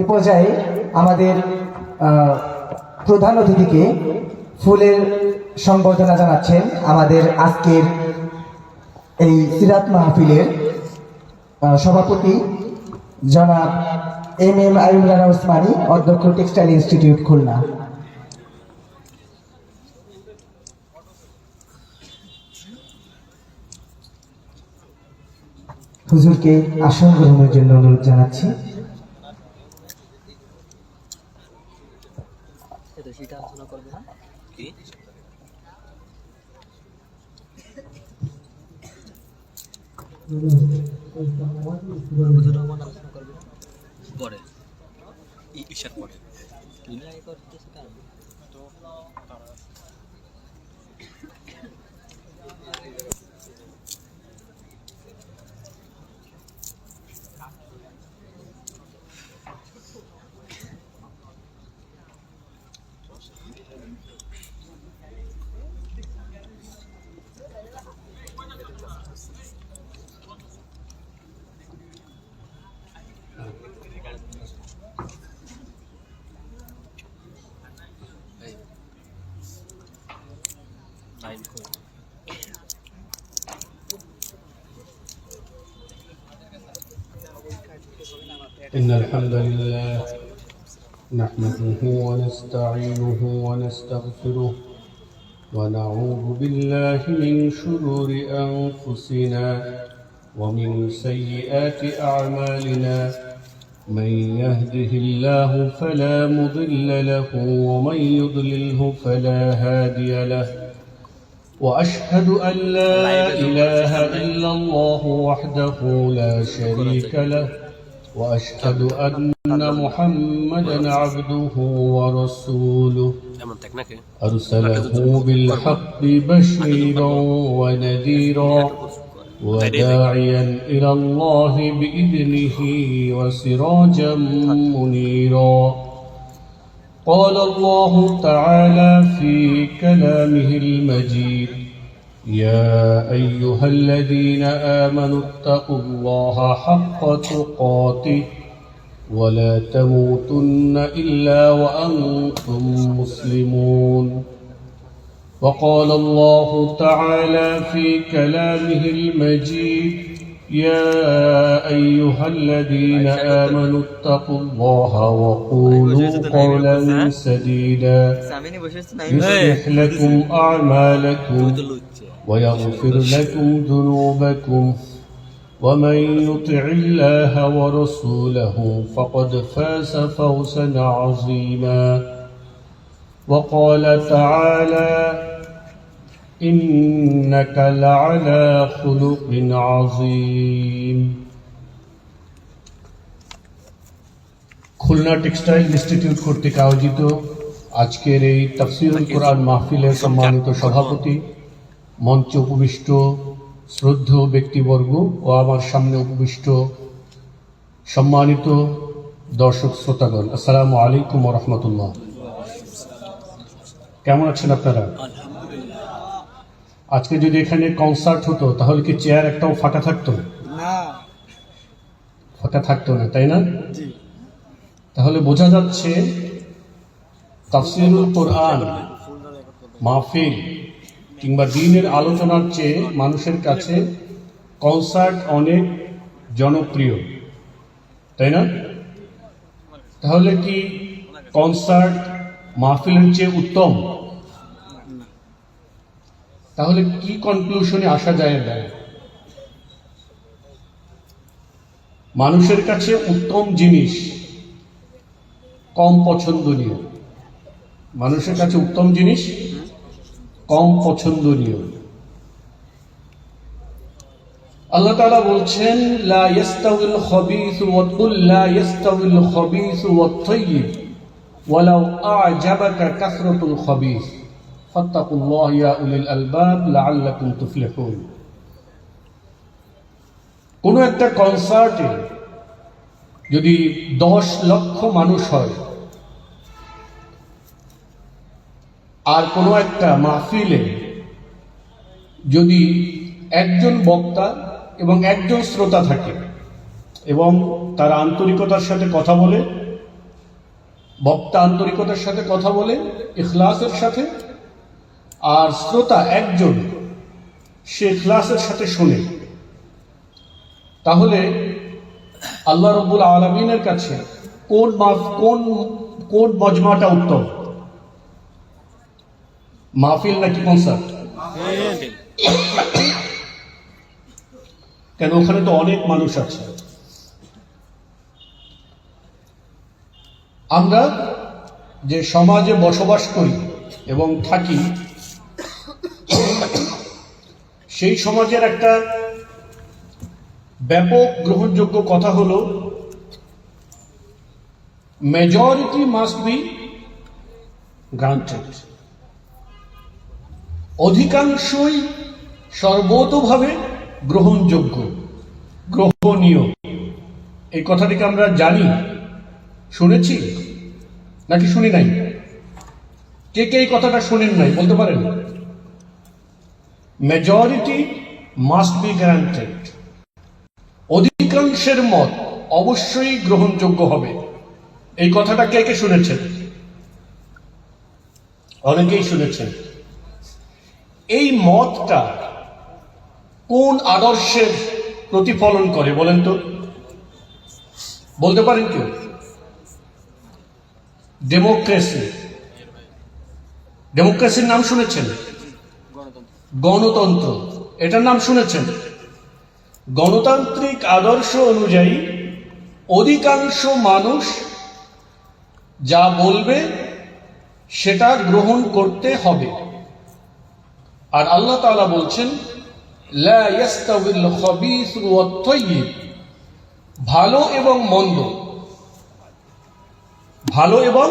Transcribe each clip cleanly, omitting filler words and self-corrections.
এ পর্যায়ে আমাদের প্রধান অতিথিকে ফুলের সংবর্ধনা জানাচ্ছেন আমাদের আজকের এই সিরাত মাহফিলের সভাপতি জনাব MM আইয়ুব রানা ওসমানী, অধ্যক্ষ টেক্সটাইল ইনস্টিটিউট খুলনা। হুজুরকে আসন গ্রহণের জন্য অনুরোধ জানাচ্ছি। পরে ঈশার পরে إن الحمد لله نحمده ونستعينه ونستغفره ونعوذ بالله من شرور أنفسنا ومن سيئات أعمالنا من يهده الله فلا مضل له ومن يضلله فلا هادي له وأشهد أن لا إله إلا الله وحده لا شريك له وأشهد أن محمدا عبده ورسوله أرسله بالحق بشيرا ونذيرا وداعيا إلى الله بإذنه وسراجا منيرا قال الله تعالى في كلامه المجيد يا أيها الذين آمنوا اتقوا الله حق تقاته ولا تموتن إلا وأنتم مسلمون وقال الله تعالى في كلامه المجيد يا أيها الذين آمنوا اتقوا الله وقولوا قولا سديدا يصلح لكم أعمالكم ويغفر لكم ذنوبكم ومن يطع الله ورسوله فقد فاز فوزا عظيما وقال تعالى إنك لعلى خلق عظيم খুলনা টেক্সটাইল ইনস্টিটিউট কর্তৃক আয়োজিত আজকের এই তাফসীরুল কোরআন মাহফিলের সম্মানিত সভাপতি, মঞ্চে উপবিষ্ট শ্রদ্ধেয় ব্যক্তিবর্গ ও আমার সামনে উপবিষ্ট সম্মানিত দর্শক শ্রোতাগণ, আসসালামু আলাইকুম ওয়া রাহমাতুল্লাহ। কেমন আছেন আপনারা? আজকে যদি এখানে কনসার্ট হতো তাহলে কি চেয়ার একটাও ফাঁকা থাকতো? ফাঁকা থাকতো না, তাই না? তাহলে বোঝা যাচ্ছে তাফসীরুল কোরআন মাহফিল কিংবা দ্বীনের আলোচনার চেয়ে মানুষের কাছে কনসার্ট অনেক জনপ্রিয়, তাই না? তাহলে কি কনসার্ট মাহফিলের চেয়ে উত্তম? তাহলে কি কনক্লুশনে আসা যায়? মানুষের কাছে উত্তম জিনিস কম পছন্দনীয়। মানুষের কাছে উত্তম জিনিস কম পছন্দনীয়। আল্লাহ তাআলা বলছেন লা ইয়াস্তাউল খাবিসু ওয়া কুল লা ইয়াস্তাউল খাবিসু ওয়াত তাইয়্যিব ওয়ালাউ আ'জাবাকা কাসরাতুল খাবিস ফাত্তাকুল্লাহ ইয়া উলিল আলবাব লাআল্লাকুম তুফলিহুন। কোন একটা কনসার্টে যদি 10 লক্ষ মানুষ হয় আর কোনো একটা মাহফিলে যদি একজন বক্তা এবং একজন শ্রোতা থাকে এবং তারা আন্তরিকতার সাথে কথা বলে বক্তা আন্তরিকতার সাথে কথা বলে, ইখলাসের সাথে, আর শ্রোতা একজন সে ইখলাসের সাথে শুনে, তাহলে আল্লাহ রাব্বুল আলামিনের কাছে কোন মজমাটা উত্তম? মাহফিল নাকি কনসার্ট? কেন, ওখানে তো অনেক মানুষ আছে। আমরা যে সমাজে বসবাস করি এবং থাকি, সেই সমাজের একটা ব্যাপক গ্রহণযোগ্য কথা হলো মেজরিটি মাস্ট বি গ্রান্টেড। অধিকাংশই সর্বতোভাবে গ্রহণযোগ্য, গ্রহণীয়। এই কথাটিকে আমরা জানি, শুনেছি নাকি শুনি নাই? কে কে এই কথাটা শুনেন নাই বলতে পারেন? মেজরিটি মাস্ট বি গ্রান্টেড, অধিকাংশের মত অবশ্যই গ্রহণযোগ্য হবে। এই কথাটা কে কে শুনেছেন? অনেকেই শুনেছেন। এই মতটা কোন আদর্শের প্রতিফলন করে বলেন তো? বলতে পারেন কেউ? ডেমোক্রেসি। ডেমোক্রেসির নাম শুনেছেন? গণতন্ত্র, এটার নাম শুনেছেন? গণতান্ত্রিক আদর্শ অনুযায়ী অধিকাংশ মানুষ যা বলবে সেটা গ্রহণ করতে হবে। আর আল্লাহ তাআলা বলছেন, লা ইয়াস্তাউল খাবিসু ওয়াত তাইয়্যিব, ভালো এবং মন্দ, ভালো এবং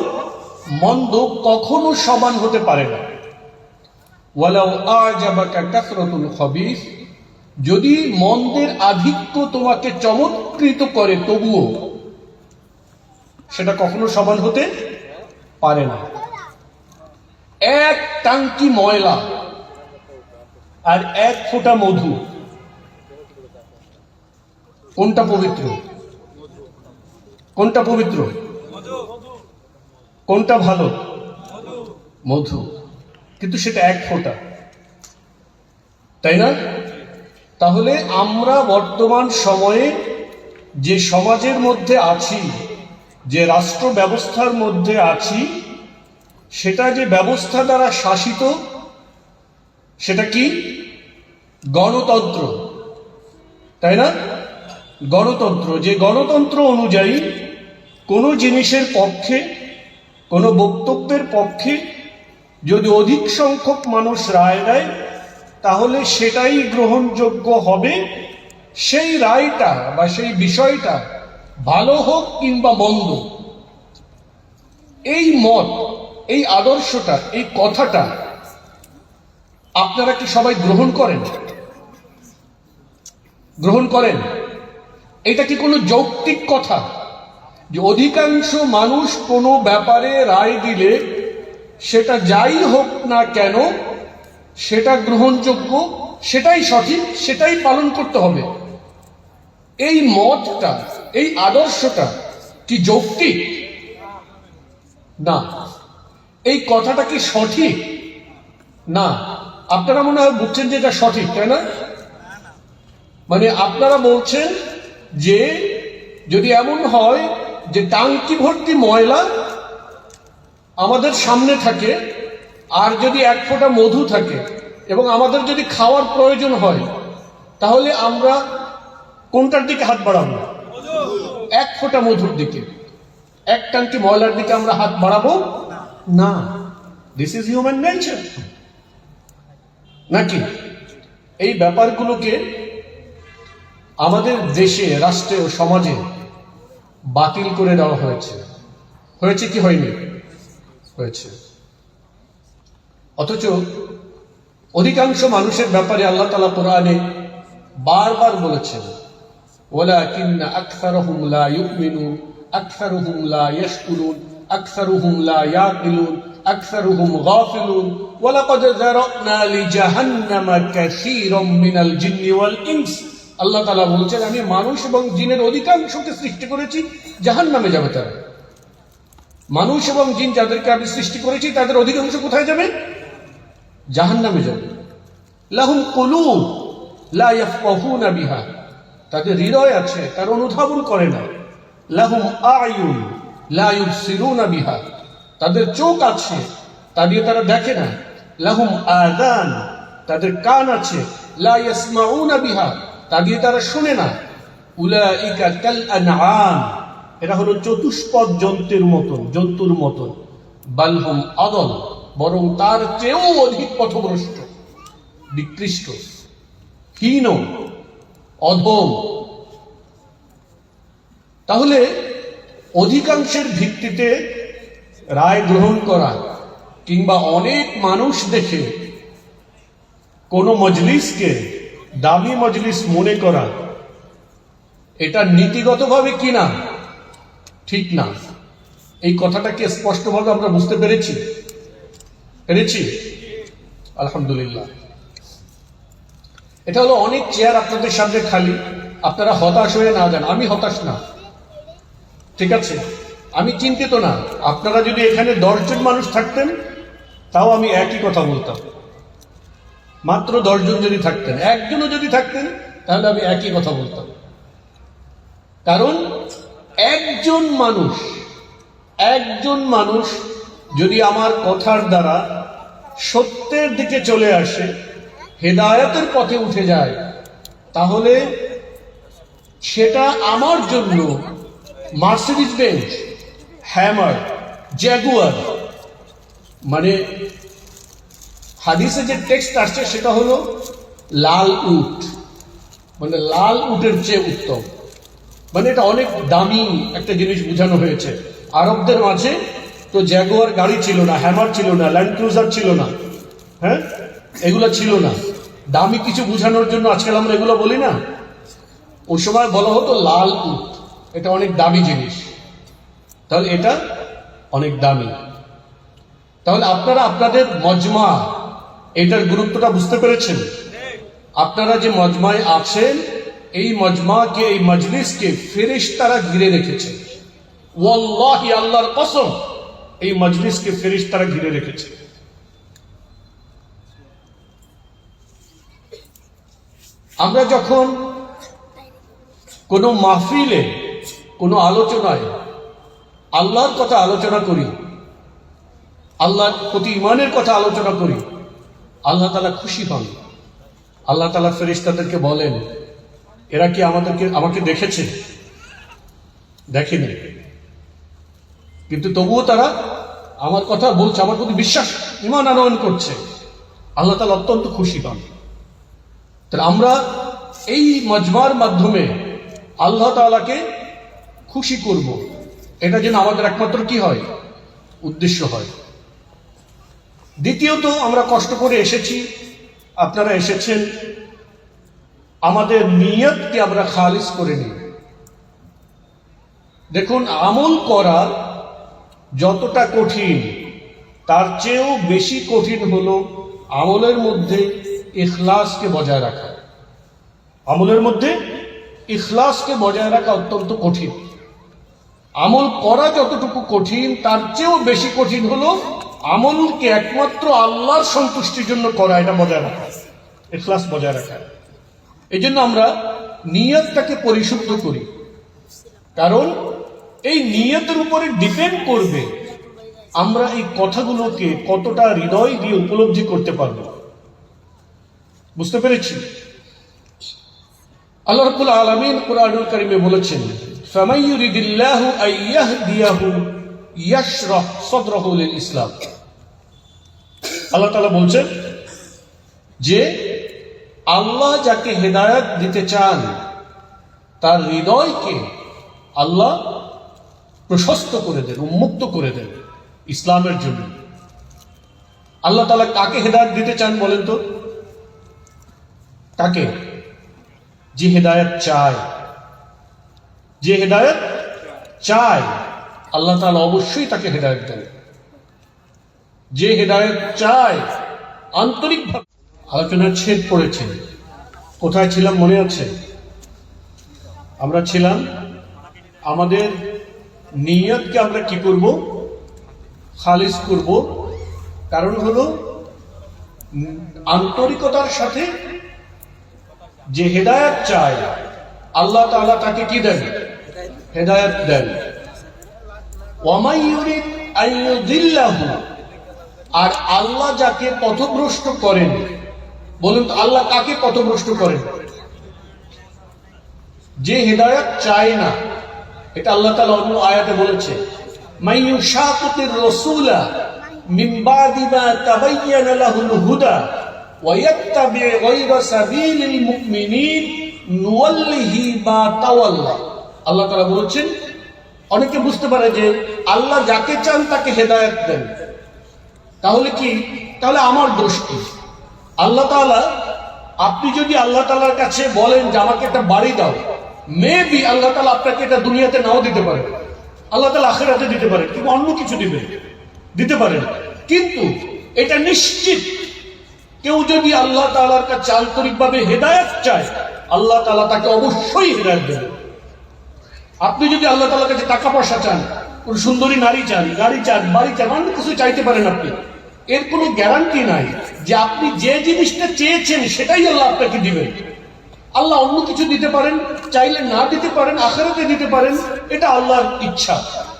মন্দ কখনো সমান হতে পারে না। ওয়ালাউ আ'জাবাকা কাসরাতুল খাবিস, যদি মন্দের আধিক্য তোমাকে চমৎকৃত করে তবুও সেটা কখনো সমান হতে পারে না। এক টাঙ্কি ময়লা আর এক ফোঁটা মধু, কোনটা পবিত্র? কোনটা পবিত্র? কোনটা ভালো? মধু। কিন্তু সেটা এক ফোঁটা, তাই না? তাহলে আমরা বর্তমান সময়ে যে সমাজের মধ্যে আছি, যে রাষ্ট্র ব্যবস্থার মধ্যে আছি, সেটা যে ব্যবস্থা দ্বারা শাসিত, সেটা কি? গণতন্ত্র, তাই না? গণতন্ত্র। যে গণতন্ত্র অনুযায়ী কোনো জিনিসের পক্ষে, কোনো বক্তব্যের পক্ষে যদি অধিক সংখ্যক মানুষ রায় দেয়, তাহলে সেটাই গ্রহণযোগ্য হবে। সেই রায়টা বা সেই বিষয়টা ভালো হোক কিংবা মন্দ। এই মত, এই আদর্শটা, এই কথাটা আপনারা কি সবাই গ্রহণ করেন? গ্রহণ করেন? এটা কি কোনো যৌক্তিক কথা যে অধিকাংশ মানুষ কোনো ব্যাপারে রায় দিলে সেটা যাই হোক না কেন সেটা গ্রহণযোগ্য, সেটাই সঠিক, সেটাই পালন করতে হবে? এই মতটা, এই আদর্শটা কি যৌক্তিক? না। এই কথাটা কি সঠিক? না। আপনারা মনে হয় বুঝছেন যে এটা সঠিক, তাই না? মানে আপনারা বলছেন যে যদি এমন হয় যে টাঙ্কি ভর্তি ময়লা আমাদের সামনে থাকে, আর যদি এক ফোঁটা মধু থাকে, এবং আমাদের যদি খাওয়ার প্রয়োজন হয়, তাহলে আমরা কোনটার দিকে হাত বাড়াবো? এক ফোঁটা মধুর দিকে। এক টাঙ্কি ময়লার দিকে আমরা হাত বাড়াবো না। দিস ইজ হিউম্যান নেচার, নাকি? এই ব্যাপারগুলোকে আমাদের দেশে, রাষ্ট্রে ও সমাজে বাতিল করে দেওয়া হয়েছে। হয়েছে কি হয়নি? হয়েছে। অথচ অধিকাংশ মানুষের ব্যাপারে আল্লাহ তাআলা কোরআনে বারবার বলেছেন, ওয়ালাকিন্না আকসারহুম লা ইউমিনুন, আকসারহুম লা ইয়াশকুরুন, আকসারহুম লা ইয়াকিলুন, আকসারহুম গাফিলুন, ওয়ালাকাদ যারানা লিজাহান্নামা কাসীরাম মিনাল জিন্নি ওয়াল ইনস। আল্লাহ তাআলা বলছেন, আমি মানুষ এবং জিনের অধিকাংশকে সৃষ্টি করেছি, জাহান্নামে যাবে তারা। মানুষ এবং জিন যাদেরকে আমি সৃষ্টি করেছি তাদের অধিকাংশ কোথায় যাবে? জাহান্নামে যাবে। লাহুম কুলুব লা ইয়াফকাহুনা বিহা, তাদের হৃদয় আছে, তার অনুধাবন করে না। লাহুম আয়ুন লা ইউবসিরুনা বিহা, তাদের চোখ আছে, তা দিয়ে তারা দেখে না। লাহুম আযান, তাদের কান আছে, লা ইয়াসমাউনা বিহা, তা দিয়ে তারা শুনে না। উলাইকা কাল আনআম, এরা হলো চতুষ্পদ জন্তুর মতন। বালহুম আদল, বরং তার চেয়েও অধিক পথভ্রষ্ট, নিকৃষ্ট, হীন, অধম। তাহলে অধিকাংশের ভিত্তিতে রায় গ্রহণ করা কিংবা অনেক মানুষ দেখে কোন মজলিসকে দামি মজলিস মনে করা, এটা নীতিগতভাবে কিনা ঠিক না। এই কথাটাকে স্পষ্টভাবে আমরা বুঝতে পেরেছি? আলহামদুলিল্লাহ। এটা হলো অনেক চেয়ার আপনাদের সামনে খালি, আপনারা হতাশ হয়ে না যান। আমি হতাশ না, ঠিক আছে? আমি চিন্তিত না। আপনারা যদি এখানে 10 জন মানুষ থাকতেন তাও আমি একই কথা বলতাম। মাত্র 10 জন যদি থাকতেন, একজনও যদি থাকতেন, তাহলে আমি একই কথা বলতাম। কারণ একজন মানুষ যদি আমার কথার দ্বারা সত্যের দিকে চলে আসে, হেদায়েতের পথে উঠে যায়, তাহলে সেটা আমার জন্য মার্সিডিজ বেঞ্জ, হ্যামার, জ্যাগুয়ার, মানে হাদিসে যে টেক্সট আসছে সেটা হলো লাল উট, মানে লাল উটের চেয়ে উত্তম। মানে এটা অনেক দামি একটা জিনিস বোঝানো হয়েছে। আরবদের মাঝে তো জ্যাগুয়ার গাড়ি ছিল না, হ্যামার ছিল না, ল্যান্ড ক্রুজার ছিল না, হ্যাঁ, এগুলো ছিল না। দামি কিছু বোঝানোর জন্য আজকাল আমরা এগুলো বলি না, ওই সময় বলা হতো লাল উট, এটা অনেক দামি জিনিস। তাহলে এটা অনেক দামি। তাহলে আপনারা আপনাদের মজমা, এটার গুরুত্বটা বুঝতে পেরেছেন? আপনারা যে মজমায় আছেন, এই মজমাকে, এই মজলিসকে ফেরেশতারা ঘিরে রেখেছে। ওয়াল্লাহি, আল্লাহর কসম, এই মজলিসকে ফেরেশতারা ঘিরে রেখেছে। আমরা যখন কোনো মাহফিলে, কোনো আলোচনায় আল্লাহর কথা আলোচনা করি, আল্লাহর প্রতি ঈমানের কথা আলোচনা করি, আল্লাহ তাআলা খুশি হন। আল্লাহ তাআলা ফেরেশতাদেরকে বলেন, এরা কি আমাকে দেখেছে? দেখেনি, কিন্তু তবুও তারা আমার কথা বলছে, আমার প্রতি বিশ্বাস, ঈমান আনয়ন করছে। আল্লাহ তাআলা অত্যন্ত খুশি হন। তাহলে আমরা এই মজমার মাধ্যমে আল্লাহ তাআলাকে খুশি করব, এটা যেন আমাদের একমাত্র কি হয়, উদ্দেশ্য হয়। দ্বিতীয়ত, আমরা কষ্ট করে এসেছি, আপনারা এসেছেন, আমাদের নিয়তকে আমরা খালিস করে নিই। দেখুন, আমল করা যতটা কঠিন, তার চেয়েও বেশি কঠিন হলো আমলের মধ্যে ইখলাসকে বজায় রাখা। আমলের মধ্যে ইখলাসকে বজায় রাখা অত্যন্ত কঠিন। আমল করা যতটুকু কঠিন, তার চেয়েও বেশি কঠিন হলো আমলকে একমাত্র আল্লাহর সন্তুষ্টির জন্য করা, এটা বজায় রাখা, ইখলাস বজায় রাখা। এই জন্য আমরা নিয়তটাকে পরিশুদ্ধ করি, কারণ এই নিয়তের উপরে ডিপেন্ড করবে আমরা এই কথাগুলোকে কতটা হৃদয় দিয়ে উপলব্ধি করতে পারব। বুঝতে পেরেছি? আল্লাহ রাব্বুল আলামিন কুরআনুল কারীমে বলেছেন, ফামান ইউরিদিল্লাহু আইয়াহদিয়াহু ইয়াশরাহ সাদরাহু লিল ইসলাম। আল্লাহ তাআলা বলছেন যে আল্লাহ যাকে হেদায়েত দিতে চান, তার হৃদয়কে আল্লাহ প্রশস্ত করে দেন, উন্মুক্ত করে দেন ইসলামের জন্য। আল্লাহ তাআলা কাকে হেদায়েত দিতে চান বলেন তো? কাকে? যে হেদায়েত চায়, যে হেদায়েত চায়, আল্লাহ তাআলা অবশ্যই তাকে হেদায়েত দেন। যে হেদায়েত চায় আন্তরিকভাবে। আলোচনার ছেদ পড়েছে। কোথায় ছিলাম মনে আছে? আমরা ছিলাম আমাদের নিয়তকে আমরা কি করব? খালিস করব, কারণ হলো আন্তরিকতার সাথে যে হেদায়েত চায় আল্লাহ তাআলা তাকে কি দেন? হেদায়েত দেন। ওয়ামাই ইউরিদ আন ইউদিল্লাহু, আর আল্লাহ যাকে পথভ্রষ্ট করেন, বলুন তো আল্লাহ কাকে পথভ্রষ্ট করেন? যে হেদায়েত চায় না। এটা আল্লাহ তাআলা অন্য আয়াতে বলেছে, মান ইউশাকিকির রাসূলা মিন বাদি মা তাবায়্যানা লাহুল হুদা ওয়া ইয়াত্তাবি' গায়রা সাবিলিল মুমিনিন নুওয়াল্লিহি মা তাওয়াল্লা। আল্লাহ তাআলা বলেছেন, অনেকে বুঝতে পারে যে আল্লাহ যাকে চান তাকে হেদায়েত দেন। তাহলে কি? তাহলে আমার দোষ কি? আল্লাহ তাআলা, আপনি যদি আল্লাহ তাআলার কাছে বলেন যে আমাকে একটা বাড়ি দাও, মেবি আল্লাহ তাআলা আপনাকে এটা দুনিয়াতে নাও দিতে পারে, আল্লাহ তাআলা আখিরাতে দিতে পারেন, কিন্তু অন্য কিছু দিতে পারেন। কিন্তু এটা নিশ্চিত, কেউ যদি আল্লাহ তাআলার কাছে আন্তরিকভাবে হেদায়েত চায়, আল্লাহ তাআলা তাকে অবশ্যই হেদায়েত দেবেন। আপনি যদি আল্লাহ তাআলার কাছে টাকা পয়সা চান, কোন সুন্দরী নারী চান, গাড়ি চান, বাড়ি চান, অনেক কিছু চাইতে পারেন আপনি, এর কোনো গ্যারান্টি নাই যে আপনি যে জিনিসটা চেয়েছেন সেটাই আল্লাহ আপনাকে দিবেন। আল্লাহ অন্য কিছু দিতে পারেন, চাইলে না দিতে পারেন, আখিরাতে দিতে পারেন, এটা আল্লাহর ইচ্ছা।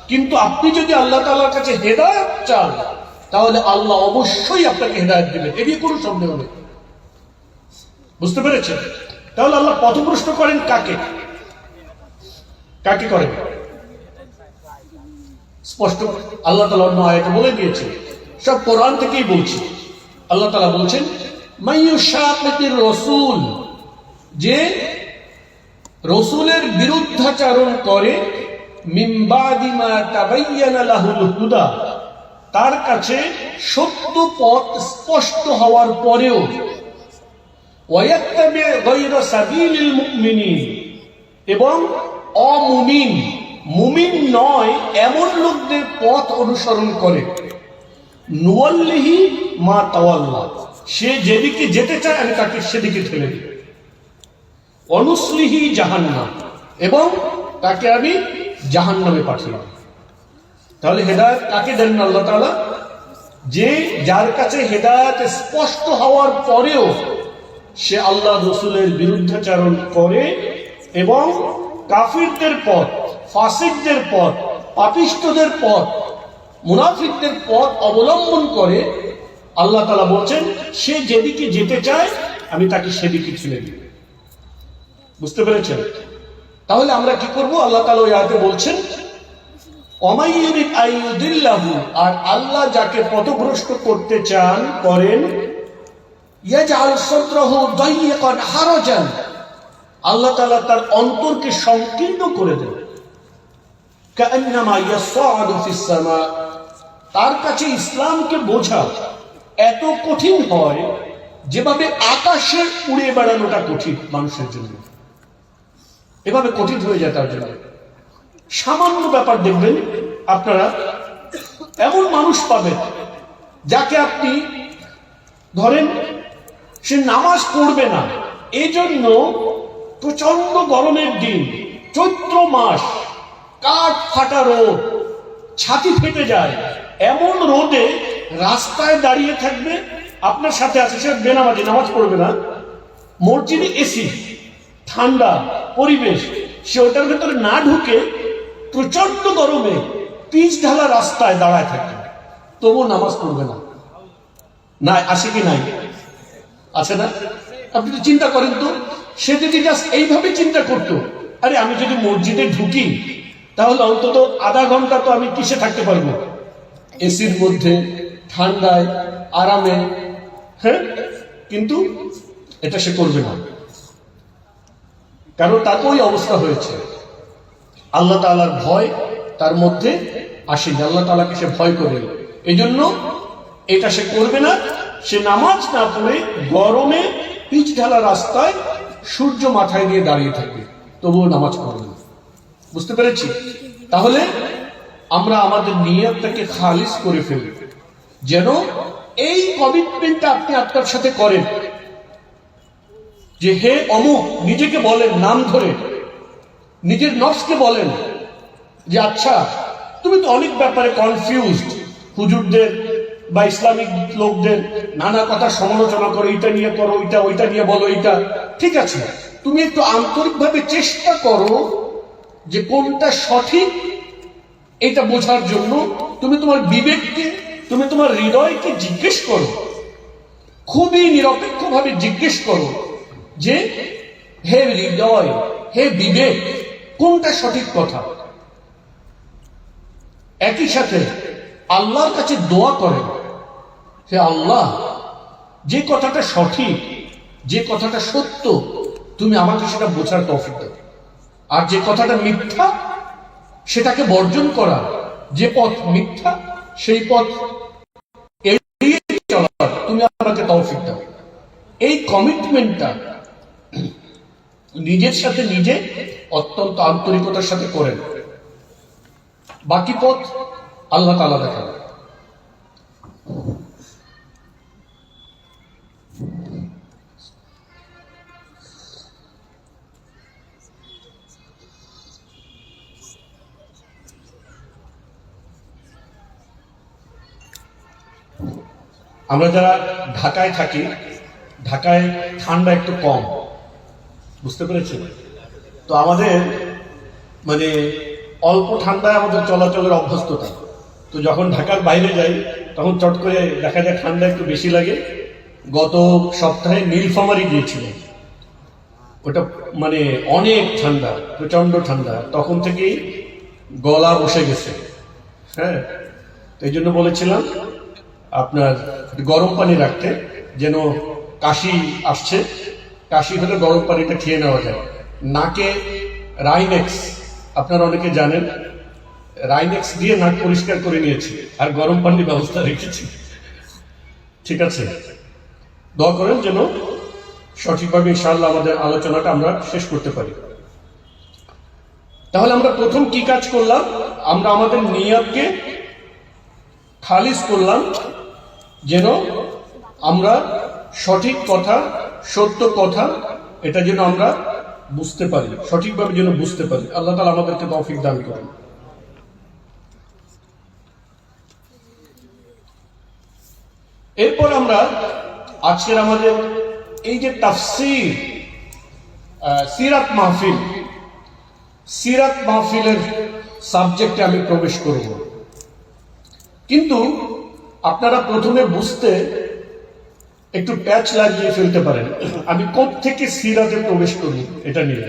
কিন্তু আপনি যদি আল্লাহ তাআলার কাছে হেদায়েত চান, তাহলে আল্লাহ অবশ্যই আপনাকে হেদায়েত দিবেন, এটি কোনো সন্দেহ নেই। বুঝতে পেরেছেন? তাহলে আল্লাহ পথভ্রষ্ট করেন কাকে? কাকে করেন? স্পষ্ট আল্লাহ তাআলা অন্য আয়াতে বলে দিয়েছে, সব কোরআন থেকেই বলছি। আল্লাহ তাআলা বলছেন, মান ইউশাকিকির রাসূল, যে রাসূলের বিরুদ্ধাচরণ করে, মিন বাদি মা তাবায়্যানা লাহুল হুদা, তার কাছে সত্য পথ স্পষ্ট হওয়ার পরেও, ওয়া ইয়াত্তাবি' গায়রা সাবিলিল মুমিনিন, এবং অমুমিন, মুমিন নয় এমন লোকদের পথ অনুসরণ করে, নুওয়াল্লিহি মা তাওয়াল্লা, সে যেদিকে যেতে চায় আমি তাকে সেদিকে ঠেলে দিই, অনুসলিহি জাহান্নাম, এবং তাকে আমি জাহান্নামে পাঠিয়ে দিই। তাহলে হেদায়েত কাকে দেন আল্লাহ তাআলা? যে যার কাছে হেদায়েত স্পষ্ট হওয়ার পরেও সে আল্লাহ রাসূলের বিরুদ্ধাচরণ করে এবং কাফিরদের পথ, ফাসিকদের পথ, পাপিষ্ঠদের পথ, মুনাফিকদের পথ অবলম্বন করে। আল্লাহ তাআলা বলছেন, সে যেদিকে যেতে চায় আমি তাকে সেদিকে ঠেলে দিই। বুঝতে পেরেছেন? তাহলে আমরা কি করব? আল্লাহ তাআলা ওই আয়াতে বলছেন, ওয়ামাই ইউরিদ আন ইউদিল্লাহু, আর আল্লাহ যাকে পথভ্রষ্ট করতে চান করেন, ইয়াজআল সাদরাহু দায়িকান হারাজান, আল্লাহ তাআলা তার অন্তরকে সংকীর্ণ করে দেন, কাআন্নামা ইয়াসআদু ফিস সামা, তার কাছে ইসলামকে বোঝা এত কঠিন হয় যেভাবে আকাশে উড়ে বেড়ানোটা কঠিন মানুষের জন্য, এভাবে কঠিন হয়ে যায় তার জন্য। সামান্য ব্যাপার দেখবেন আপনারা, এমন মানুষ পাবেন যাকে আপনি ধরেন সে নামাজ পড়বে না, এই জন্য প্রচন্ড গরমের দিন, চৈত্র মাস, কাঠ ফাটা রোদ, ছাতি ফেটে যায়, এমন রোদে রাস্তায় দাঁড়িয়ে থাকবে, আপনার সাথে আছে, সে বেনামাজি, নামাজ পড়বে না, মসজিদে এসি, ঠান্ডা পরিবেশ, সে ওটার ভেতরে না ঢুকে প্রচন্ড গরমে পিচ ঢালা রাস্তায় দাঁড়ায় থাকে, তবু নামাজ পড়বে না। না আসে কি নাই? আছে না? আপনি তো চিন্তা করেন তো, সে যদি জাস্ট এইভাবে চিন্তা করতো, আরে আমি যদি মসজিদে ঢুকি তাহলে অন্তত আধা ঘন্টা তো আমি কিসে থাকতে পারবো? এসির মধ্যে, ঠান্ডায়, আরামে। হ্যাঁ, কিন্তু এটা সে করবে না, কারণ তার ওই অবস্থা হয়েছে। আল্লাহ তাআলার ভয় তার মধ্যে আসেনি, আল্লাহ তাআলাকে সে ভয় করে, এই জন্য এটা সে করবে না। সে নামাজ না পড়ে গরমে পিচ ঢালা রাস্তায় সূর্য মাথায় দিয়ে দাঁড়িয়ে থাকবে, তবুও নামাজ পড়বে না। বুঝতে পেরেছি? তাহলে আমরা আমাদের নিয়তটাকে খালিস করে ফেলি, যেন এই কমিটমেন্টটা আপনি আপনার সাথে করেন যে হে অমুক, নিজেকে বলেন নাম ধরে, নিজের নফসকে বলেন যে আচ্ছা তুমি তো অনেক ব্যাপারে কনফিউজড, হুজুরদের বা ইসলামিক লোকদের নানা কথা সমালোচনা করো, এটা নিয়ে করো, ওইটা নিয়ে বলো, এইটা ঠিক আছে। তুমি একটু আন্তরিকভাবে চেষ্টা করো যে কোনটা সঠিক এটা বোঝার জন্য তুমি তোমার বিবেককে, তুমি তোমার হৃদয়কে জিজ্ঞেস করো, খুবই নিরপেক্ষভাবে জিজ্ঞেস করো যে হে হৃদয়, হে বিবেক, কোনটা সঠিক কথা। একই সাথে আল্লাহর কাছে দোয়া করেন, হে আল্লাহ, যে কথাটা সঠিক, যে কথাটা সত্য, তুমি আমাকে সেটা বোঝার তৌফিক দাও। আর যে কথাটা মিথ্যা সেটাকে বর্জন করা, যে পথ মিথ্যা সেই পথ এড়িয়ে চলার তুমি আমাকে তৌফিক দাও। এই কমিটমেন্টটা নিজের সাথে নিজে অত্যন্ত আন্তরিকতার সাথে করেন, বাকি পথ আল্লাহ তাআলা দেখান। আমরা যারা ঢাকায় থাকি, ঢাকায় ঠান্ডা একটু কম, বুঝতে পেরেছেন? তো আমাদের মানে অল্প ঠান্ডায় আমাদের চলাচলের অভ্যস্ততা। তো যখন ঢাকার বাইরে যাই তখন চট করে দেখা যায় ঠান্ডা একটু বেশি লাগে। গত সপ্তাহে নীলফামারী গিয়েছিল, ওটা মানে অনেক ঠান্ডা, প্রচন্ড ঠান্ডা, তখন থেকেই গলা বসে গেছে। হ্যাঁ, এই জন্য বলেছিলাম আপনার গরম পানি রাখতে, যেন কাশি আসছে, কাশি হলে গরম পানিটা খেয়ে নেওয়া যায়। নাকে রাইনেক্স, আপনারা অনেকে জানেন, রাইনেক্স দিয়ে নাক পরিষ্কার করে নিয়েছি আর গরম পানির ব্যবস্থা রেখেছি। ঠিক আছে, দোয়া করেন যেন সঠিকভাবে ইনশাআল্লাহ আমাদের আলোচনাটা আমরা শেষ করতে পারি। তাহলে আমরা প্রথম কি কাজ করলাম? আমরা আমাদের নিয়তকে খালিস করলাম, যেন আমরা সঠিক কথা, সত্য কথা, এটা যেন আমরা বুঝতে পারি, সঠিকভাবে যেন বুঝতে পারি। আল্লাহ তাআলা আমাদেরকে তৌফিক দান করেন। এরপর আমরা আজকের আমাদের এই যে তাফসীর, সিরাত মাহফিল, সিরাত মাহফিলের সাবজেক্টে আমি প্রবেশ করব। কিন্তু আপনারা প্রথমে বুঝতে একটু প্যাচ লাগিয়ে ফেলতে পারেন, আমি কোত্থেকে সিরাতে প্রবেশ করব এটা নিয়ে।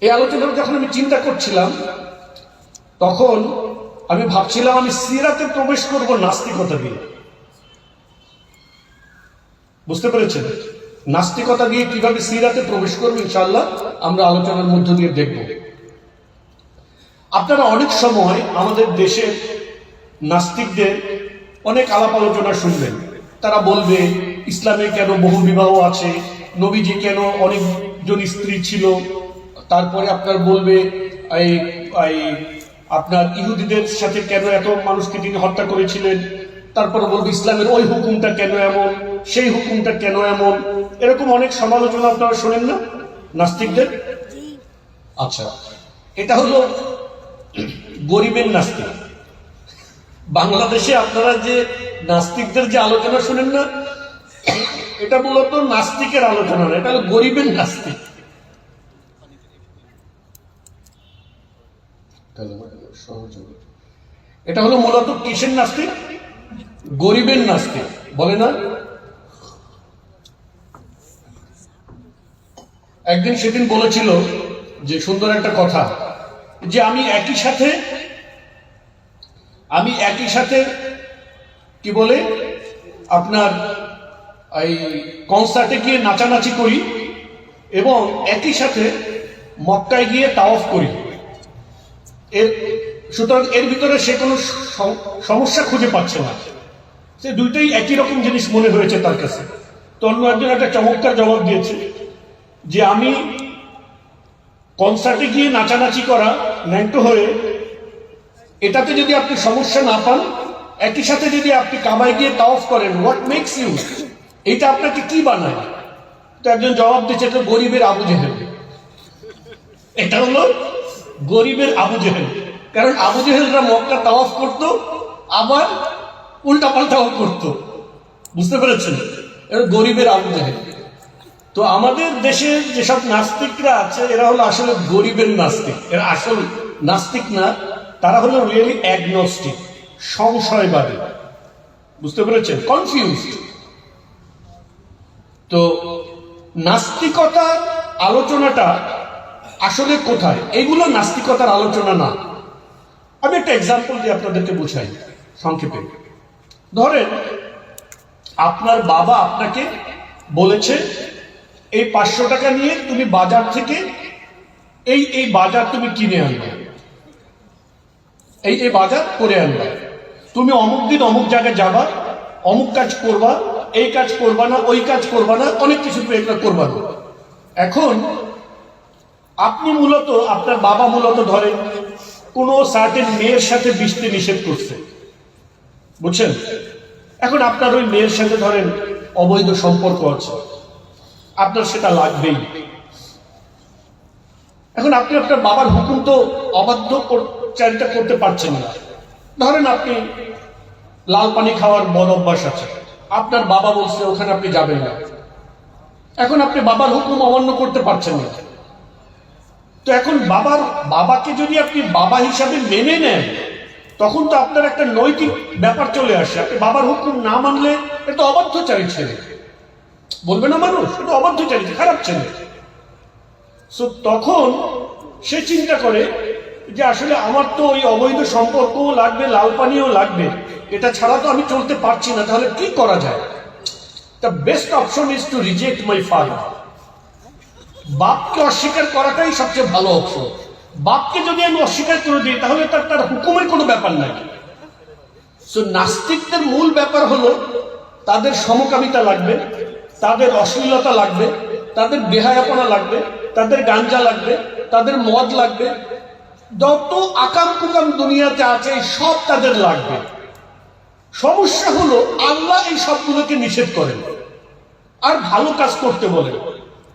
এই আলোচনাটা যখন আমি চিন্তা করছিলাম তখন আমি ভাবছিলাম আমি সিরাতে প্রবেশ করব নাস্তিকতা দিয়ে। বুঝতে পেরেছেন? নাস্তিকতা দিয়ে কিভাবে সিরাতে প্রবেশ করব ইনশাআল্লাহ আমরা আলোচনার মধ্য দিয়ে দেখব। আপনারা অনেক সময় আমাদের দেশের নাস্তিকদের অনেক আলাপ আলোচনা শুনবেন। তারা বলবে ইসলামে কেন বহু বিবাহ আছে, নবীজি কেন অনেকজন স্ত্রী ছিল, তারপরে আপনার বলবে আপনার ইহুদিদের সাথে কেন এত মানুষকে তিনি হত্যা করেছিলেন, তারপরে বলবে ইসলামের ওই হুকুমটা কেন এমন, সেই হুকুমটা কেন এমন। এরকম অনেক সমালোচনা আপনারা শোনেন না নাস্তিকদের? আচ্ছা, এটা হলো গরিবের নাস্তিক। বাংলাদেশে আপনারা যে নাস্তিকদের যে আলোচনা শুনেন না, এটা মূলত নাস্তিকের আলোচনা না, এটা হলো গরিবের নাস্তিক। এটা হলো মূলত কিসের নাস্তিক? গরিবের নাস্তিক, বলে না? একদিন সেদিন বলেছিল যে সুন্দর একটা কথা, যে আমি একই সাথে কি বলে আপনার এই কনসার্টে গিয়ে নাচানাচি করি এবং একই সাথে মক্কায় গিয়ে তাওয়াফ করি। সুতরাং এর ভিতরে সে কোনো সমস্যা খুঁজে পাচ্ছে না, সে দুইটাই একই রকম জিনিস মনে হয়েছে তার কাছে। তো অন্য একজন একটা চমৎকার জবাব দিয়েছে যে আমি কনসার্টে গিয়ে নাচানাচি করা ন্যাংটো হয়ে, এটাতে যদি আপনি সমস্যা না পান, একই সাথে যদি আপনি কাবায় গিয়ে তাওয়াফ করেন, হোয়াট মেক্স ইউ, এটা আপনাকে কি বানায়? তো একজন জবাব দিচ্ছে এটা গরিবের আবু জেহেল। এটা হলো গরিবের আবু জেহেল। কারণ আবু জেহেলরা মক্কা তাওয়াফ করতো, আবার উল্টা পাল্টাও করতো। বুঝতে পেরেছেন? এরা গরিবের আবু জেহেল। তো আমাদের দেশের যেসব নাস্তিকরা আছে এরা হলো আসলে গরিবের নাস্তিক, এরা আসল নাস্তিক না, তারা হলো রিয়েলি অ্যাগনস্টিক, সংশয়বাদী। বুঝতে পেরেছেন? কনফিউজড। তো নাস্তিকতার আলোচনাটা আসলে কোথায়? এগুলো নাস্তিকতার আলোচনা না। আমি একটা এক্সাম্পল দিয়ে আপনাদেরকে বুঝাই সংক্ষেপে। ধরেন আপনার বাবা আপনাকে বলেছে এই 500 টাকা নিয়ে তুমি বাজার থেকে এই বাজার তুমি কিনে আনবে, এই বাজার করে আনবে, তুমি অমুক দিন অমুক জায়গায় যাবা, অমুক কাজ করবা, এই কাজ করবা না, ওই কাজ করবা না, অনেক কিছু করবা না। এখন আপনি মূলত, আপনার বাবা মূলত ধরেন কোনো সার্টেন মেয়ের সাথে মিশতে নিষেধ করছে, বুঝছেন? এখন আপনার ওই মেয়ের সাথে ধরেন অবৈধ সম্পর্ক আছে, আপনার সেটা লাগবেই। এখন আপনি আপনার বাবার হুকুম তো অবাধ্য চারিতা করতে পারছেন না। ধরেন আপনি লাল পানি খাওয়ার বদ অভ্যাস আছে, আপনার বাবা বলছে ওখানে আপনি যাবেন না, এখন আপনি বাবার হুকুম অমান্য করতে পারছেন না। তো এখন বাবাকে যদি আপনি বাবা হিসাবে মেনে নেন, তখন তো আপনার একটা নৈতিক ব্যাপার চলে আসে। আপনি বাবার হুকুম না মানলে এটা অবাধ্যচারী ছেলে, বলবে না মানুষ, এটা অবাধ্যচারী, খারাপ ছেলে। সো তখন সে চিন্তা করে যে আসলে আমার তো ওই অবৈধ সম্পর্কও লাগবে, লাল পানিও লাগবে, এটা ছাড়া তো আমি চলতে পারছি না, তাহলে কি করা যায়? The best option is two reject my father. বাপকে অস্বীকার করাটাই সবচেয়ে ভালো অপশন। বাপকে যদি আমি অস্বীকার করে দিই তাহলে তার হুকুমের কোনো ব্যাপার নাই। সো নাস্তিকদের মূল ব্যাপার হলো তাদের সমকামিতা লাগবে, তাদের অশ্লীলতা লাগবে, তাদের বেহায়াপনা লাগবে, তাদের গাঞ্জা লাগবে, তাদের মদ লাগবে, যত আকাম কুকাম দুনিয়াতে আছে সব তাদের লাগবে। সমস্যা হলো আল্লাহ এই সবগুলোকে নিষেধ করেন আর ভালো কাজ করতে বলেন।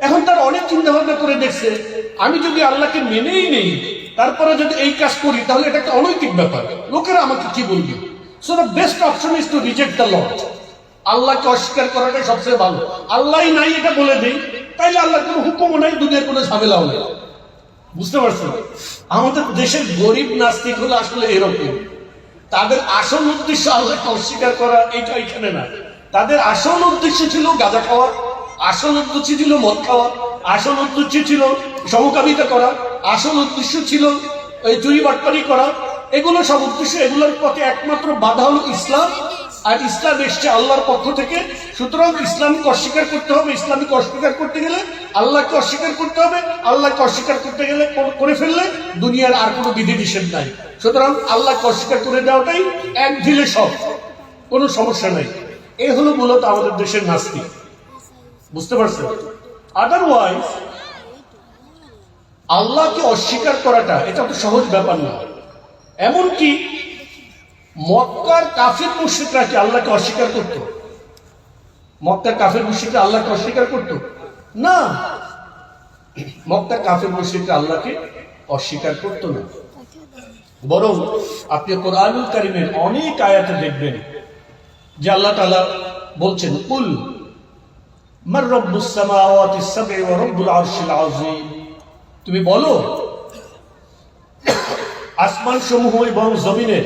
এখন তার অনেক চিন্তা ভাবনা করে দেখছে আমি যদি আল্লাহকে মেনেই নেই তারপরে যদি এই কাজ করি তাহলে এটা একটা অনৈতিক ব্যাপার, লোকেরা আমাকে কি বলবে। So the best option is two reject the Lord. আল্লাহকে অস্বীকার করাটাই সবচেয়ে ভালো। আল্লাহই নাই এটা বলে দেই, তাইলে আল্লাহর কোনো হুকুমও নাই, দুনিয়ার কোনো ঝামেলাও নেই। বুঝতে পারছেন? আমাদের দেশের গরিব নাস্তিক হলো আসলে এরকম। তাদের আসল উদ্দেশ্য আল্লাহকে অস্বীকার করা, এইটা এখানে না। তাদের আসল উদ্দেশ্য ছিল গাঁজা খাওয়া, আসল উদ্দেশ্য ছিল মদ খাওয়া, আসল উদ্দেশ্য ছিল সমকামিতা করা, আসল উদ্দেশ্য ছিল এই চুরি বাটপারি করা। এগুলো সব উদ্দেশ্য, এগুলোর পথে একমাত্র বাধা হলো ইসলাম, আর ইসলাম এসছে আল্লাহর পক্ষ থেকে। সুতরাং ইসলামকে অস্বীকার করতে হবে। ইসলামকে অস্বীকার করতে গেলে আল্লাহকে অস্বীকার করতে হবে। আল্লাহকে অস্বীকার করতে গেলে করে ফেললে দুনিয়ার আর কোনো বিধি নিষেধ নাই। সুতরাং আল্লাহকে অস্বীকার করে দেওয়াটাই এক ঢিলে সব, কোনো সমস্যা নাই। এই হলো মূলত আমাদের দেশের নাস্তিক। বুঝতে পারছেন? আদারওয়াইজ আল্লাহকে অস্বীকার করাটা এটা তো সহজ ব্যাপার না। এমনকি মক্কার কাফির মুশরিকরা কি আল্লাহকে অস্বীকার করত? মক্কার কাফির মুশরিকরা আল্লাহকে অস্বীকার করত না। মক্কার কাফির মুশরিকরা আল্লাহকে অস্বীকার করত না, বরং আপনি কোরআনুল কারীমের অনেক আয়াতে দেখবেন যে আল্লাহ তাআলা বলছেন, কুল মার রব্বুস সামাওয়াতিস সাবঈ ওয়া রব্বুল আরশিল আযীম। তুমি বলো আসমান সমূহ এবং জমিনের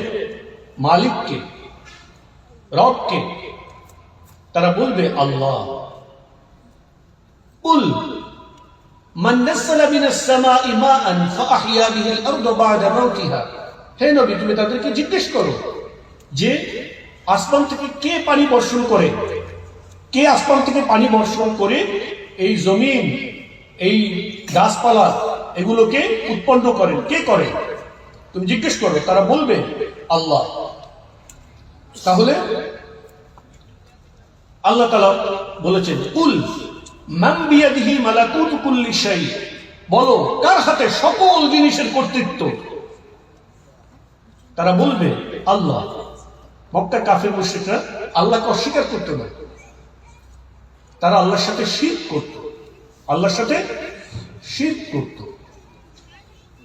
মালিককে, রবকে। তারা বলবে আল্লাহ। কুল মান নাযালা মিনাস সামাই মাআন ফাআহইয়া বিহিল আরদা বা'দা মাউতিহা। হে নবী, তুমি তাদেরকে জিজ্ঞেস করো যে আসমান থেকে কে পানি বর্ষণ করে, কে আসমান থেকে পানি বর্ষণ করে এই জমিন, এই গাছপালা এগুলোকে উৎপন্ন করেন, কে করে? তুমি জিজ্ঞেস করো। তারা বলবে আল্লাহ। তাহলে আল্লাহ তাআলা বলেছেন, কুল মান বিয়াদিহি মালাকুতু কুল্লি শাই। বলো কার হাতে সকল জিনিসের কর্তৃত্ব? তারা বলবে আল্লাহ। মক্কার কাফির মুশরিকরা আল্লাহকে অস্বীকার করত না, তারা আল্লাহর সাথে শিরক করত, আল্লাহর সাথে শিরক করত।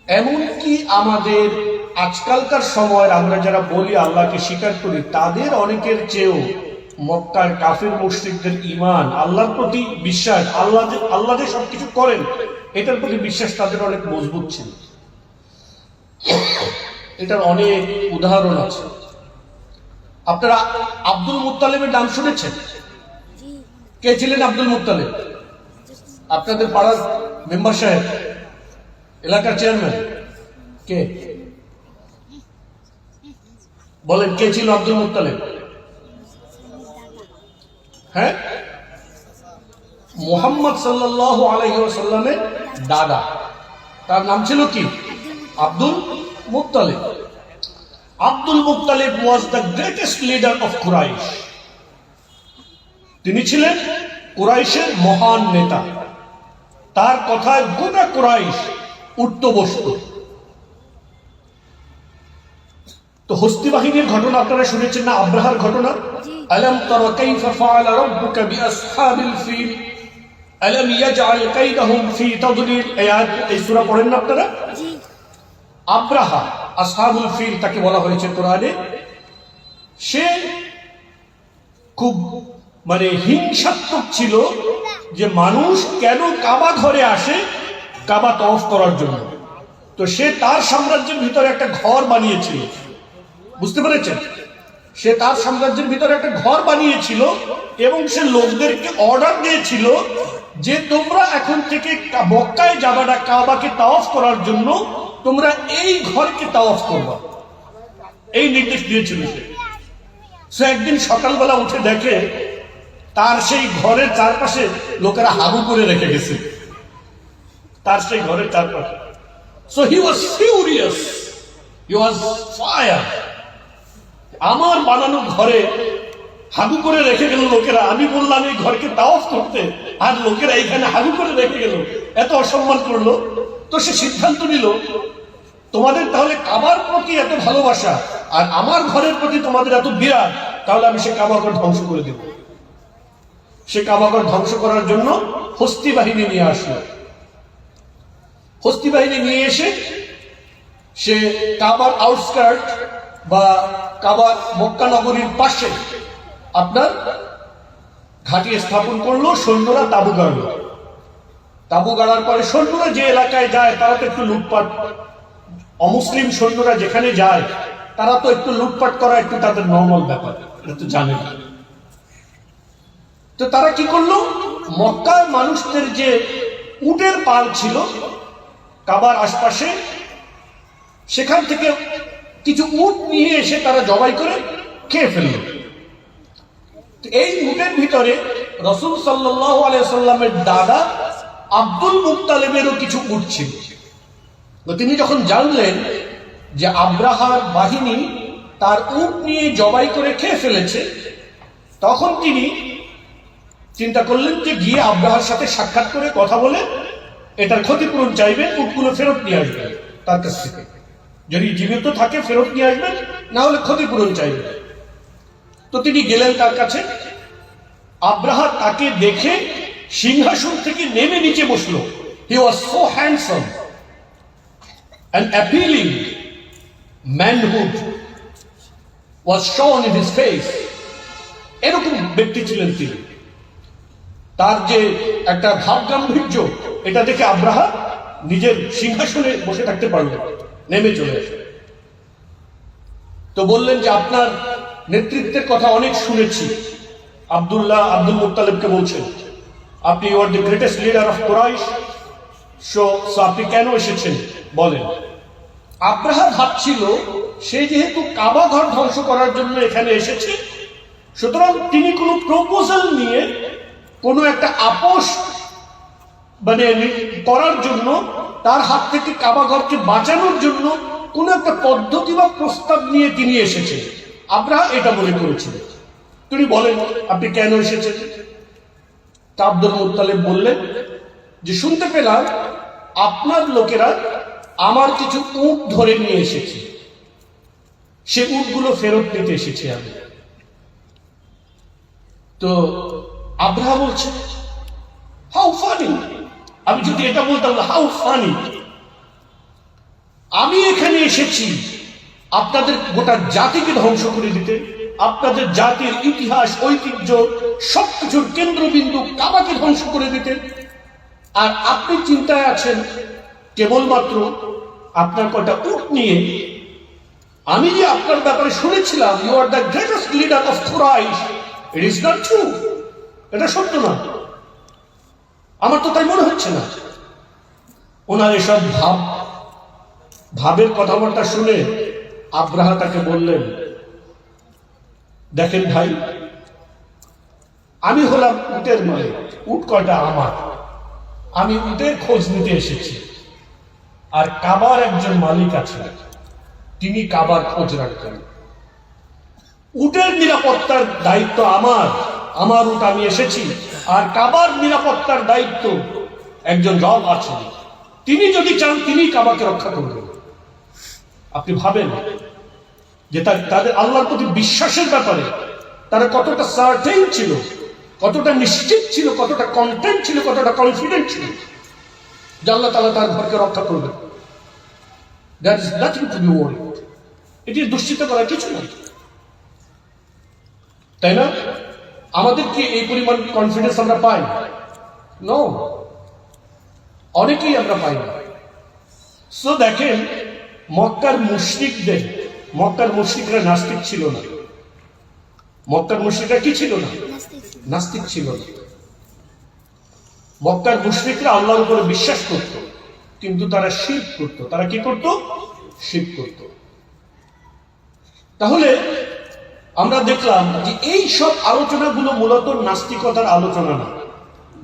এমনকি আমাদের আজকালকার সময়ের আমরা যারা বলি আল্লাহকে স্বীকার করি, তাদের অনেকের চেয়েও মক্কার কাফির মুশরিকদের ঈমান, আল্লাহর প্রতি বিশ্বাস, আল্লাহ যে সবকিছু করেন এটার প্রতি বিশ্বাস তাদের অনেক মজবুত ছিল। এটার অনেক উদাহরণ আছে। আপনারা আব্দুল মুত্তালিবের নাম শুনেছেন? কে ছিলেন আব্দুল মুত্তালিব? আপনাদের পাড়ার মেম্বার সাহেব, এলাকার চেয়ারম্যান কে? বলেন, কে ছিল আব্দুল মুত্তালিব? হ্যাঁ, মুহাম্মদ সাল্লাল্লাহু আলাইহি ওয়াসাল্লামের দাদা। তার নাম ছিল কি? Abdul Muttalib. Abdul Muttalib was the greatest leader of Quraish. তিনি ছিলেন কুরাইশের মহান নেতা। তার কথায় গোটা কুরাইশ উঠত বসত। তো হস্তি বাহিনীর ঘটনা আপনারা শুনেছেন না? আব্রাহার ঘটনা। আলাম তারা কাইফা ফাআলা রাব্বুকা বিআসহাবিল ফিল আলাম ইয়াজআল কাইদাহুম ফি তাদলিল। এই সূরা পড়েন না আপনারা? আব্রাহা, আসহাবুল ফিল তাকে বলা হয়েছে কোরআনে। সে খুব হিংসাত্মক ছিল, যে মানুষ কেন কাবা ঘরে আসে কাবা তওয়াফ করার জন্য। তো সে তার সাম্রাজ্যের ভিতরে একটা ঘর বানিয়েছিল, বুঝতে পেরেছেন? সে তার সাম্রাজ্যের ভিতরে একটা ঘর বানিয়েছিল এবং সে লোকদেরকে অর্ডার দিয়েছিল যে তোমরা এখন থেকে মক্কায় যাবা না, কাবাকে তাওয়াফ করার জন্য তোমরা এই ঘরকে তাওয়াফ করবা, এই নির্দেশ দিয়েছিল সে। একদিন সকালবেলা উঠে দেখে তার সেই ঘরের চারপাশে লোকেরা হাবু করে রেখে গেছে, তার সেই ঘরের চারপাশে। So he was furious, he was fire. আমার বানানো ঘরে হাগু করে রেখে গেল লোকেরা। আমি বললাম এই ঘরকে তাওয়াফ করতে, আর লোকেরা এখানে হাগু করে রেখে গেল, এত অসম্মান করলো। তো সে সিদ্ধান্ত নিল, তোমাদের তাহলে কাবার প্রতি এত ভালোবাসা আর আমার ঘরের প্রতি তোমাদের এত বিরাগ, তাহলে আমি সে কাবাঘর ধ্বংস করে দেব। সে কাবাঘর ধ্বংস করার জন্য হস্তি বাহিনী নিয়ে আসলো। হস্তি বাহিনী নিয়ে এসে সে কাবার আউটস্কার্ট বা কাবার মক্কা নগরীর পাশে আপনার ঘাঁটি স্থাপন করলো। সৈন্যরা তাবু গাড়লো। তাবু গাড়ার পরে সৈন্যরা যে এলাকায় যায় তারা তো একটু লুটপাট, অমুসলিম সৈন্যরা যেখানে যায় তারা তো একটু লুটপাট করা একটু তাদের নর্মাল ব্যাপার, এটা তো জানে না। তো তারা কি করলো, মক্কার মানুষদের যে উটের পাল ছিল কাবার আশপাশে, সেখান থেকে কিছু উট নিয়ে এসে তারা জবাই করে খেয়ে ফেলল। এই উটের ভিতরে রাসূল সাল্লাল্লাহু আলাইহি সাল্লামের দাদা আব্দুল মুত্তালিবেরও কিছু উট ছিল। তো তিনি যখন জানলেন যে আব্রাহার বাহিনী তার উট নিয়ে জবাই করে খেয়ে ফেলেছে, তখন তিনি চিন্তা করলেন যে গিয়ে আব্রাহার সাথে সাক্ষাৎ করে কথা বলে এটার ক্ষতিপূরণ চাইবেন, উটগুলো ফেরত নিয়ে আসবেন তার কাছ থেকে। যদি জীবিত থাকে ফেরত নিয়ে আসবেন, না হলে ক্ষতিপূরণ চাইবেন। তো তিনি গেলেন তার কাছে। আব্রাহা তাকে দেখে সিংহাসন থেকে নেমে নিচে বসলো। He was so handsome and appealing manhood was shown in his face. এরকম ব্যক্তি ছিলেন তিনি। তার যে একটা ভাব গাম্ভীর্য, এটা দেখে আব্রাহা নিজের সিংহাসনে বসে থাকতে পারলেন, নেমে চলে আসে। তো বললেন যে আপনার নেতৃত্বের কথা অনেক শুনেছি। আব্দুল মুত্তালিবকে বলছেন, আপনি you are the greatest leader of Quraysh, so আপনি কেন এসেছেন বলেন। আব্রাহা ভাবছিল সে যেহেতু কাবা ঘর ধ্বংস করার জন্য এখানে এসেছে, সুতরাং তিনি কোনো প্রপোজাল নিয়ে কোনো একটা আপোষ করার জন্য, তার হাত থেকে কাবা ঘরকে বাঁচানোর জন্য কোন একটা পদ্ধতি বা প্রস্তাব নিয়ে তিনি এসেছেন। আব্রাহা এটা মনে করেছিলেন। তিনি বলেন, আপনি কেন এসেছেন? তা আব্দুল মুত্তালিব বললেন যে শুনতে পেলাম আপনার লোকেরা আমার কিছু উট ধরে নিয়ে এসেছে, সে উটগুলো ফেরত নিতে এসেছি আমি। তো আব্রাহা বলছে, হাউ ফানি। আমি যদি এটা বলতাম, হাউ ফানি, আমি এখানে এসেছি আপনাদের গোটা জাতিকে ধ্বংস করে দিতে, আপনাদের জাতির ইতিহাস ঐতিহ্য সবকিছুর কেন্দ্রবিন্দু কাবাকে ধ্বংস করে দিতে। আর আপনি চিন্তায় আছেন কেবলমাত্র আপনার কটা উট নিয়ে। আমি যে আপনার ব্যাপারে শুনেছিলাম you are the greatest leader of Quraysh, it is not true. এটা সত্য না, আমার তো তাই মনে হচ্ছে না। ওনার এসব ভাবের কথাবার্তা শুনে আব্রাহা তাকে বললেন, দেখেন ভাই, আমি হলাম উটের মালিক, উট কয়টা আমার, আমি উটের খোঁজ নিতে এসেছি। আর কাবার একজন মালিক আছে, তিনি কাবার খোঁজ রাখবেন। উটের নিরাপত্তার দায়িত্ব আমার, আমার উট আমি এসেছি। আর কাবার নিরাপত্তার দায়িত্ব একজন রব আছেন, তিনি যদি চান তিনি কাবাকে রক্ষা করবেন। আপনি ভাবেন যে তাদের আল্লাহর প্রতি বিশ্বাসের ব্যাপারে তারা কতটা সার্টেন ছিল, কতটা নিশ্চিত ছিল, কতটা কন্টেন্ট ছিল, কতটা কনফিডেন্ট ছিল যে আল্লাহ তাআলা তার ঘরকে রক্ষা করবেন। That is nothing to B worried. এটি দুশ্চিন্তা করার কিছু নেই, তাই না? আমাদের কি এই পরিমাণ কনফিডেন্স আমরা পাই? নো, অনেকেই আমরা পাই না। সো দেখেন, মক্কার মুশরিকরা নাস্তিক ছিল না। মক্কার মুশরিকরা কি ছিল না? নাস্তিক ছিল না। মক্কার মুশরিকরা আল্লাহর উপরে বিশ্বাস করত, কিন্তু তারা শিরক করত। তারা কি করত? শিরক করত। তাহলে আমরা দেখলাম যে এই সব আলোচনাগুলো মূলত নাস্তিকতার আলোচনা না।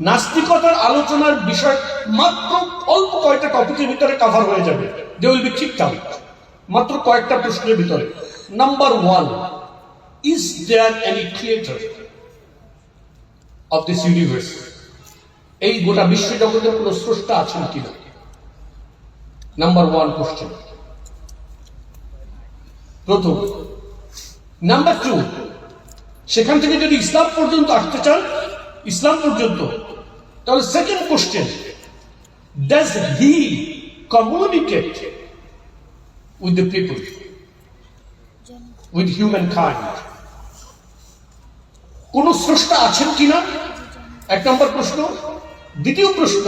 নাস্তিকতার আলোচনার বিষয় মাত্র অল্প কয়েকটা টপিকের ভিতরে কভার হয়ে যাবে। They will be kicked out মাত্র কয়েকটা প্রশ্নের ভিতরে। Number 1, is there any creator of this universe? এই গোটা বিশ্ব জগতের কোন স্রষ্টা আছেন কিনা? নাম্বার 1 কোশ্চেন, প্রথম। নাম্বার 2, সেখান থেকে যদি ইসলাম পর্যন্ত আসতে চান, ইসলাম পর্যন্ত, তাহলে second question, does he communicate with the people, with humankind? কোন স্রষ্টা আছেন কিনা? 1 নম্বর প্রশ্ন। দ্বিতীয় প্রশ্ন,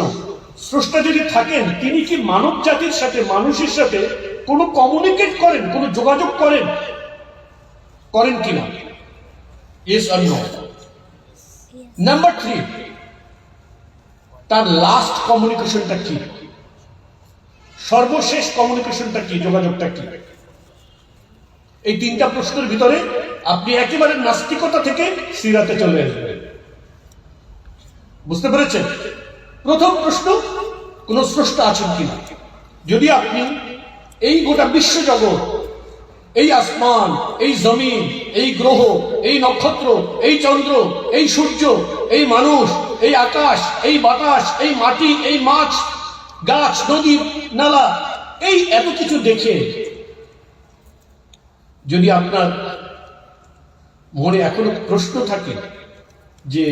স্রষ্টা যদি থাকেন, তিনি কি মানব জাতির সাথে, মানুষের সাথে কোনো কমিউনিকেট করেন, কোনো যোগাযোগ করেন কিনা? Yes or no? নাম্বার 3, তার লাস্ট কমিউনিকেশনটা কি? সর্বশেষ কমিউনিকেশনটা কি, যোগাযোগটা কি? এই 3টা প্রশ্নের ভিতরে আপনি একেবারে নাস্তিকতা থেকে সিরাতে চলে আসবেন। বুঝতে পেরেছেন? প্রথম প্রশ্ন, কোন স্রষ্টা আছেন কিনা। যদি আপনি এই গোটা বিশ্ব জগৎ, এই আসমান, এই জমিন, এই গ্রহ, এই নক্ষত্র, এই চন্দ্র, এই সূর্য, এই মানুষ, এই আকাশ, এই বাতাস, এই মাটি, এই মাছ, গাছ, নদী, নালা, এই এত কিছু দেখে যদি আপনার মনে এখনো প্রশ্ন থাকে যে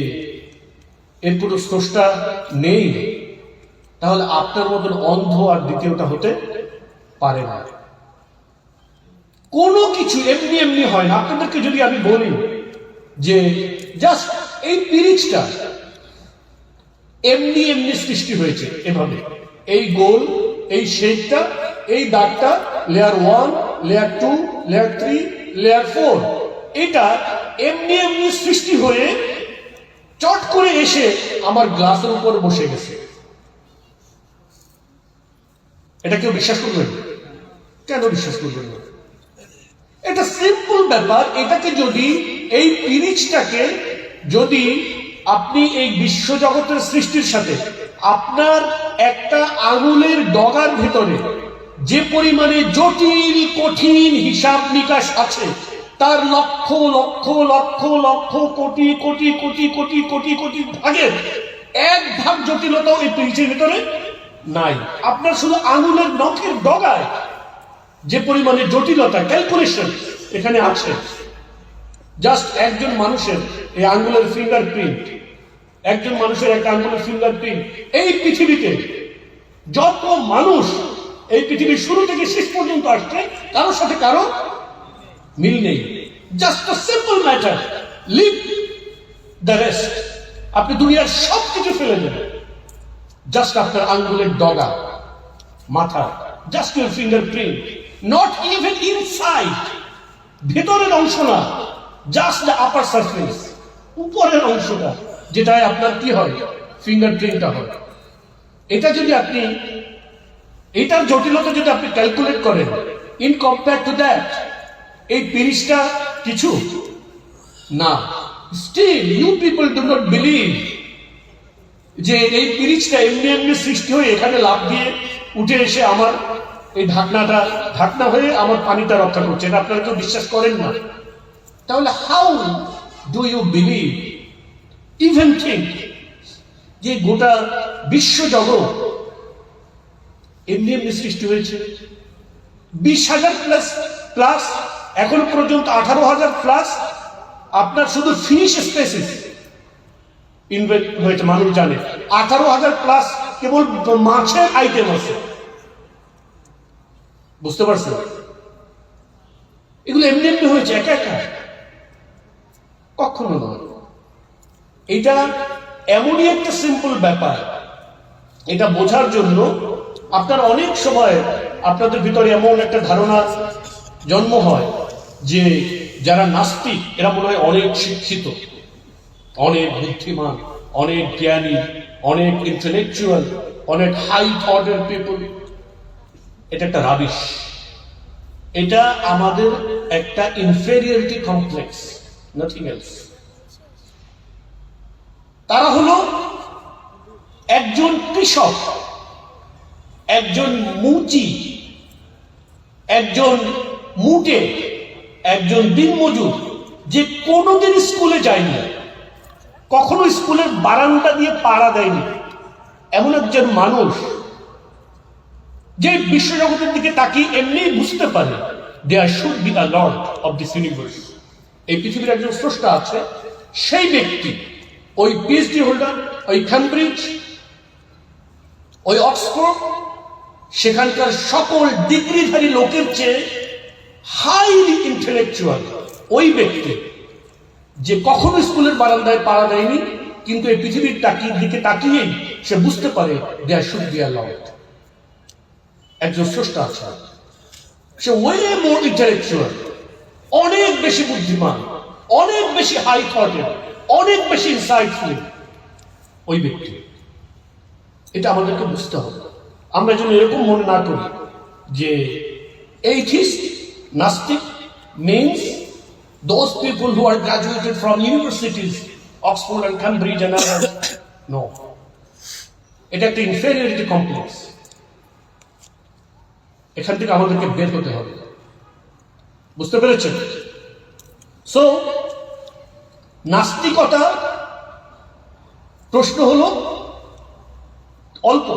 এর কোনো স্রষ্টা নেই, তাহলে আপনার মতন অন্ধ আর দ্বিতীয়টা হতে পারে না। কোনো কিছু এমনি এমনি হয় না। আপনাদেরকে যদি আমি বলি যে জাস্ট এই পিরিচটা এমনি এমনি সৃষ্টি হয়েছে, এভাবে এই গোল, এই শেপটা, এই দাগটা, লেয়ার 1, লেয়ার 2, লেয়ার 3, লেয়ার 4, এটা এমনি এমনি সৃষ্টি হয়ে চট করে এসে আমার গ্লাসের উপর বসে গেছে। এটা কেউ বিশ্বাস করবেন? কেন বিশ্বাস করবেন না? এটা সিম্পল ব্যাপার। এটাকে যদি, এই পিরিচটাকে যদি আপনি এই বিশ্ব জগতের সৃষ্টির সাথে আপনার একটা আঙুলের ডগার ভিতরে যে পরিমাণে জটিল কঠিন হিসাব নিকাশ আছে, তার লক্ষ লক্ষ লক্ষ লক্ষ কোটি কোটি কোটি কোটি কোটি কোটি ভাগের 1 ভাগ জটিলতাও এই পিরিচের ভিতরে নাই। আপনার শুধু আঙুলের নখের ডগায় যে পরিমাণে জটিলতা, ক্যালকুলেশন এখানে আছে, জাস্ট একজন মানুষের এই আঙ্গুলের ফিঙ্গারপ্রিন্ট, একজন মানুষের একটা আঙ্গুলের ফিঙ্গারপ্রিন্ট, এই পৃথিবীতে যত মানুষ এই পৃথিবীর শুরু থেকে শেষ পর্যন্ত আসছে, কারোর সাথে কারো মিল নেই। Just a simple matter, leave the rest. আপনি দুনিয়ার সব কিছু ফেলে দেবেন, জাস্ট আপনার আঙ্গুলের ডগা, মাথা, just your finger print, not even inside, ভেতরের অংশ না, জাস্ট দ্য আপার সারফেস, উপরের অংশটা, যেটায় আপনার কি হয়, ফিঙ্গার প্রিন্টটা হয়। এটা যদি আপনি, এটার জটিলতা যদি আপনি ক্যালকুলেট করেন, ইন কম্পেয়ার টু দ্যাট, এই 30টা কিছু না। Still you people do not believe যে এই 30টা এমনি এমনি সৃষ্টি হয়ে এখানে লাফ দিয়ে উঠে এসে আমার এই ঢাকনা হয়ে আমার পানিটা রক্ষা করছে। এটা আপনারা কেউ বিশ্বাস করেন না। তাহলে how do you believe, even think যে গোটা বিশ্ব জগৎ এমনি এমনি সৃষ্টি হয়েছে? 20,000 প্লাস, এখন পর্যন্ত 18,000 প্লাস আপনার শুধু ফিনিশ স্পেসিস ইনভেন্ট হয়েছে, মানুষ জানে। 18,000 প্লাস কেবল মাছের আইটেম আছে, বুঝতে পারছেন? এগুলো এমনি এমনি হয়েছে একা একা? কখনো নয়। এটা এমনই একটা সিম্পল ব্যাপার, এটা বোঝার জন্য আপনার অনেক সময় আপনাদের ভিতরে এমন একটা ধারণা জন্ম হয় যে যারা নাস্তিক এরা মনে হয় অনেক শিক্ষিত, অনেক বুদ্ধিমান, অনেক জ্ঞানী, অনেক ইন্টেলেকচুয়াল, অনেক হাই থটের পিপল। এটা একটা রাবিশ। এটা আমাদের একটা ইনফেরিয়রিটি কমপ্লেক্স, নাথিং এলস। তারা হলো একজন কৃষক, একজন মুচি, একজন মুটে, একজন দিনমজুর, যে কোনোদিন স্কুলে যায়নি, কখনো স্কুলের বারান্দা দিয়ে পাড়া দেয়নি, এমন একজন মানুষ যে বিশ্বজগতের দিকে তাকিয়ে এমনি বুঝতে পারে there should be a lord of this universe, এই পৃথিবীর একজন স্রষ্টা আছে। সেই ব্যক্তি ওই পিএইচডি হোল্ডার, ওই ক্যামব্রিজ, ওই অক্সফোর্ড, সেখানকার সকল ডিগ্রিধারী লোকের চেয়ে হাইলি ইন্টেলেকচুয়াল ওই ব্যক্তি, যে কখনো স্কুলের বারান্দায় পাড়া দেয়নি, কিন্তু এই পৃথিবীর দিকে তাকিয়েই সে বুঝতে পারে there should be a lord, একজন স্রষ্টা আছে। সে ওয়ে মোর ইন্টেলেকচুয়াল, অনেক বেশি বুদ্ধিমান, অনেক বেশি হাই থটেড, অনেক বেশি ইনসাইটফুল ওই ব্যক্তি। এটা আমাদেরকে বুঝতে হবে। আমরা যেন এরকম মনে না করি যে atheist, Gnostic means those people who are graduated from universities, Oxford and Cambridge and others. No. এটা একটা ইনফেরিয়রিটি কমপ্লেক্স। এখান থেকে আমাদেরকে বের হতে হবে, বুঝতে পেরেছেন? সো নাস্তিকতা, প্রশ্ন হলো অল্প,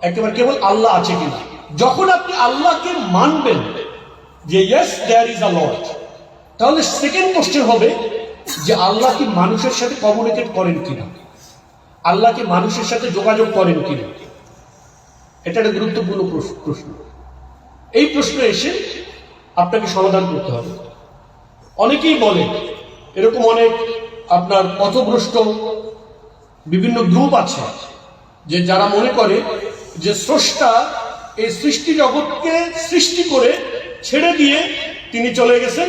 একেবারে কেবল আল্লাহ আছে কিনা। যখন আপনি আল্লাহকে মানবেন যে yes there is a lord, তাহলে সেকেন্ড কোশ্চেন হবে যে আল্লাহ কি মানুষের সাথে কমিউনিকেট করেন কিনা, আল্লাহ কি মানুষের সাথে যোগাযোগ করেন কিনা। এটা একটা গুরুত্বপূর্ণ প্রশ্ন। এই প্রশ্ন এসে আপনাকে সমাধান করতে হবে। অনেকেই বলে, এরকম অনেক আপনার পথভ্রষ্ট বিভিন্ন গ্রুপ আছে যে যারা মনে করে যে স্রষ্টা এই সৃষ্টি জগৎকে সৃষ্টি করে ছেড়ে দিয়ে তিনি চলে গেছেন,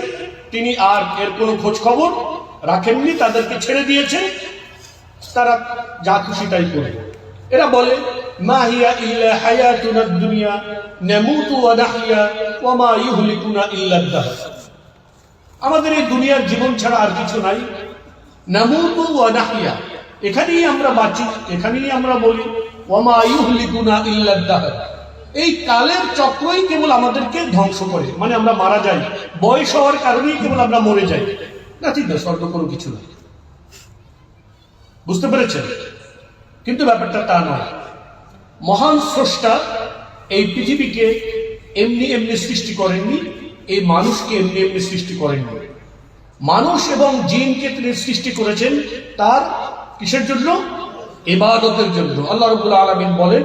তিনি আর এর কোনো খোঁজ খবর রাখেননি, তাদেরকে ছেড়ে দিয়েছেন, তারা যা খুশি তাই করে। এরা বলে মা হিয়া ইল্লা হায়াতুনা দুনিয়া নামুতু ওয়া নাহইয়া ওয়া মা ইউহলিকুনা ইল্লা আদ-দাহর। আমাদের এই দুনিয়ার জীবন ছাড়া আর কিছু নাই। নামুতু ওয়া নাহইয়া, এখানেই আমরা বাঁচি, এখানেই আমরা বলি ওয়া মা ইউহলিকুনা ইল্লা আদ-দাহর। এই কালের চক্রই কেবল আমাদেরকে ধ্বংস করে, মানে আমরা মারা যাই, বয়স হওয়ার কারণেই কেবল আমরা মরে যাই, না ঠিক না, স্বর্গ কোনো কিছু না। বুঝতে পেরেছেন? কিন্তু ব্যাপারটা তা নয়। মহান স্রষ্টা এই পৃথিবীকে এমনি এমনি সৃষ্টি করেননি, এই মানুষকে এমনি এমনি সৃষ্টি করেননি। মানুষ এবং জিনকে তিনি সৃষ্টি করেছেন তার কিসের জন্য? ইবাদতের জন্য। আল্লাহ রাব্বুল আলামিন বলেন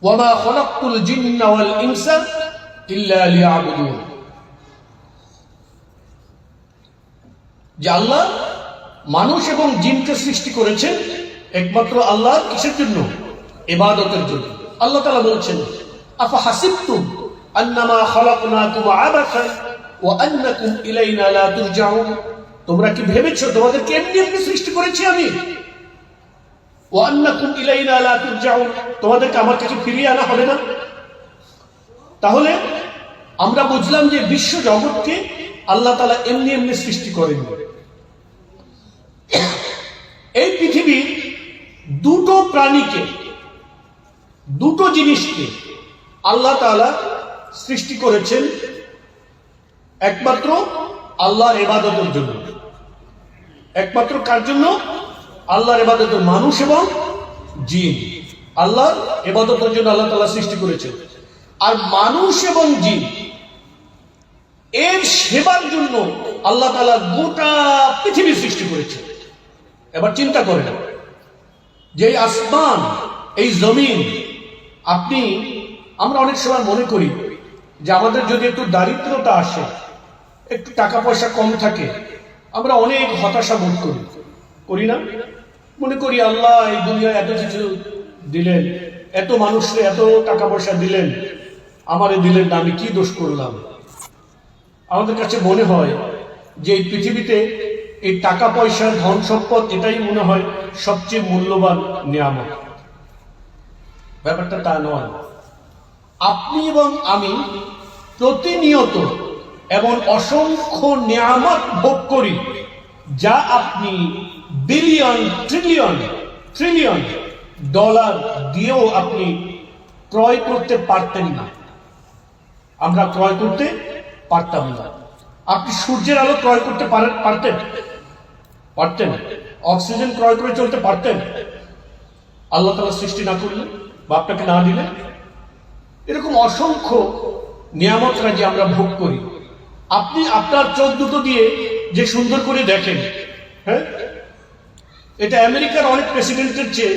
ওয়ামা খলাকতুল জিন্না ওয়াল ইনসা ইল্লা লিয়াবুদুন। যে আল্লাহ মানুষ এবং জিনকে সৃষ্টি করেছেন একমাত্র আল্লাহ কিসের জন্য? ইবাদতের জন্য। আল্লাহ তাআলা বলছেন, আফা হাসিবতুম আন্নামা খালাকনাকুম আবাসান ওয়া আন্নাকুম ইলাইনা লা তুরজাউন। তোমরা কি ভেবেছো তোমাদেরকে এমনি এমনি সৃষ্টি করেছি আমি? ওয়া আন্নাকুম ইলাইনা লা তুরজাউন, তোমাদেরকে আমার কাছে ফিরিয়ে আনা হবে না? তাহলে আমরা বুঝলাম যে বিশ্ব জগৎকে আল্লাহ তাআলা এমনি এমনি সৃষ্টি করেননি। এই পৃথিবীর দুটো প্রাণীকে, দুটো জিনিসকে আল্লাহ তাআলা সৃষ্টি করেছেন একমাত্র আল্লাহর ইবাদতের জন্য। একমাত্র কার জন্য? আল্লাহর ইবাদতের, মানুষ এবং জিন। আল্লাহর ইবাদতের জন্য আল্লাহ তাআলা সৃষ্টি করেছেন। আর মানুষ এবং জিন এর সেবার জন্য আল্লাহ তাআলা গোটা পৃথিবী সৃষ্টি করেছে। এবার চিন্তা করেন, যে এই আসমান, এই জমিন, আমরা অনেক সময় মনে করি যে আমাদের যদি একটু দারিদ্রতা আসে, একটু টাকা পয়সা কম থাকে, আমরা অনেক হতাশা বোধ করি না? মনে করি আল্লাহ এই দুনিয়ায় এত কিছু দিলেন, এত মানুষকে এত টাকা পয়সা দিলেন, আমারে দিলেন না, আমি কি দোষ করলাম? আমাদের কাছে মনে হয় যে এই পৃথিবীতে এই টাকা পয়সা, ধন সম্পদ, এটাই মনে হয় সবচেয়ে মূল্যবান নিয়ামত। ব্যাপারটা তা নয়। আপনি এবং আমি প্রতিনিয়ত এমন অসংখ্য নিয়ামত ভোগ করি যা আপনি বিলিয়ন, ট্রিলিয়ন, ট্রিলিয়ন ডলার দিয়েও আপনি ক্রয় করতে পারতেন না। আমরা ক্রয় করতে পারতাম না। আপনি সূর্যের আলো ক্রয় করতে পারতেন? অক্সিজেন ক্রয় করে চলতে পারতেন আল্লাহ তাআলা সৃষ্টি না করলে বা আপনাকে না দিলে? এরকম অসংখ্য নিয়ামতরা যে আমরা ভোগ করি, আপনি আপনার চোখ দুটো দিয়ে যে সুন্দর করে দেখেন, হ্যাঁ, এটা আমেরিকার অনেক প্রেসিডেন্টের চেয়ে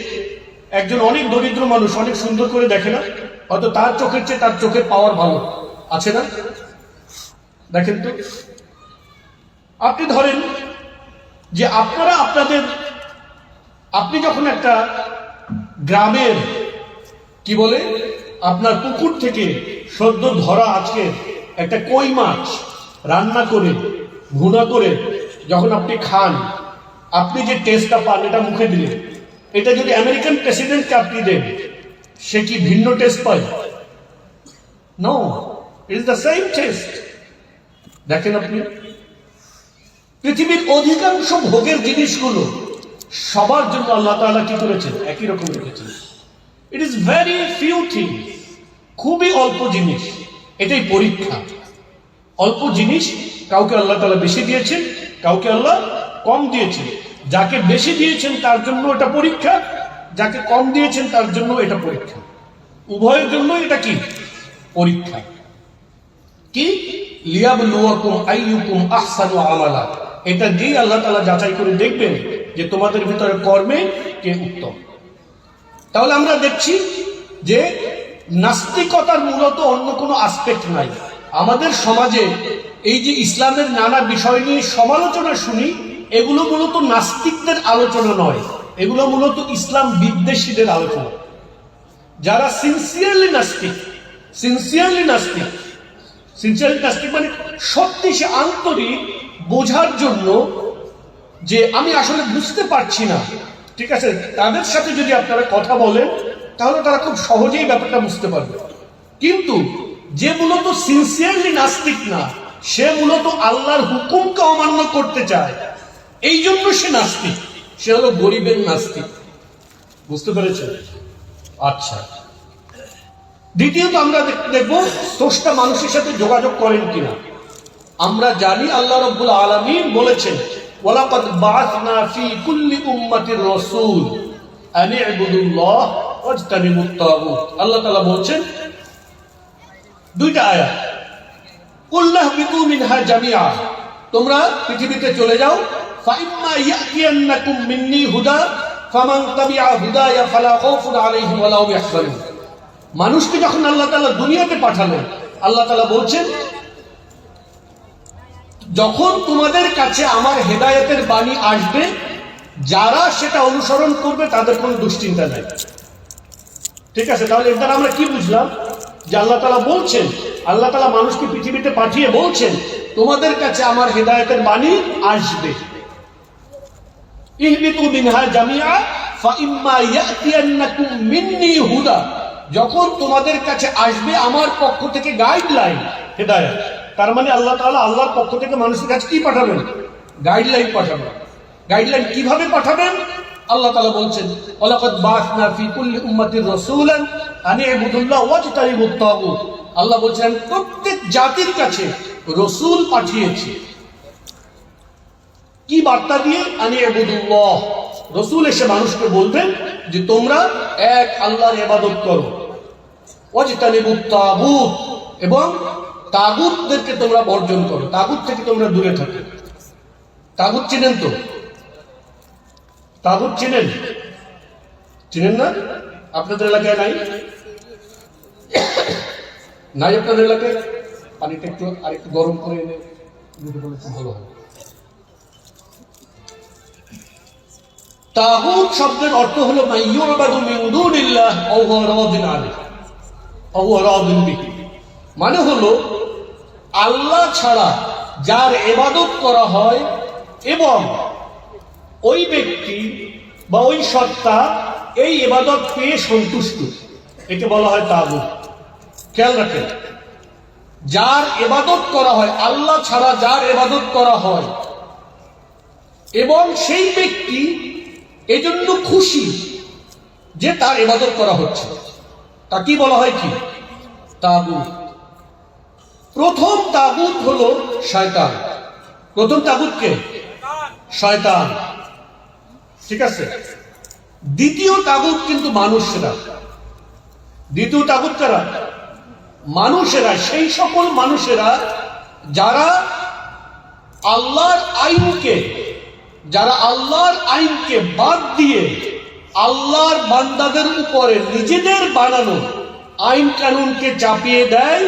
একজন অনেক দরিদ্র মানুষ অনেক সুন্দর করে দেখে না? হয়তো তার চোখের চেয়ে তার চোখের পাওয়ার ভালো আছে না? দেখেন তো। আপনি ধরেন যে আপনি যখন একটা গ্রামের আপনার পুকুর থেকে সদ্য ধরা আজকে একটা কই মাছ রান্না করে, ভুনা করে যখন আপনি খান, আপনি যে টেস্টটা পান, এটা মুখে দিলে, এটা যদি আমেরিকান প্রেসিডেন্টকে আপনি দেন, সে কি ভিন্ন টেস্ট পায়? No, it is the same taste. দেখেন আপনি, পৃথিবীর অধিকাংশ ভোগের জিনিসগুলো সবার জন্য আল্লাহ তাআলা কি করেছেন? একই রকম রেখেছেন। It is very few things, খুবই অল্প জিনিস। এটাই পরীক্ষা। অল্প জিনিস কাউকে আল্লাহ তাআলা বেশি দিয়েছেন, কাউকে আল্লাহ কম দিয়েছেন। যাকে বেশি দিয়েছেন তার জন্য এটা পরীক্ষা, যাকে কম দিয়েছেন তার জন্য এটা পরীক্ষা। উভয়ের জন্য এটা কি? পরীক্ষা। কি? লিয়াবলুয়াকুম আইয়ুকুম আহসানু আমালা। এটা দিয়ে আল্লাহ তাআলা যাচাই করে দেখবেন যে তোমাদের ভিতরে কর্মে কে উত্তম। তাহলে আমরা দেখছি যে নাস্তিকতার মূলত অন্য কোনো আসপেক্ট নাই। আমাদের সমাজে এই যে ইসলামের নানা বিষয় নিয়ে সমালোচনা শুনি, এগুলো মূলত নাস্তিকদের আলোচনা নয়, এগুলো মূলত ইসলাম বিদ্বেষীদের আলোচনা। যারা সিনসিয়ারলি নাস্তিক মানে সত্যি সে আন্তরিক, বোঝার জন্য যে আমি আসলে বুঝতে পারছি না, ঠিক আছে, তাদের সাথে যদি আপনারা কথা বলেন তাহলে তারা খুব সহজেই ব্যাপারটা বুঝতে পারবে। কিন্তু যে মূলত সিনসিয়ারলি নাস্তিক না, সে মূলত আল্লাহর হুকুমকে অমান্য করতে চায়, এই জন্য সে নাস্তিক। সে হলো গরিবের নাস্তিক। বুঝতে পেরেছেন? আচ্ছা, দ্বিতীয়ত আমরা দেখব স্রষ্টা মানুষের সাথে যোগাযোগ করেন কিনা। আমরা জানি আল্লাহ রাব্বুল আলামিন বলেছেন, ওয়ালাকাদ বাআসনা ফি কুল্লি উম্মাতির রাসূল আন ইবুদুল্লাহ ওয়াজতানিবুত তাগুত। আল্লাহ তাআলা বলছেন দুইটা আয়াত, কুল্লাহবিতু মিনহা জামিআ, তোমরা পৃথিবীতে চলে যাও, ফাইম্মা ইয়াতিয়ান্নাকুম মিন্নি হুদা ফামান তাবিআ হুদায়া ফালা খাউফুন আলাইহিম ওয়ালা হুম ইয়াহজানুন। মানুষকে যখন আল্লাহ তাআলা দুনিয়াতে পাঠালেন, আল্লাহ তাআলা বলছেন, যখন তোমাদের কাছে আমার হেদায়েতের বাণী আসবে, যারা সেটা অনুসরণ করবে তাদের কোনো দুশ্চিন্তা নাই। ঠিক আছে, তাহলে এর দ্বারা আমরা কি বুঝলাম? যে আল্লাহ তাআলা বলছেন, আল্লাহ তাআলা মানুষকে পৃথিবীতে পাঠিয়ে বলছেন, তোমাদের কাছে আমার হেদায়েতের বাণী আসবে। ইহবিতু মিনহা জামিআ ফাইম্মা ইয়াতিয়ান্নাকুম মিন্নী হুদা, যখন তোমাদের কাছে আসবে আমার পক্ষ থেকে গাইডলাইন, হেদায়েত, তার মানে আল্লাহ তাআলা আল্লাহর পক্ষ থেকে মানুষের কাছে কি পাঠাবেন? গাইডলাইন পাঠাবেন। গাইডলাইন কিভাবে পাঠাবেন? আল্লাহ তাআলা বলছেন, ওয়ালাকাদ বাআসনা ফি কুল্লি উম্মাতির রাসূলান আন ইবুদুল্লাহ ওয়াজতানিবুত তাগুত। আল্লাহ বলছেন প্রত্যেক জাতির কাছে রাসূল পাঠিয়েছি। কি বার্তা দিয়ে? আন ইবুদুল্লাহ, রাসূল এসে মানুষকে বলবেন যে তোমরা এক আল্লাহর ইবাদত করো, ওয়াজতানিবুত তাগুত, এবং তাগুতদেরকে তোমরা বর্জন করো, তাগুত থেকে তোমরা দূরে থাকো। তাগুত চিনেন তো? তাগুত চিনেন? চিনেন না? আপনাদের এলাকায় নাই? নাই আপনাদের এলাকায়? পানিটা একটু আরেকটু গরম করে এনে দিতে বলেছেন, ভালো হয়। তাগুত শব্দের অর্থ হলো মাইয়ুবাদু মিন দুনিল্লাহ আও হুয়া রাদিন আলাইহি আও হুয়া রাদিন বিহি, মানে হলো আল্লাহ ছাড়া যার ইবাদত করা হয় এবং ওই ব্যক্তি বা ওই সত্তা এই ইবাদত পেয়ে সন্তুষ্ট, একে বলা হয় তাগুত। খেয়াল রাখেন, যার ইবাদত করা হয়, আল্লাহ ছাড়া যার ইবাদত করা হয় এবং সেই ব্যক্তি এজন্য খুশি যে তার ইবাদত করা হচ্ছে, তা কি বলা হয়? কি? তাগুত। প্রথম তাগুত হলো শয়তান। প্রথম তাগুত কে? শয়তান। ঠিক আছে। দ্বিতীয় তাগুত কিন্তু মানুষেরা। দ্বিতীয় তাগুত কারা? মানুষেরা। সেই সকল মানুষেরা যারা আল্লাহর আইনকে বাদ দিয়ে আল্লাহর বান্দাদের উপরে নিজেদের বানানো আইন কানুনকে চাপিয়ে দেয়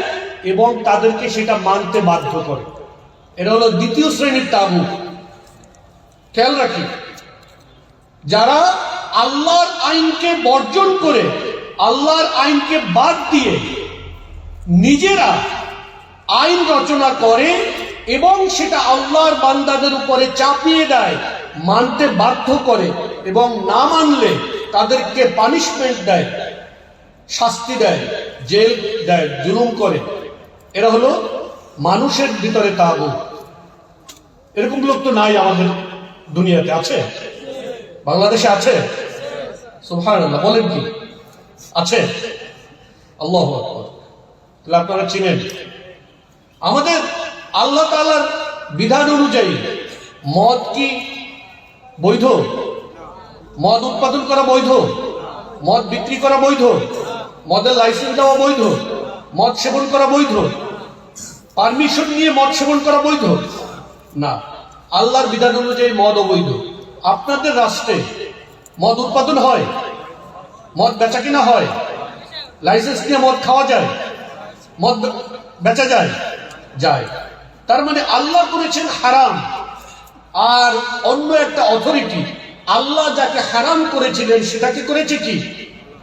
এবং তাদেরকে সেটা মানতে বাধ্য করে। এটা হলো দ্বিতীয় শ্রেণীর তাগুত। খেয়াল রাখি, যারা আল্লাহর আইনকে বর্জন করে, আল্লাহর আইনকে বাদ দিয়ে নিজেরা আইন রচনা করে এবং সেটা আল্লাহর বান্দাদের উপরে চাপিয়ে দেয়, মানতে বাধ্য করে, এবং না মানলে তাদেরকে পানিশমেন্ট দেয়, শাস্তি দেয়, জেল দেয়, জুলুম করে, এরা হলো মানুষের ভিতরে তাগুত। এরকম লোক তো নাই আমাদের দুনিয়াতে, আছে? বাংলাদেশে আছে? সুবহানাল্লাহ, বলেন কি আছে? আল্লাহু আকবার। তাহলে আপনারা চিনেন, আমাদের আল্লাহ তাআলার বিধান অনুযায়ী মদ কি বৈধ? মদ উৎপাদন করা বৈধ? মদ বিক্রি করা বৈধ? মদের লাইসেন্স দেওয়া বৈধ? মদ সেবন করা বৈধ? পারমিশন নিয়ে মদ সেবন করা বৈধ? না, আল্লাহর বিধান অনুযায়ী মদ অবৈধ। আপনাদের রাষ্ট্রে মদ উৎপাদন হয়? মদ বেচা কিনা হয়? লাইসেন্স নিয়ে মদ খাওয়া যায়? মদ বেচা যায়? যায়। তার মানে আল্লাহ করেছেন হারাম, আর অন্য একটা অথরিটি আল্লাহ যাকে হারাম করেছিলেন সেটাকে করেছে কি?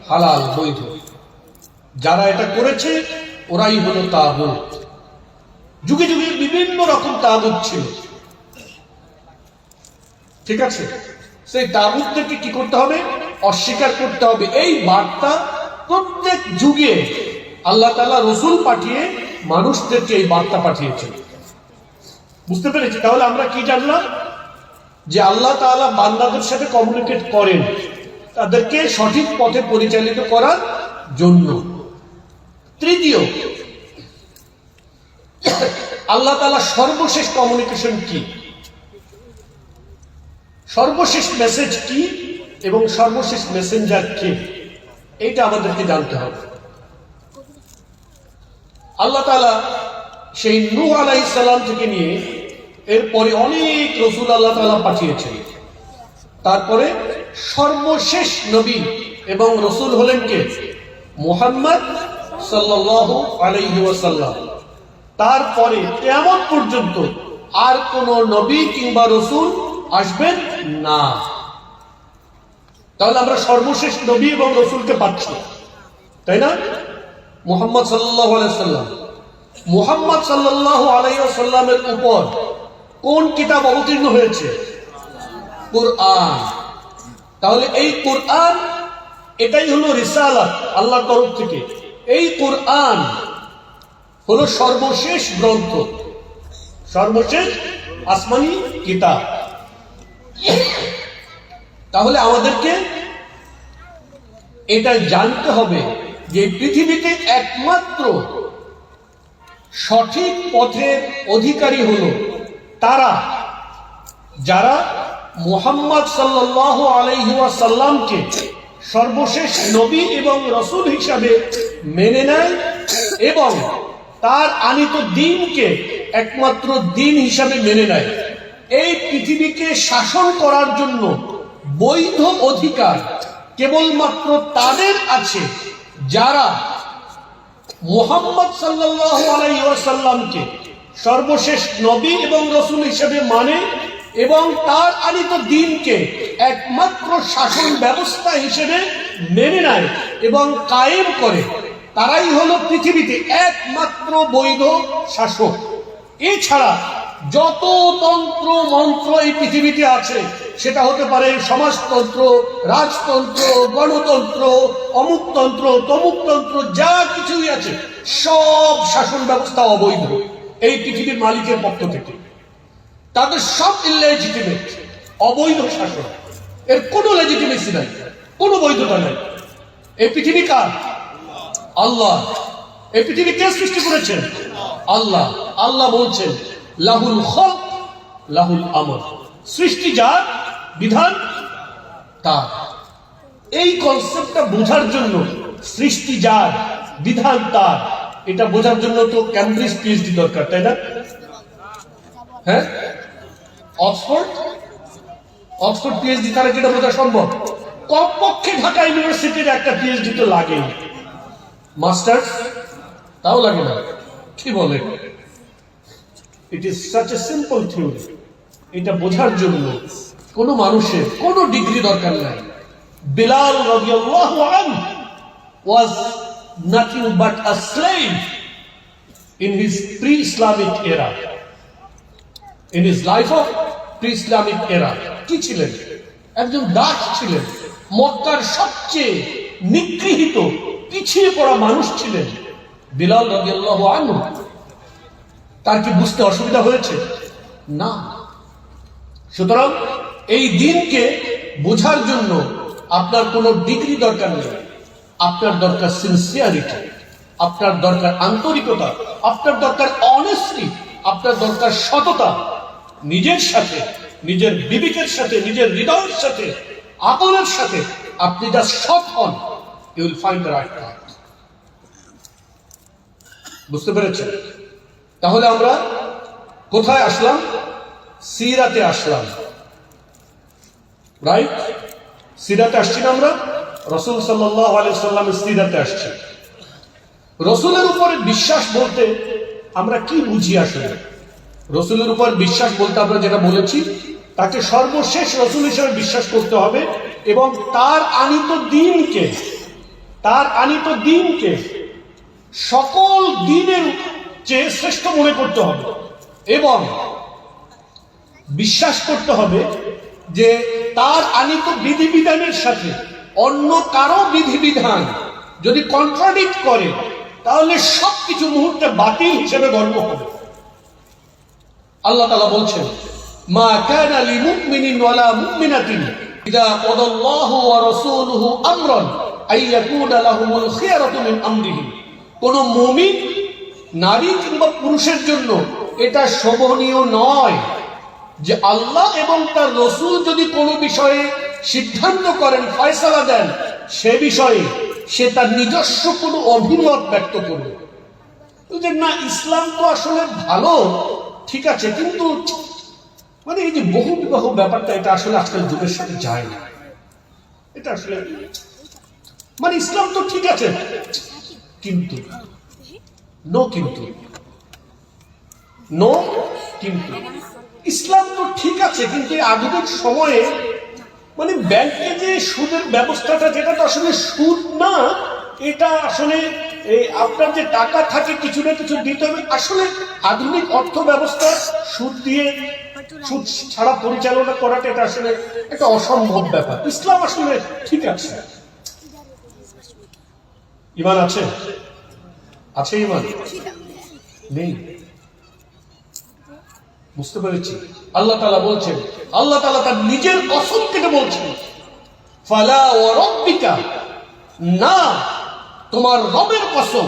হালাল, বৈধ। যারা এটা করেছে ওরাই হলো তাগুত। যুগে যুগে বিভিন্ন রকম তাগুত ছিল, ঠিক আছে? সেই তাগুতদেরকে কি করতে হবে? অস্বীকার করতে হবে। এই বার্তা প্রত্যেক যুগে আল্লাহ তাআলা রাসূল পাঠিয়ে মানুষদেরকে এই বার্তা পাঠিয়েছেন। বুঝতে পেরেছি? তাহলে আমরা কি জানলাম? যে আল্লাহ তাআলা বান্দাদের সাথে কমিউনিকেট করেন তাদেরকে সঠিক পথে পরিচালিত করার জন্য। তৃতীয়, আল্লাহ তাআলা সর্বশেষ কমিউনিকেশন কি, সর্বশেষ মেসেজ কি এবং সর্বশেষ মেসেঞ্জার কে, এইটা আমাদেরকে জানতে হবে। আল্লাহ তাআলা সেই নূহ আলাইহিস সালাম থেকে নিয়ে এরপরে অনেক রাসূল আল্লাহ তাআলা পাঠিয়েছেন। তারপরে সর্বশেষ নবী এবং রাসূল হলেন কে? মুহাম্মদ সাল্লাল্লাহু আলাইহি ওয়াসাল্লাম। তারপরে কিয়ামত পর্যন্ত আর কোন নবী কিংবা রাসূল আসবেন না। তাহলে আমরা সর্বশেষ নবী এবং রাসূলকে পাচ্ছি, তাই না? মুহাম্মদ সাল্লাল্লাহু আলাইহি ওয়াসাল্লাম। মুহাম্মদ সাল্লাল্লাহু আলাইহি ওয়াসাল্লামের উপর কোন কিতাব অবতীর্ণ হয়েছে? কুরআন। তাহলে এই কুরআন, এটাই হলো রিসালাত আল্লাহর তরফ থেকে। এই কুরআন হলো সর্বশেষ গ্রন্থ, সর্বশেষ আসমানি কিতাব। তাহলে আমাদেরকে এটা জানতে হবে যে পৃথিবীতে একমাত্র সঠিক পথের অধিকারী হলো তারা যারা মুহাম্মদ সাল্লাল্লাহু আলাইহি ওয়াসাল্লামকে সর্বশেষ নবী এবং রাসূল হিসাবে মেনে নেয় এবং তার আনিত দ্বীনকে একমাত্র দ্বীন হিসাবে মেনে নেয়। এই পৃথিবীকে শাসন করার জন্য বৈধ অধিকার কেবলমাত্র তাদের আছে যারা মুহাম্মদ সাল্লাল্লাহু আলাইহি ওয়াসাল্লামকে সর্বশেষ নবী এবং রাসূল হিসেবে মানে এবং তার আনিত দ্বীনকে একমাত্র শাসন ব্যবস্থা হিসেবে মেনে নেয় এবং কায়েম করে। তারাই হলো পৃথিবীতে একমাত্র বৈধ শাসক। এছাড়া যত তন্ত্র মন্ত্র এই পৃথিবীতে আছে, সেটা হতে পারে সমাজতন্ত্র, রাজতন্ত্র, গণতন্ত্র, অমুকতন্ত্র, তমুকতন্ত্র, যা কিছুই আছে সব শাসন ব্যবস্থা অবৈধ এই পৃথিবীর মালিকের পক্ষ থেকে। তাদের সব ইলেজিটিমেট, অবৈধ শাসন। এর কোনো লেজিটিমেসি নাই, কোনো বৈধতা নাই। এই পৃথিবী কার? আল্লাহ। এই পৃথিবী কে সৃষ্টি করেছেন? আল্লাহ। আল্লাহ বলছেন লাহুল খালক লাহুল আমর। সৃষ্টি যার, বিধান তার। এই কনসেপ্টটা বোঝার জন্য, সৃষ্টি যার, বিধান তার, এটা বোঝার জন্য তো ক্যামব্রিজ পিএইচডি দরকার, তাই না? হ্যাঁ, অক্সফোর্ড পিএইচডি তারা যেটা বোঝা সম্ভব। কমপক্ষে ঢাকা ইউনিভার্সিটির একটা পিএইচডি তো লাগে, মাস্টার্স তাও লাগে না। কি বলে? It is such a simple theory. এটা বোঝার জন্য কোনো মানুষের কোনো ডিগ্রি দরকার নাই। বিলাল রাদিয়াল্লাহু আনহু was nothing but a slave in his pre-Islamic era. In his life of pre-Islamic era, কি ছিলেন? একজন দাস ছিলেন। মক্কার সবচেয়ে নিগৃহীত, পিছিয়ে পড়া মানুষ ছিলেন বিলাল রাদিয়াল্লাহু আনহু। তার কি বুঝতে অসুবিধা হয়েছে? না। সুতরাং এই দিনকে বোঝার জন্য আপনার কোনো ডিগ্রি দরকার নেই। আপনার দরকার সিনসিয়ারিটি, আপনার দরকার আন্তরিকতা, আপনার দরকার অনেস্টি, আপনার দরকার সততা। নিজের সাথে, নিজের বিবেকের সাথে, নিজের হৃদয়ের সাথে, আকলের সাথে আপনি যা সৎ হন, you will find the right path. বুঝতে পেরেছেন? তাহলে আমরা কোথায় আসলাম? সিরাতে আসলাম, রাইট? সিরাতে আসছি না আমরা? রাসূল সাল্লাল্লাহু আলাইহি ওয়াসাল্লামের সিরাতে আসছি। রাসূলের উপরে বিশ্বাস বলতে আমরা কি বুঝি আসলে? রাসূলের উপর বিশ্বাস বলতে আমরা যেটা বলেছি, তাকে সর্বশেষ রাসূল হিসেবে বিশ্বাস করতে হবে এবং তার আনিত দ্বীনকে সকল দ্বীনের চেয়ে শ্রেষ্ঠ মনে করতে হবে এবং বিশ্বাস করতে হবে যে তার আনিত বিধিবিধানের সাথে অন্য কারো বিধিবিধান যদি কন্ট্রাডিক্ট করে, তাহলে সবকিছু মুহূর্তে বাতিল হিসেবে গণ্য হবে। আল্লাহ তাআলা বলছেন, মা কানা লিমুমিনিন ওয়ালা মুমিনাতিন ইযা ক্বাদাল্লাহু ওয়া রাসূলুহু আমরান আইয়াকুনা লাহুমুল খিয়ারাতু মিন আমরিহিম। কোন মুমিন নারী কিংবা পুরুষের জন্য এটা শোভনীয় নয় যে আল্লাহ এবং তার রাসূল যদি কোনো বিষয়ে সিদ্ধান্ত করেন, ফয়সালা দেন, সে বিষয়ে সে তার নিজস্ব কোনো অভিমত ব্যক্ত করবে। না, ইসলাম তো আসলে ভালো, ঠিক আছে, কিন্তু মানে এই যে বহু বিবাহ ব্যাপারটা, এটা আসলে আজকাল যুগের সাথে যায় না। এটা আসলে মানে ইসলাম তো ঠিক আছে, কিন্তু নো কিন্তু নো কিন্তু ইসলাম তো ঠিক আছে, কিন্তু এই আধুনিক সময়ে মানে ব্যাংকে যে সুদের ব্যবস্থাটা, যেটা তো আসলে সুদ না, এটা আসলে এই আপনার যে টাকা থাকে কিছু না কিছু দিতে হবে। আসলে আধুনিক অর্থ ব্যবস্থা সুদ দিয়ে, সুদ ছাড়া পরিচালনা করাটা এটা আসলে একটা অসম্ভব ব্যাপার। ইসলাম আসলে ঠিক আছে। ইমান আছে? আছে ইমান? নেই। বুঝতে পেরেছি? আল্লাহ তাআলা বলছেন, আল্লাহ তাআলা তার নিজের কসম কেটে বলছেন, ফালা ওয়া রাব্বিকা, না তোমার রবের কসম,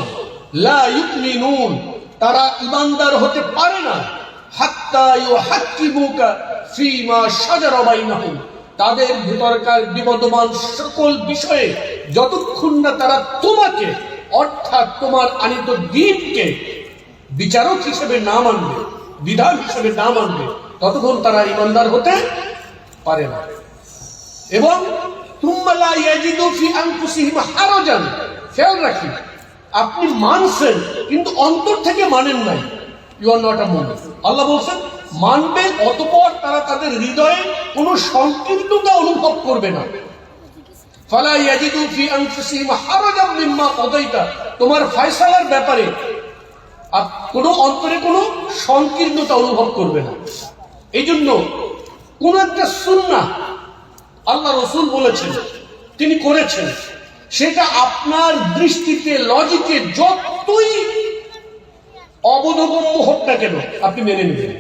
লা ইউমিনুন, তারা ঈমানদার হতে পারে না, হাত্তা ইউহাক্কিমুকা ফীমা শাজারা বাইনাহুম, তাদের ভিতরকার বিবদমান সকল বিষয়ে যতক্ষণ না তারা তোমাকে, অর্থাৎ তোমার আনিত দ্বীনকে বিচারক হিসেবে না মানবে, বিধান হিসেবে না মানবে, ততক্ষণ তারা ঈমানদার হতে পারে না। এবং তুম্মা লা ইয়াজিদু ফি আনফুসিহিম হারাজান, খেয়াল রাখি, আপনি মানছেন কিন্তু অন্তর থেকে মানেন নাই, ইউ আর নট আ মুমিন। আল্লাহ বলছেন মানবে, অতঃপর তারা তাদের হৃদয়ে কোনো সংকীর্ণতা অনুভব করবে না। ফালা ইয়াজিদু ফি আনফুসিহিম হারাজান মিম্মা কাদাইতা, তোমার ফয়সালার ব্যাপারে কোনো অন্তরে কোনো সংকীর্ণতা অনুভব করবে না। এই জন্য কোন একটা সুন্নাহ আল্লাহ রাসূল বলেছেন, তিনি করেছেন, সেটা আপনার দৃষ্টিতে, লজিকে যতই অবোধগম্য হোক না কেন, আপনি মেনে নেবেন।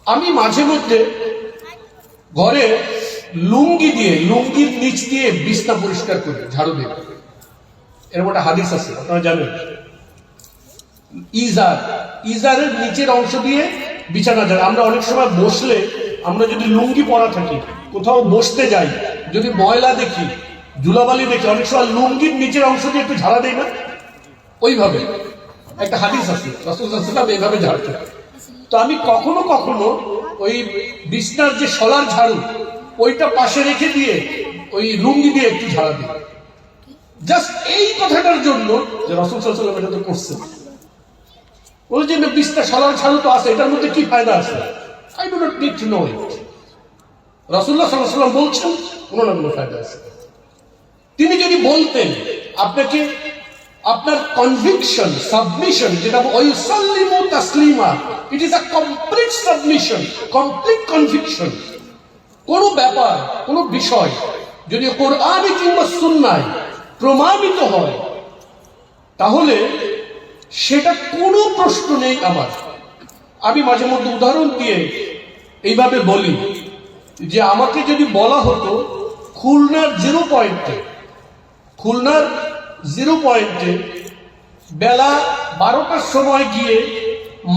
আমি মাঝে মধ্যে ঘরে লুঙ্গি দিয়ে, লুঙ্গির নিচ দিয়ে বিছনা পরিষ্কার করি, ঝাড়ু দিয়ে। এরকম একটা হাদিস আছে, আপনারা জানেন, ইজারের নিচের অংশ দিয়ে বিছানা ঝাড়া। আমরা অনেক সময় বসলে, আমরা যদি লুঙ্গি পরা থাকি, কোথাও বসতে যাই, যদি ময়লা দেখি, ধুলাবালি দেখি, অনেক সময় লুঙ্গির নিচের অংশ দিয়ে একটু ঝাড়া দেয় না? ওইভাবে একটা হাদিস আছে, রাসূল সাল্লাল্লাহু আলাইহি ওয়াসাল্লাম এইভাবে ঝাড়তেন। তো আমি কখনো কখনো ওই বিছনার যে শলার ঝাড়ু, ওইটা পাশে রেখে দিয়ে ওই লুঙ্গি দিয়ে একটু ঝাড়া দিই, জাস্ট এই কথাটার জন্য যে রাসূল সাল্লাল্লাহু আলাইহি ওয়াসাল্লাম এটা তো করছেন। ওই যে বিছনা শলার ঝাড়ু তো আছে, এটার মধ্যে কি ফায়দা আছে? I do not need to know it. রাসূলুল্লাহ সাল্লাল্লাহু আলাইহি ওয়াসাল্লাম বলছেন, কোনো না কোনো ফায়দা আছে। তিনি যদি বলতেন আপনাকে, আপনার কনভিকশন, সাবমিশন, যেটা ওয়াইসাল্লিমু তাসলিমা, it is a complete submission, complete conviction. কোন ব্যাপার, কোন বিষয় যদি কোরআনে কিংবা সুন্নায় প্রমাণিত হয়, তাহলে সেটা কোনো প্রশ্ন নেই আমার। আমি মাঝে মধ্যে উদাহরণ দিয়ে এইভাবে বলি যে, আমাকে যদি বলা হতো খুলনার 0 পয়েন্টে বেলা 12টার সময় গিয়ে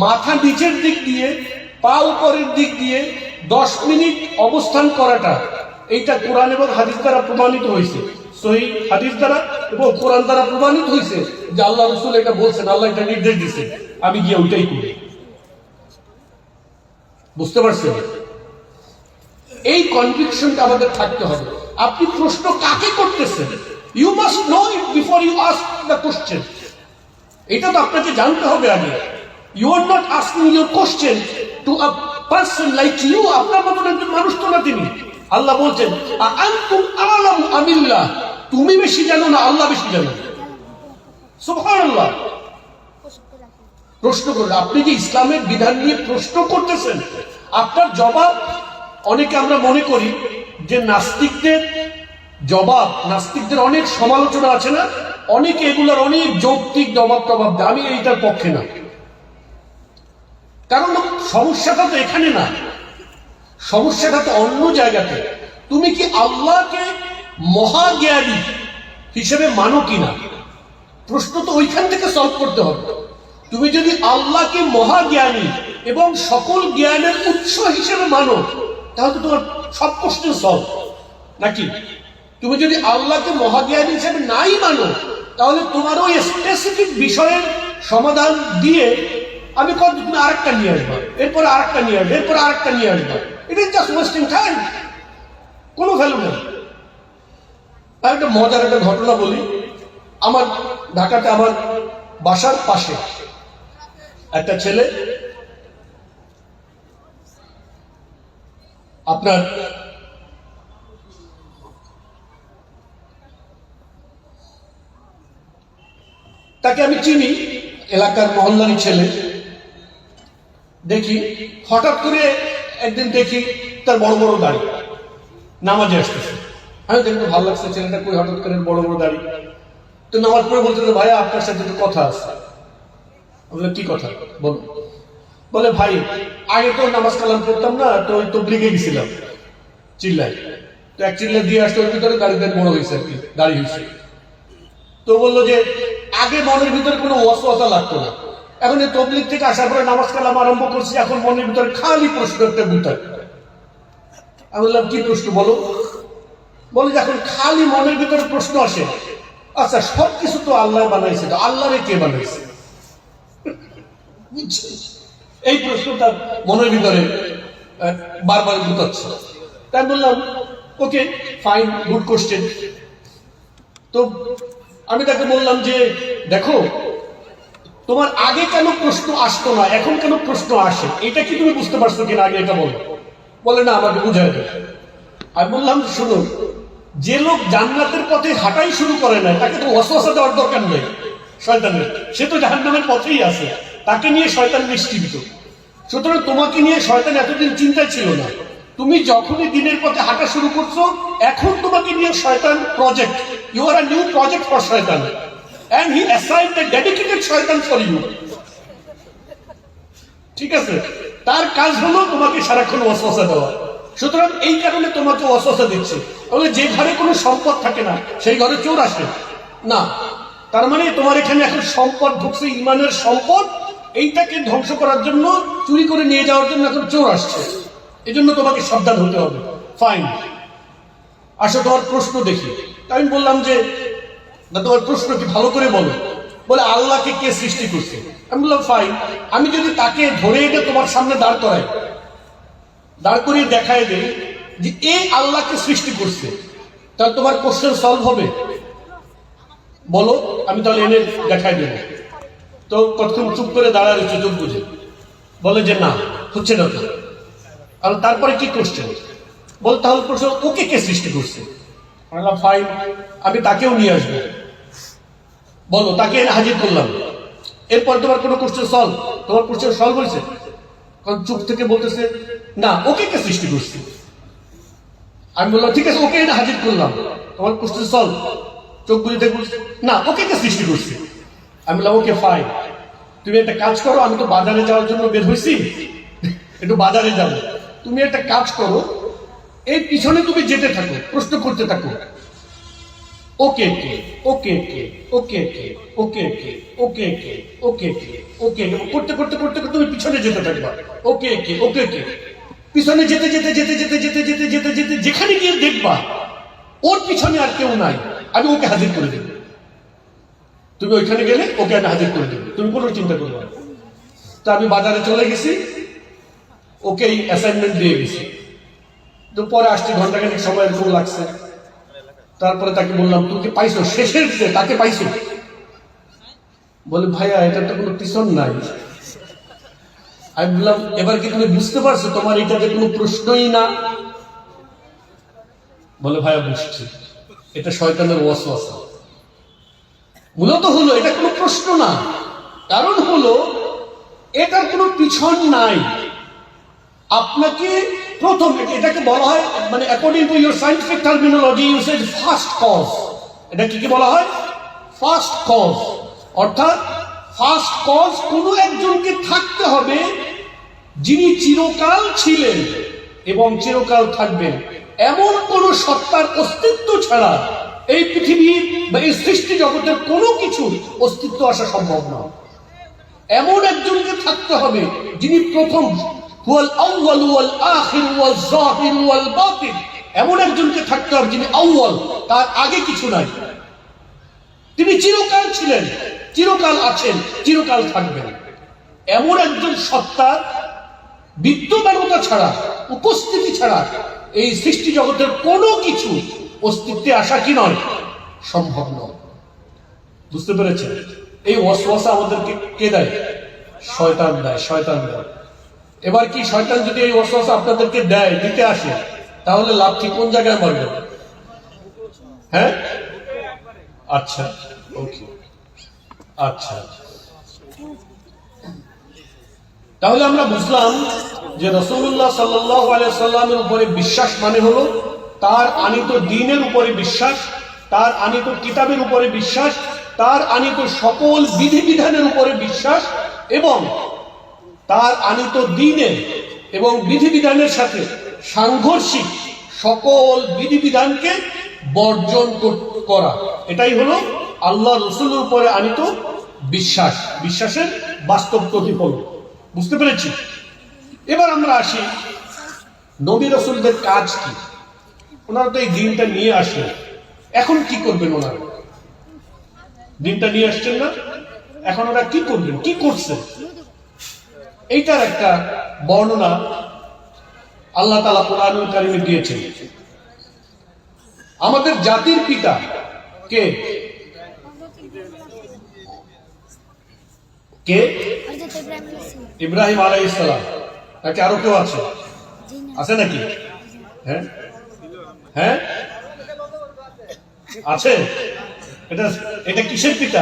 মাথা নিচের দিক দিয়ে, পা উপরের দিক দিয়ে 10 মিনিট অবস্থান করাটা, এইটা কোরআন এবং হাদিস দ্বারা প্রমাণিত হয়েছে, সহিহ হাদিস দ্বারা এবং কোরআন দ্বারা প্রমাণিত হয়েছে যে আল্লাহ রাসূল এটা বলছেন, আল্লাহ এটা নির্দেশ দিয়েছেন, আমি গিয়ে ওইটাই করি। বুঝতে পারছেন? এই কনভিকশনটা আমাদের থাকতে হবে। আপনি প্রশ্ন কাকে করতেছেন, you must know it before you ask the question. এটা তো আপনাকে জানতে হবে আগে। You are not asking your question to a person like you, আপনার মতন একজন মানুষ তো না তিনি। আল্লাহ বলছেন, আনতুম আ'লামু আমিল্লাহ, তুমি বেশি জানো না আল্লাহ বেশি জানো। সুবহানাল্লাহ। প্রশ্ন করুন, আপনি যে ইসলামের বিধান নিয়ে প্রশ্ন করতেছেন, আপনার জবাব, অনেকে আমরা মনে করি যে নাস্তিকদের জবাব, নাস্তিকদের অনেক সমালোচনা আছে না, অনেকে এগুলোর অনেক যৌক্তিক জবাব দেয়। আমি এইটার পক্ষে না, কারণ সমস্যাটা তো এখানে না, সমস্যাটা তো অন্য জায়গাতে। তুমি কি আল্লাহকে মহাজ্ঞানী হিসেবে মানো কিনা, প্রশ্ন তো ওইখান থেকে সলভ করতে হবে। তুমি যদি আল্লাহকে মহাজ্ঞানী এবং সকল জ্ঞানের উৎস হিসেবে মানো, তাহলে তোমার সব প্রশ্ন সলভ নাকি? তুমি যদি আল্লাহকে মহাজ্ঞানী হিসেবে নাই মানো, তাহলে তোমার ওই স্পেসিফিক বিষয়ের সমাধান দিয়ে আমি কত, তুমি আরেকটা নিয়ে আসবা, এরপরে আরেকটা নিয়ে আসবে, এরপরে আরেকটা নিয়ে আসবা। It is just wasting time, কোনো ভ্যালু নেই। আর একটা মজার একটা ঘটনা বলি। আমার ঢাকাতে আমার বাসার পাশে একটা ছেলে আপনার তাকে আমি চিনি, এলাকার মহল্লারই ছেলে। দেখি হঠাৎ করে একদিন দেখি তার বড় বড় গাড়ি, নামাজে আসতেছে। আমি দেখতে ভালো লাগছে, ছেলেটা কই হঠাৎ করে বড় বড় গাড়ি। তো নামাজ পড়ে বলতে, ভাইয়া আপনার সাথে একটু কথা আছে। বললাম কি কথা বল। বলে ভাই আগে তো নামাজ কালাম পড়তাম না, তো ওই তবলিগে গেছিলাম চিল্লাই, তো এক চিল্লাই দিয়ে আসতে ওর ভিতরে গাড়িতে বড় হয়েছে আর কি, গাড়ি হয়েছে। তো বললো যে আগে মনের ভিতরে কোনো ওয়াসওয়াসা লাগতো না, এখন এই তবলিগ থেকে আসার পরে নামাজ কালাম আরম্ভ করছি, এখন মনের ভিতরে খালি প্রশ্ন একটা বুঝতে। আমি বললাম কি প্রশ্ন বলো। বলে যে এখন খালি মনের ভিতরে প্রশ্ন আসে, আচ্ছা সবকিছু তো আল্লাহ বানাইছে, তো আল্লাহরে কে বানাইছে? এই প্রশ্নটা মনের ভিতরে বারবার ঢুকাচ্ছে। তাই বললাম ওকে ফাইন, গুড কোশ্চেন। তো আমি তাকে বললাম যে দেখো, তোমার আগে কেন প্রশ্ন আসতো না, এখন কেন প্রশ্ন আসে, এটা কি তুমি বুঝতে পারছো কিনা আগে এটা বলো। বলে না, আমাকে বুঝাই দেয়। আমি বললাম শুনুন, যে লোক জান্নাতের পথে হাঁটাই শুরু করে না, তাকে তো ওয়াসওয়াসা দেওয়ার দরকার নেই শয়তানের, সে তো জাহান্নামের পথেই আছে, তাকে নিয়ে শয়তান নিশ্চিন্ত। সুতরাং তোমাকে নিয়ে শয়তান এতদিন চিন্তায় ছিল না, তুমি যখনই দিনের পথে হাঁটা শুরু করছো, এখন তোমাকে নিয়ে শয়তান project, you are a new project for শয়তান, and he assigned a dedicated শয়তান for you। ঠিক আছে, তার কাজ হলো তোমাকে সারাক্ষণ ওয়াসওয়াসা দেওয়া। সুতরাং এই কারণে তোমাকে ওয়াসওয়াসা দিচ্ছে। তাহলে যে ঘরে কোনো সম্পদ থাকে না, সেই ঘরে চোর আসে না, তার মানে তোমার এখানে এখন সম্পদ ঢুকছে, ইমানের সম্পদ, এইটাকে ধ্বংস করার জন্য, চুরি করে নিয়ে যাওয়ার জন্য এখন চোর আসছে। এই জন্য তোমাকে সাবধান হতে হবে। ফাইন, আসো তোমার প্রশ্ন দেখি। আমি বললাম যে না, তোমার প্রশ্ন কি ভালো করে বলো। বলে আল্লাহকে কে সৃষ্টি করছে। আমি বললাম ফাইন, আমি যদি তাকে ধরে এনে তোমার সামনে দাঁড় করাই, দাঁড় করিয়ে দেখায় দেই যে এই আল্লাহকে সৃষ্টি করছে, তাহলে তোমার কোশ্চেন সলভ হবে? বলো, আমি তাহলে এনে দেখাই দেবো। তো কতক্ষণ চুপ করে দাঁড়ায় রয়েছে চোখ বুঝে। বলে যে না, হচ্ছে না তো। আর তারপরে কি কোশ্চেন? বল তাহলে প্রশ্ন, ওকে কে সৃষ্টি করছে? ফাইন, আমি তাকেও নিয়ে আসবো। বলো, তাকে হাজির করলাম। এরপর তোমার কোনো কোশ্চেন সলভ? তোমার কোশ্চেন সলভ হয়েছে? কারণ চুপ থেকে বলতেছে না, ওকে কে সৃষ্টি করছে। আমি বললাম ঠিক আছে, ওকে এটা হাজির করলাম, তোমার কোশ্চেন সলভ। চোখ বুঝে দেখে বলছে না, ওকে কে সৃষ্টি করছে। আমি বললাম ওকে ফাইন, তুমি একটা কাজ করো, আমি তো বাজারে যাওয়ার জন্য বের হয়েছি, একটু বাজারে যাবো, তুমি একটা কাজ করো, এই পিছনে তুমি যেতে থাকো, প্রশ্ন করতে থাকো, ওকে কে, ওকে কে, ওকে কে, ওকে কে, ওকে কে, ওকে কে, ওকে করতে করতে করতে করতে তুমি পিছনে যেতে থাকবা। ওকে কে, ওকে কে, পিছনে যেতে যেতে যেতে যেতে যেতে যেতে যেতে যেতে যেখানে গিয়ে দেখবা ওর পিছনে আর কেউ নাই, আমি ওকে হাজির করে দেব। তুমি ওইখানে গেলে ওকে আমি হাজির করে দেবো, তুমি কোনো চিন্তা করবে না। তা আমি বাজারে চলে গেছি, ওকে এই অ্যাসাইনমেন্ট দিয়ে গেছি। তো পরে আসছি, ঘন্টাখানেক সময় এরকম লাগছে। তারপরে তাকে বললাম তুমি কি পাইছো, শেষের যে তাকে পাইছো? বলে ভাইয়া এটা তো কোনো পিছন নাই। আমি বললাম এবার কি তুমি বুঝতে পারছো তোমার এটাতে কোনো প্রশ্নই না? বলে ভাইয়া বুঝছি, এটা শয়তানের ওয়াসওয়াসা। মূলত হলো এটা কোনো প্রশ্ন না, কারণ হলো এটার কোনো পিছন নাই। আপনাকে প্রথম এটাকে বলা হয়, মানে according to your scientific terminology you said first cause. এটা কি বলা হয়? First cause. অর্থাৎ ফার্স্ট কজ কোনো একজনকে থাকতে হবে যিনি চিরকাল ছিলেন এবং চিরকাল থাকবেন। এমন কোন সত্তার অস্তিত্ব ছাড়া এই পৃথিবীর বা এই সৃষ্টি জগতের কোনো কিছু অস্তিত্ব আসা সম্ভব নয়। এমন একজনকে থাকতে হবে যিনি প্রথম, হুয়াল আউয়াল ওয়াল আখির ওয়াল যাহির ওয়াল বাতিন। এমন একজনকে থাকতে হবে যিনি আউয়াল, তার আগে কিছু নাই, তিনি চিরকাল ছিলেন, চিরকাল আছেন, চিরকাল থাকবেন। এমন একজন সত্তার বিদ্যমানতা ছাড়া, উপস্থিতি ছাড়া এই সৃষ্টি জগতের কোনো কিছু অস্তিত্বে আসা কি নয়, সম্ভব নয়। বুঝতে পেরেছেন? এই ওয়াসওয়াসা আমাদেরকে কে দেয়? শয়তান দেয়, শয়তান দেয়। এবার কি শয়তান যদি এই ওয়াসওয়াসা আপনাদেরকে দেয়, দিতে আসে, তাহলে লাভ কি কোন জায়গায় মারবে? হ্যাঁ, আচ্ছা, ওকে, আচ্ছা। তাহলে আমরা বুঝলাম যে রাসূলুল্লাহ সাল্লাল্লাহু আলাইহি সাল্লামের উপরে বিশ্বাস মানে হলো তার আনিত দ্বীনের উপরে বিশ্বাস, তার আনিত কিতাবের উপরে বিশ্বাস, তার আনিত সকল বিধিবিধানের উপরে বিশ্বাস, এবং তার আনিত দ্বীনের এবং বিধিবিধানের সাথে সাংঘর্ষিক সকল বিধিবিধানকে বর্জন করা। এটাই হলো আল্লাহ রসুলের উপরে আনিত বিশ্বাস, বিশ্বাসের বাস্তব প্রতিফলন। বুঝতে পেরেছি? এবার আমরা আসি নবী রাসূলদের কাজ কি। ওনারা তো এই দিনটা নিয়ে আসলেন, এখন কি করবেন? ওনারা দিনটা নিয়ে আসছেন না, এখন ওরা কি করবেন, কি করছেন? এইটার একটা বর্ণনা আল্লাহ তাআলা কোরআনুল কারীমে দিয়েছেন। আমাদের জাতির পিতা কে? কে? ইব্রাহিম আলাইহিস সালাম। নাকি আরো কেউ আছে? আছে নাকি? হ্যাঁ, হ্যাঁ, আছে। এটা এটা কিসের পিতা?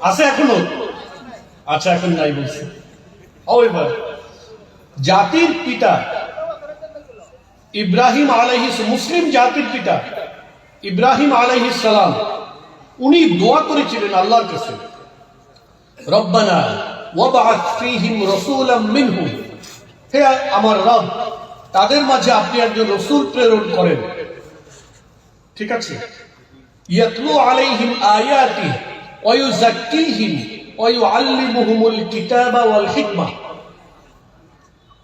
আছে এখনো? আচ্ছা, এখন নাই বলছে। এবার জাতির পিতা ইব্রাহিম আলাইহিস, মুসলিম জাতির পিতা ইব্রাহিম আলাইহিস সালাম, উনি দোয়া করেছিলেন আল্লাহর কাছে, রব্বানা ওয়াবআথ ফীহিম রাসূলাম মিনহুম, হে আমার রব, তাদের মাঝে আপনি একজন রাসূল প্রেরণ করেন। ঠিক আছে? ইয়াতলু আলাইহিম আয়াতি ওয়া ইউযাক্কিহিম ওয়া ইউআল্লিমুহুমুল কিতাবা ওয়াল হিকমা।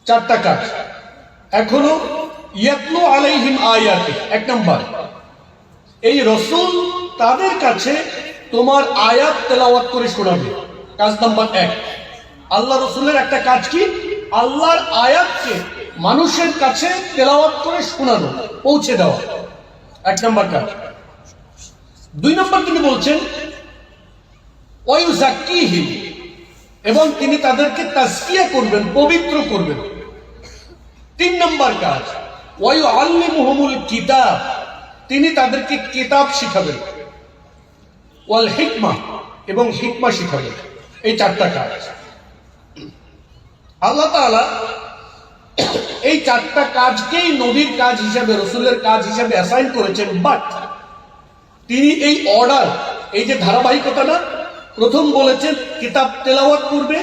চারটা কাজ। এখনো ইয়াতলু আলাইহিম আয়াতি, এক নাম্বার, এই রাসূল তাদের কাছে তোমার আয়াত তেলাওয়াত করে শোনাবে। কাজ নাম্বার এক। আল্লাহ রাসূলের একটা কাজ কি? আল্লাহর আয়াতকে মানুষের কাছে তেলাওয়াত করে শোনানো, পৌঁছে দেওয়া, এক নাম্বার কাজ। দুই নম্বর তিনি বলছেন ওয়া ইউযাক্কিহিম, এবং তিনি তাদেরকে তাজকিয়া করবেন, পবিত্র করবেন। তিন নম্বর কাজ ওয়া ইউআল্লিমুহুমুল কিতাব, তিনি তাদেরকে কিতাব শিখাবেন, ওয়াল হিকমা, এবং হিকমা শিখাবেন। এই চারটা কাজ আল্লাহ তাআলা এই চারটা কাজকেই নবীর কাজ হিসাবে, রাসূলের কাজ হিসাবে অ্যাসাইন করেছেন। বাট তিনি এই অর্ডার, এই যে ধারাবাহিকতা না, প্রথম বলেছেন কিতাব তেলাওয়াত করবে,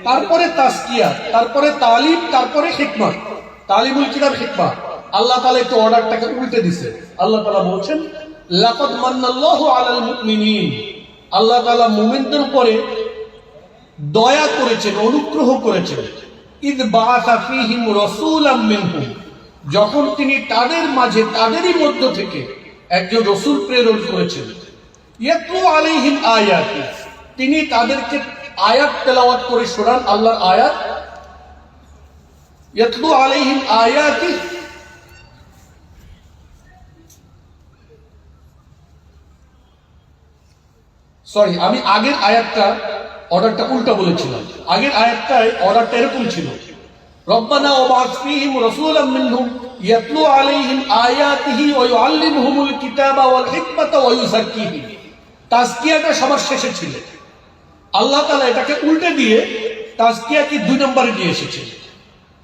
তারপরে তাজকিয়া, তারপরে তালিম, তারপরে হিকমা, তালিমুল কিতাব, হিকমা। আল্লাহ তাআলা একটু অর্ডারটাকে উল্টে দিয়েছে। আল্লাহ তাআলা বলছেন লাকাদ মান্নাল্লাহু আলাল মুমিনিন, আল্লাহ তাআলা মুমিনদের উপরে দয়া করেছেন, অনুগ্রহ করেছেন। ইদ বাআসা ফীহিম রাসূলাম মিনহুম, যখন তিনি তাদের মাঝে, তাদেরই মধ্য থেকে একজন রাসূল প্রেরণ করেছেন। ইয়াতলু আলাইহিম আয়াতি, তিনি তাদেরকে আয়াত তেলাওয়াত করে শোনান, আল্লাহর আয়াত। ইয়াতলু আলাইহিম আয়াতি, সরি, আমি আগের আয়াতটা অর্ডারটা উল্টা বলেছিলাম। আগের আয়াতটায় অর্ডারটা এরকম ছিল, রব্বানা ওয়াবআথ ফীহিম রাসূলাম মিনহুম ইয়াতলু আলাইহিম আয়াতিহি ওয়া ইউআল্লিমুহুমুল কিতাবা ওয়াল হিকমাতা ওয়া ইউযাক্কিহিম। তাজকিয়াটা সবার শেষে ছিল। আল্লাহ তাআলা এটাকে উল্টে দিয়ে তাজকিয়াকে দুই নম্বরে নিয়ে এসেছেন।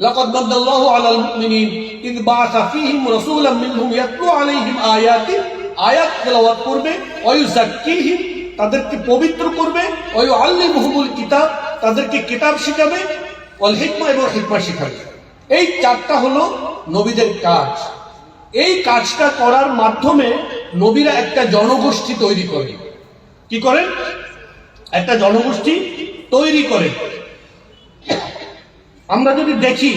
লাকাদ মান্নাল্লাহু আলাল মুমিনিন ইদ বাআসা ফীহিম রাসূলাম মিনহুম ইয়াতলু আলাইহিম আয়াতি, আয়াত তেলাওয়াত করবে, ওয়া ইউযাক্কিহিম, তাদেরকে পবিত্র করবে, ওয়া ইউআল্লিমুহুমুল কিতাব, তাদেরকে কিতাব শিখাবে, ওয়াল হিকমা, এবং হিকমা শিখাবে। এই চারটা হলো নবীদের কাজ। এই কাজটা করার মাধ্যমে নবীরা একটা জনগোষ্ঠী তৈরি করে। কি করেন? একটা জনগোষ্ঠী তৈরি করে। আমরা যদি দেখি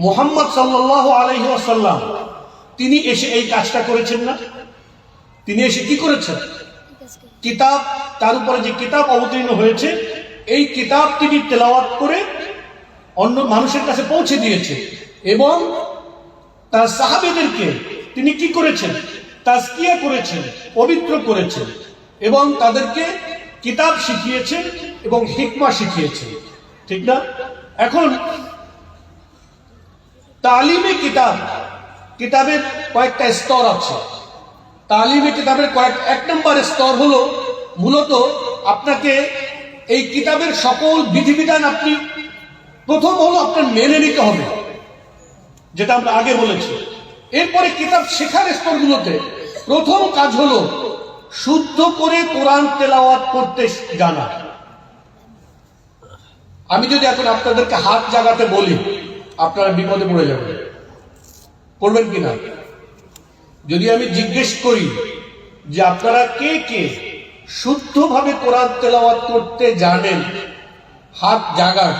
মুহাম্মদ সাল্লাল্লাহু আলাইহি ওয়াসাল্লাম, তিনি এসে এই কাজটা করেছেন না? তিনি এসে কি করেছেন? কিতাব, তার উপরে যে কিতাব অবতীর্ণ হয়েছে, এই কিতাব তিনি তেলাওয়াত করে অন্য মানুষের কাছে পৌঁছে দিয়েছে, এবং তার সাহাবীদেরকে তিনি কি করেছেন? তাজকিয়া করেছেন, পবিত্র করেছেন এবং তাদেরকে কিতাব শিখিয়েছেন এবং হিকমা শিখিয়েছেন, ঠিক না? এখন তালিমে কিতাবের কয়েকটা স্তর আছে। তালিমে কিতাবের এক নম্বর স্তর হলো মূলত আপনাকে এই কিতাবের সকল বিধিবিধান আপনি প্রথম হলো আপনার মেনে নিতে হবে, যেটা আমরা আগে বলেছি। এরপরে কিতাব শেখার স্তরগুলোতে প্রথম কাজ হলো শুদ্ধ করে কোরআন তেলাওয়াত করতে জানা। আমি যদি এখন আপনাদেরকে হাত জাগাতে বলি, আপনারা বিপদে পড়ে যাবেন, পড়বেন কিনা? যদি আমি জিজ্ঞেস করি যে আপনারা কে কে শুদ্ধভাবে কোরআন তেলাওয়াত করতে জানেন, হাত জাগান,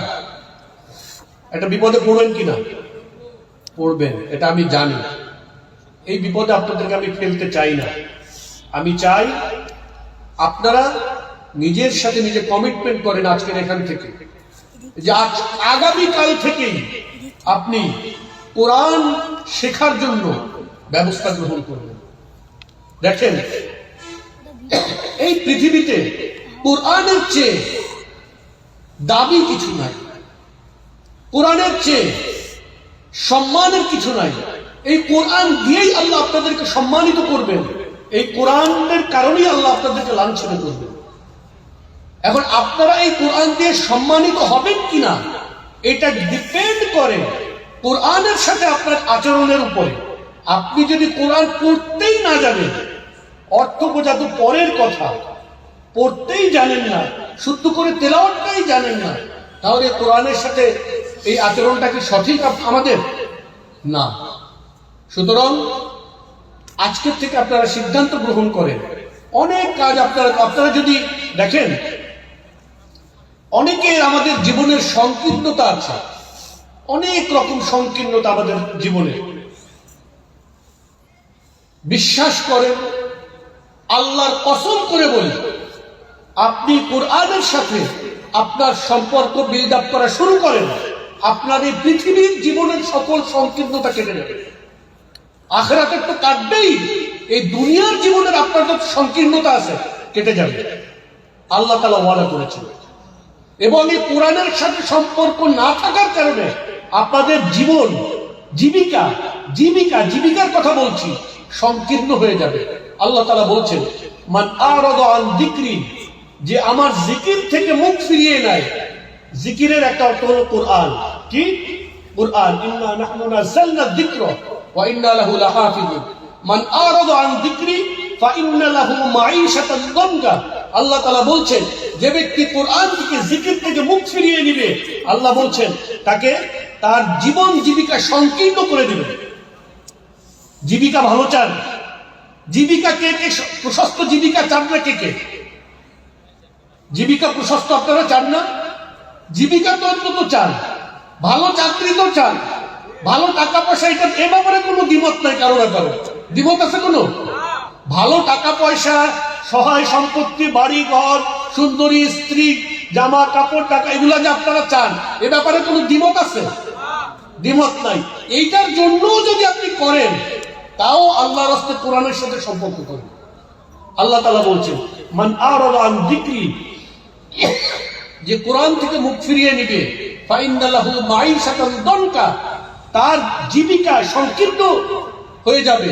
এটা বিপদে পড়বেন কিনা? পড়বেন, এটা আমি জানি। এই বিপদে আপনাদেরকে আমি ফেলতে চাই না। আমি চাই আপনারা নিজের সাথে নিজে কমিটমেন্ট করেন আজকের এখান থেকে যে আগামীকাল থেকেই আপনি কোরআন শেখার জন্য ব্যবস্থা গ্রহণ করবেন। দেখেন, এই পৃথিবীতে কোরআনের চেয়ে দাবি কিছু নাই, কোরআনের চেয়ে সম্মানের কিছু নাই। এই কোরআন দিয়েই আল্লাহ আপনাদেরকে সম্মানিত করবেন, এই কোরআনের কারণেই আল্লাহ আপনাদেরকে লাঞ্ছনা করবেন। এখন আপনারা এই কোরআন দিয়ে সম্মানিত হবেন কিনা এটা ডিপেন্ড করে কোরআনের সাথে আপনার আচরণের উপরে। আপনি যদি কোরআন পড়তেই না জানেন, অর্থ বোঝা তো পরের কথা, পড়তেই জানেন না, শুদ্ধ করে তেলাওয়াতটাই জানেন না, তাহলে কোরআনের সাথে এই আচরণটা কি সঠিক আমাদের? না। সুতরাং আজকের থেকে আপনারা সিদ্ধান্ত গ্রহণ করেন। অনেক কাজ আপনারা যদি দেখেন, অনেকের আমাদের জীবনের সংকীর্ণতা আছে, অনেক রকম সংকীর্ণতা আমাদের জীবনে। বিশ্বাস করেন, আল্লাহর কসম করে বলি, আপনি কোরআনের সাথে আপনার সম্পর্ক বিল্ড আপ করা শুরু করেন, আপনার এই পৃথিবীর জীবনের সকল সংকীর্ণতা কেটে যাবে। আখিরাতের তো কাটবেই, এই দুনিয়ার জীবনের আপনার যত সংকীর্ণতা আছে কেটে যাবে, আল্লাহ তাআলা ওয়াদা করেছেন। এবং এই কোরআনের সাথে সম্পর্ক না থাকার কারণে আপনাদের জীবন, জীবিকার কথা বলছি, সংকীর্ণ হয়ে যাবে। আল্লাহ তাআলা বলছেন, মান আরাদা আন যিকরি, যে আমার জিকির থেকে মুখ ফিরিয়ে নেয়। জিকিরের একটা অর্থ হলো কোরআন। কি? কোরআন। ইন্না নাহনু নাযালনা যিকরা ওয়া ইন্না লাহু লাহাফিজুন। মান আরাদা আন যিকরি ফাইন্না লাহু মাঈশাতান দানকা। আল্লাহ তাআলা বলছেন, যে ব্যক্তি কোরআন থেকে, জিকির থেকে মুখ ফিরিয়ে নেবে, আল্লাহ বলছেন তাকে তার জীবন জীবিকা সংকীর্ণ করে দিবে। জীবিকা ভালো চান? জীবিকা কে কে প্রশস্ত জীবিকা চান না? কে কে জীবিকা প্রশস্ত আপনারা চান না? জীবিকা তো অন্তত চান, ভালো চাকরি তো চান, ভালো টাকা পয়সা, এটা এ ব্যাপারে কোনো দ্বিমত নাই কারো না কারো। দ্বিমত আছে কোনো? ভালো টাকা পয়সা, সহায় সম্পত্তি, বাড়ি ঘর, সুন্দরী স্ত্রী, জামা কাপড়, টাকা, এগুলা যে আপনারা চান, এ ব্যাপারে কোনো দ্বিমত আছে? দ্বিমত নাই। এইটার জন্য যদি আপনি করেন, তাও আল্লাহর রাস্তে কোরআনের সাথে সম্পর্ক করেন। আল্লাহ তাআলা বলছেন, মান আরাদা আন যিকরি, যে কোরআন থেকে মুখ ফিরিয়ে নিবে, ফাইন্না লাহু মাঈশাতান দানকা, তার জীবিকা সংকীর্ণ হয়ে যাবে।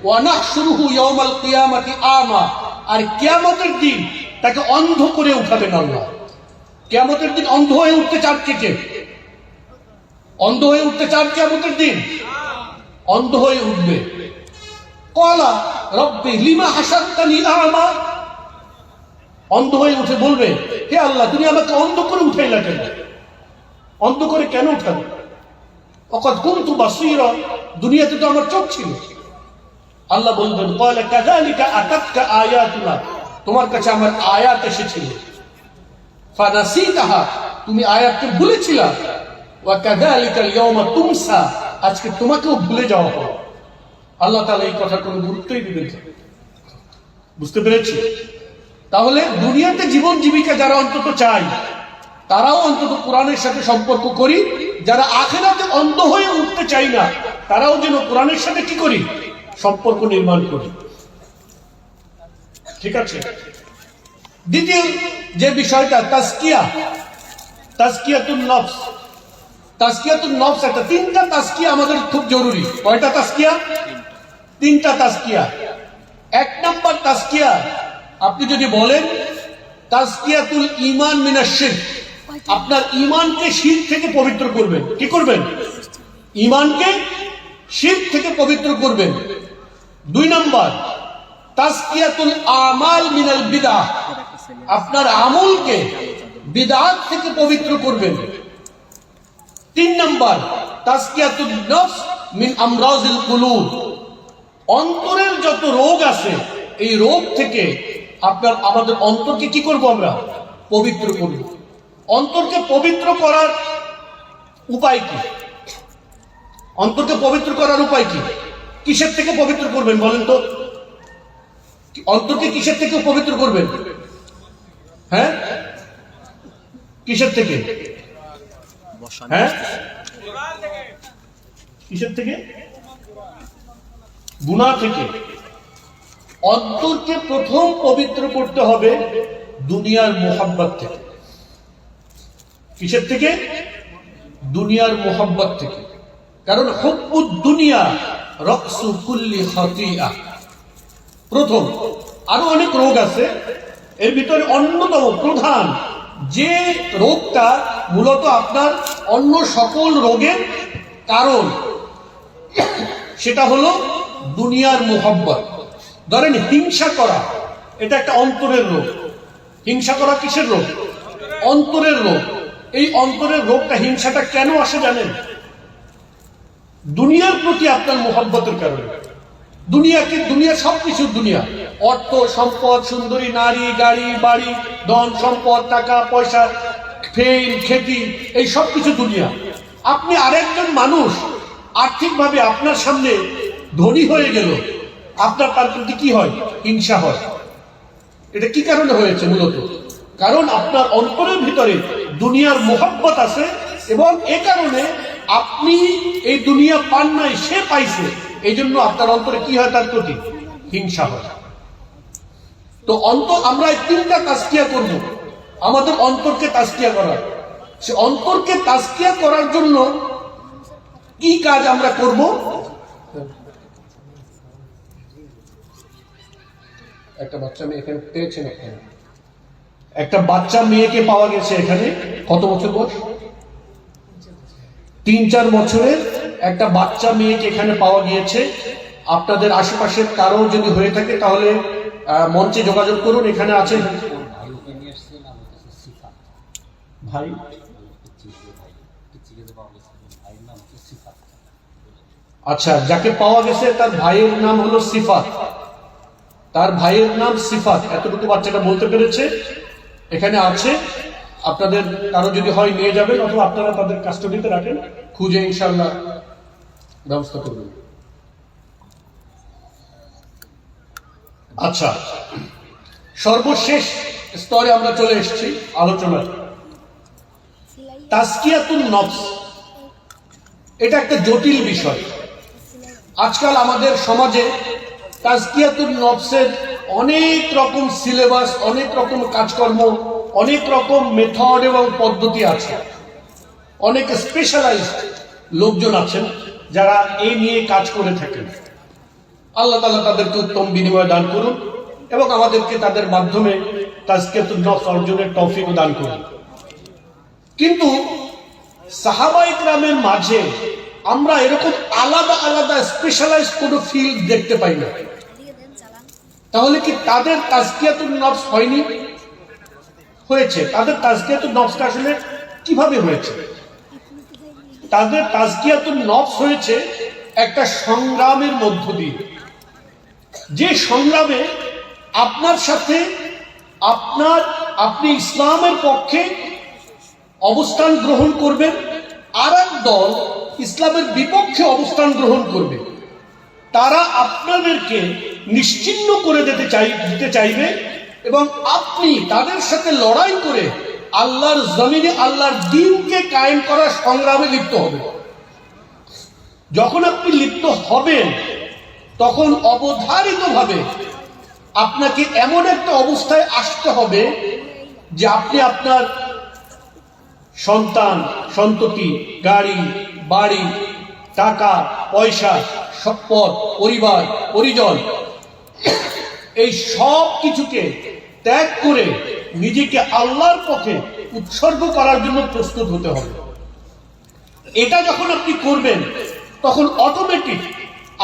ওয়া নাহশুরুহু ইয়াওমাল কিয়ামাতি আমা, আর কিয়ামতের দিন তাকে অন্ধ করে উঠাবেন আল্লাহ। কিয়ামতের দিন অন্ধ হয়ে উঠতে চান কে? অন্ধ হয়ে উঠতে চান কিয়ামতের দিন? অন্ধ হয়ে উঠবে। ক্বালা রব্বি লিমা হাসারতানি আমা, অন্ধ হয়ে উঠে বলবে, হে আল্লাহ, তুমি আমাকে অন্ধ করে উঠাইলা কেন? অন্ধ করে কেন উঠাবে? ওয়াকাদ কুনতু বাসীরা, দুনিয়াতে তো আমার চোখ ছিল। আল্লাহ বলবেন, ক্বালা কাযালিকা আতাতকা আয়াতুনা, তোমার কাছে আমার আয়াত এসেছিল, ফানাসিতাহা, তুমি আয়াতকে ভুলেছিলা, ওয়া কাযালিকাল ইয়াওমা তুমসা, আজকে তোমাকেও ভুলে যাওয়া হবে। আল্লাহ তাআলা এই কথা কোনো গুরুত্বই দিবেন না। বুঝতে পেরেছি? তাহলে দুনিয়াতে জীবন জীবিকা যারা অন্তত চাই, তারাও অন্তত কোরআনের সাথে সম্পর্ক করি। যারা আখিরাতে অন্ধ হয়ে উঠতে চাই না, তারাও যেন কোরআনের সাথে কি করি? সম্পর্ক নির্মাণ করি। ঠিক আছে। দ্বিতীয় যে বিষয়টা তাজকিয়া, তাজকিয়াতুন নফস। তাজকিয়াতুন নফস একটা, তিনটা তাজকিয়া আমাদের খুব জরুরি। কয়টা তাজকিয়া? তিনটা তাজকিয়া। এক নাম্বার তাজকিয়া, আপনি যদি বলেন তাজকিয়াতুল ঈমান মিনাশ শিরক, আপনার ঈমানকে শিরক থেকে পবিত্র করবেন। কি করবেন? ঈমানকে শিরক থেকে পবিত্র করবেন। দুই নাম্বার তাজকিয়াতুল আমাল মিনাল বিদআহ, আপনার আমলকে বিদআত থেকে পবিত্র করবেন। তিন নাম্বার তাজকিয়াতুন নফস মিন আমরাজিল কুলুব, অন্তরের যত রোগ আছে এই রোগ থেকে আমাদের অন্তরকে কি করব? আমরা পবিত্র করব। অন্তরকে পবিত্র করার উপায় কি? অন্তরকে পবিত্র করার উপায় কি? কিসের থেকে পবিত্র করবেন বলেন তো? অন্তরকে কিসের থেকে পবিত্র করবেন? হ্যাঁ, কিসের থেকে? হ্যাঁ, কিসের থেকে? গুনাহ থেকে। অন্তরকে প্রথম পবিত্র করতে হবে দুনিয়ার মোহাব্বত থেকে। কিসের থেকে? দুনিয়ার মোহাব্বত থেকে। কারণ হুব্বুদ দুনিয়া রাসু কুল্লি খাতিআ। প্রথম, আরো অনেক রোগ আছে, এর ভিতরে অন্যতম প্রধান যে রোগটা মূলত আপনার অন্য সকল রোগের কারণ, সেটা হলো দুনিয়ার মোহাব্বত। ধরেন হিংসা করা, এটা একটা অন্তরের রোগ। হিংসা করা কিসের রোগ? অন্তরের রোগ। এই অন্তরের রোগটা, হিংসাটা কেন আসে জানেন? দুনিয়ার প্রতি আপনার মোহাব্বতের কারণে। দুনিয়াকে, দুনিয়া সবকিছু, দুনিয়া অর্থ সম্পদ, সুন্দরী নারী, গাড়ি বাড়ি, ধন সম্পদ, টাকা পয়সা, ফেম খ্যাতি, এই সবকিছু দুনিয়া। আপনি আরেকজন মানুষ আর্থিকভাবে আপনার সামনে ধনী হয়ে গেল, আপনার তার প্রতি কি হয়? হিংসা হয়। এটা কি কারণে হয়েছে? মূলত কারণ আপনার অন্তরের ভিতরে দুনিয়ার মোহাব্বত আছে, এবং এ কারণে আপনি এই দুনিয়া পান নাই, সে পাইছে, এই জন্য আপনার অন্তরে কি হয়? তার প্রতি হিংসা হয়। তো আমরা এই তিনটা তাজকিয়া করব, আমাদের অন্তরকে তাজকিয়া করার। সে অন্তরকে তাজকিয়া করার জন্য কি কাজ আমরা করব? একটা বাচ্চা মেয়ে এখানে পেয়েছেন, একটা বাচ্চা মেয়েকে পাওয়া গেছে এখানে। কত বছর বয়স? 3-4 বছরের একটা বাচ্চা মেয়েকে এখানে পাওয়া গিয়েছে। আপনাদের আশেপাশের কারো যদি হয়ে থাকে তাহলে মঞ্চে যোগাযোগ করুন, এখানে আছে ভাই। আচ্ছা, যাকে পাওয়া গেছে তার ভাইয়ের নাম হলো সিফাত। তার ভাইয়ের নাম সিফাত, এতটুকু বাচ্চাটা বলতে পেরেছে। এখানে আছে, আপনাদের কারো যদি হয় নিয়ে যাবেন, অথবা আপনারা তাদের কাস্টডিতে রাখেন, খুঁজে ইনশাআল্লাহ ব্যবস্থা করবেন। আচ্ছা, সর্বশেষ স্তরে আমরা চলে এসেছি আলোচনার। তাজকিয়াতুন নফস, এটা একটা জটিল বিষয়। আজকাল আমাদের সমাজে তাজকিয়াতুন নফসের অনেক রকম সিলেবাস, অনেক রকম কাজকর্ম, অনেক রকম মেথড এবং পদ্ধতি আছে। অনেক স্পেশালাইজড লোকজন আছেন যারা এই নিয়ে কাজ করে থাকেন। আল্লাহ তাআলা তাদেরকে উত্তম বিনিময় দান করুন, এবং আমাদেরকে তাদের মাধ্যমে তাজকিয়াতুন নফস অর্জনের তৌফিক দান করুন। কিন্তু সাহাবায়ে কেরামের মাঝে আমরা এরকম আলাদা আলাদা স্পেশালাইজড কোনো ফিল্ড দেখতে পাই না। তাহলে কি তাদের তাজকিয়াতুন নফস হয়নি? হয়েছে। তাদের তাজকিয়াতুন নফসটা আসলে কিভাবে হয়েছে? তাদের তাজকিয়াতুন নফস হয়েছে একটা সংগ্রামের মধ্য দিয়ে। যে সংগ্রামে আপনার সাথে আপনি ইসলামের পক্ষে অবস্থান গ্রহণ করবেন, আর এক দল ইসলামের বিপক্ষে অবস্থান গ্রহণ করবে। তারা আপনাদেরকে নিশ্চিহ্ন করে দিতে চাইবে, এবং আপনি তাদের সাথে লড়াই করে আল্লাহর জমিনে আল্লাহর দ্বীনকে কায়েম করার সংগ্রামে লিপ্ত হবেন। যখন আপনি লিপ্ত হবেন, তখন অবধারিতভাবে আপনাকে এমন একটা অবস্থায় আসতে হবে যে আপনি আপনার সন্তান, সন্ততি, গাড়ি, বাড়ি, টাকা, পয়সা, সম্পদ, পরিবার, পরিজন, এই সব কিছুকে ত্যাগ করে নিজেকে আল্লাহর পথে উৎসর্গ করার জন্য প্রস্তুত হতে হবে। এটা যখন আপনি করবেন তখন অটোমেটিক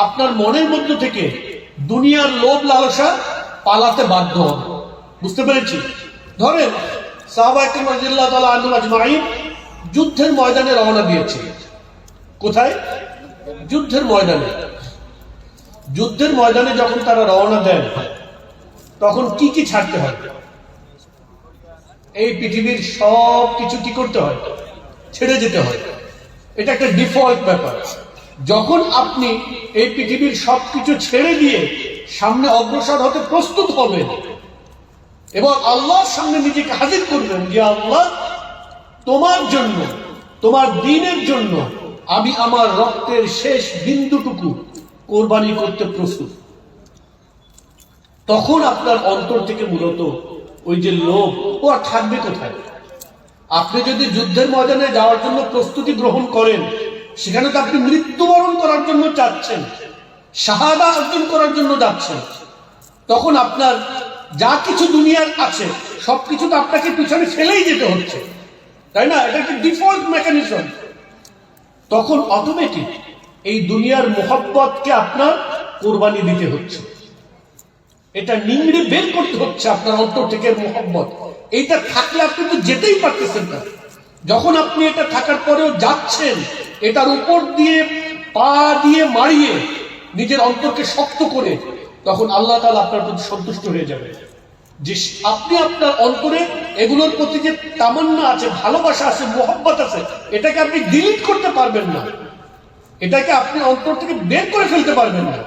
আপনার মনের মধ্য থেকে দুনিয়ার লোভ লালসা পালাতে বাধ্য হবে। বুঝতে পেরেছি? ধরেন সাহাবায়ে কেরাম রাদিয়াল্লাহু তাআলা আনহুম আজমাইন যুদ্ধের ময়দানে রওনা দিয়েছে। কোথায়? যুদ্ধের ময়দানে। যুদ্ধের ময়দানে যখন তারা রওনা দেন তখন কি কি ছাড়তে হয়? এই পৃথিবীর সব কিছু কি করতে হয়? ছেড়ে যেতে হয়। এটা একটা ডিফল্ট ব্যাপার। যখন আপনি এই পৃথিবীর সবকিছু ছেড়ে দিয়ে সামনে অগ্রসর হতে প্রস্তুত হবেন এবং আল্লাহর সামনে নিজেকে হাজির করবেন যে আল্লাহ, তোমার জন্য, তোমার দ্বীনের জন্য আমি আমার রক্তের শেষ বিন্দুটুকু কোরবানি করতে প্রস্তুত, তখন আপনার অন্তর থেকে মূলত ওই যে লোভ ও আর থাকবে কোথায়? আপনি যদি যুদ্ধের ময়দানে যাওয়ার জন্য প্রস্তুতি গ্রহণ করেন, সেখানে তো আপনি মৃত্যুবরণ করার জন্য যাচ্ছেন, শাহাদা অর্জন করার জন্য যাচ্ছেন, তখন আপনার যা কিছু দুনিয়ার আছে সবকিছু তো আপনাকে পিছনে ফেলেই যেতে হচ্ছে, তাই না? এটা একটা ডিফল্ট মেকানিজম। তখন অটোমেটিক এই দুনিয়ার মোহাব্বতকে আপনার কোরবানি দিতে হচ্ছে, এটা নিংড়ে বের করতে হচ্ছে আপনার অন্তর থেকে মোহাব্বত। এইটা থাকলে আপনি তো যেতেই পারতেছেন না। যখন আপনি এটা থাকার পরেও যাচ্ছেন, এটার উপর দিয়ে পা দিয়ে মারিয়ে নিজের অন্তরকে শক্ত করে, তখন আল্লাহ তাআলা আপনার প্রতি সন্তুষ্ট হয়ে যাবে যে আপনি আপনার অন্তরে এগুলোর প্রতি যে তামান্না আছে, ভালোবাসা আছে, মোহাব্বত আছে, এটাকে আপনি ডিলিট করতে পারবেন না, এটাকে আপনি অন্তর থেকে বের করে ফেলতে পারবেন না।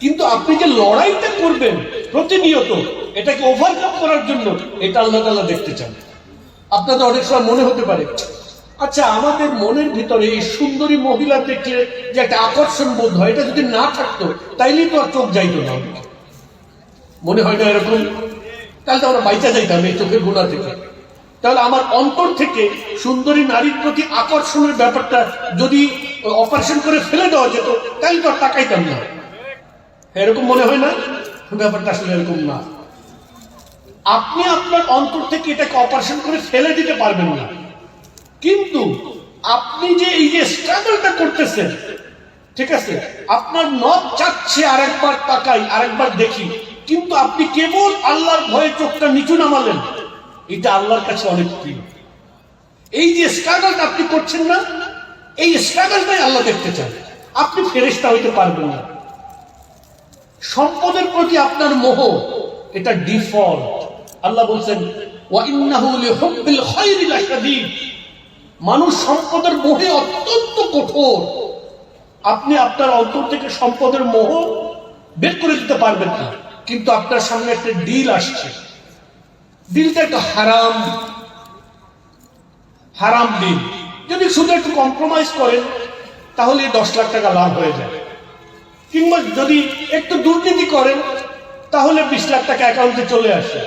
কিন্তু আপনি যে লড়াইটা করবেন প্রতিনিয়ত এটাকে ওভারকাম করার জন্য, এটা আল্লাহ তাআলা দেখতে চান। আপনাদের অনেক সময় মনে হতে পারে, আচ্ছা আমাদের মনের ভিতরে এই সুন্দরী মহিলা দেখলে যে একটা আকর্ষণ বোধ হয়, এটা যদি না থাকতো তাইলেই তো আর চোখ যাইতো না। মনে হয় না এরকম? তাহলে তো আমরা বাইচা যাইতাম এই চোখের গুণা থেকে। তাহলে আমার অন্তর থেকে সুন্দরী নারীর প্রতি আকর্ষণের ব্যাপারটা যদি অপারেশন করে ফেলে দেওয়া যেত, তাহলে তো আর তাকাইতাম না। এরকম মনে হয় না? ব্যাপারটা আসলে এরকম না। আপনি আপনার অন্তর থেকে এটাকে অপারেশন করে ফেলে দিতে পারবেন না, কিন্তু আপনি যে এই যে স্ট্রাগলটা করতেছেন, ঠিক আছে, আপনার নখ চাচ্ছে আরেকবার তাকাই, আরেকবার দেখি, কিন্তু আপনি কেবল আল্লাহর ভয়ে চোখটা নিচু নামালেন, এটা আল্লাহর কাছে অনেক প্রিয়। এই যে স্ট্রাগলটা আপনি করছেন না, এই স্ট্রাগলটাই আল্লাহ দেখতে চান। আপনি ফেরেশতা হইতে পারবেন না। সম্পদের প্রতি আপনার মোহ, এটা ডিফল্ট। আল্লাহ বলছেন ওয়া ইন্নাহু লিহুব্বিল খায়রি লাশাদীদ, মানুষ সম্পদের মোহে অত্যন্ত কঠোর। আপনি আপনার অন্তর থেকে সম্পদের মোহ বের করে দিতে পারবেন না, কিন্তু আপনার সামনে একটা ডিল আসছে, ডিলটা একটা হারাম ডিল। যদি শুধু একটু কম্প্রোমাইজ করেন তাহলে 10 লাখ টাকা লাভ হয়ে যায়, কিংবা যদি একটু দুর্নীতি করেন তাহলে 20 লাখ টাকা অ্যাকাউন্টে চলে আসে।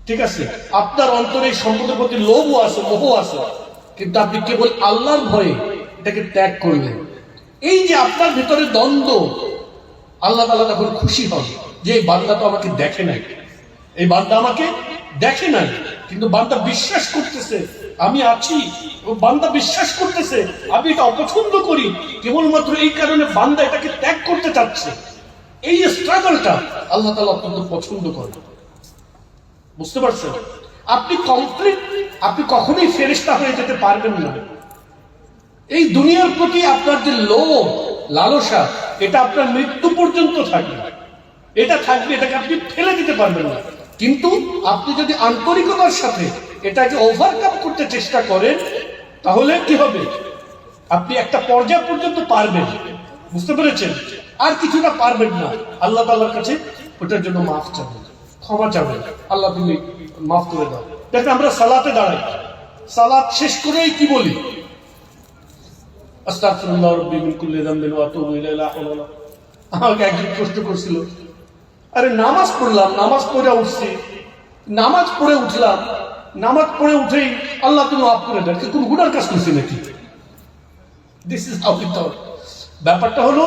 ঠিক আছে, আপনার অন্তরে সম্পদের প্রতি লোভও আছে, মোহ আছে, কিন্তু আপনি কেবল আল্লাহর ভয়ে এটাকে ত্যাগ করলেন। এই যে আপনার ভিতরে দ্বন্দ্ব, আল্লাহ তাআলা তখন খুশি হন যে এই বান্দা তো আমাকে দেখে নাই, এই বান্দা আমাকে দেখে নাই, কিন্তু বান্দা বিশ্বাস করতেছে আমি আছি, এবং বান্দা বিশ্বাস করতেছে আমি এটা অপছন্দ করি, কেবলমাত্র এই কারণে বান্দা এটাকে ত্যাগ করতে চাচ্ছে। এই স্ট্রাগলটা আল্লাহ তাআলা অত্যন্ত পছন্দ করেন। বুঝতে পারছেন? আপনি কমপ্লিট, আপনি কখনোই ফেরেশতা হয়ে যেতে পারবেন না। এই দুনিয়ার প্রতি আপনার যে লোভ লালসা, এটা আপনার মৃত্যু পর্যন্ত থাকবে, এটা থাকবে, এটাকে আপনি ফেলে দিতে পারবেন না। কিন্তু আপনি যদি আন্তরিকতার সাথে এটাকে ওভারকাম করতে চেষ্টা করেন, তাহলে কি হবে? আপনি একটা পর্যায় পর্যন্ত পারবেন। বুঝতে পেরেছেন? আর কিছুটা পারবেন না। আল্লাহ তাআলার কাছে ওটার জন্য মাফ চাবেন, ক্ষমা চাবেন, আল্লাহ তুমি মাফ করে দাও। দেখেন আমরা সালাতে দাঁড়াই, সালাত শেষ করেই কি বলি? আস্তাগফিরুল্লাহ রাব্বি মিন কুল্লি যামবিন ওয়া আতুবু ইলাইহি। আমাকে একজন প্রশ্ন করছিল, আরে নামাজ পড়লাম, নামাজ পড়ে উঠছি, নামাজ পড়ে উঠলাম, নামাজ পড়ে উঠেই আল্লাহ তুমি মাফ করে দেন, কোন গুনার কাজ করছি নাকি? This is how it thought. ব্যাপারটা হলো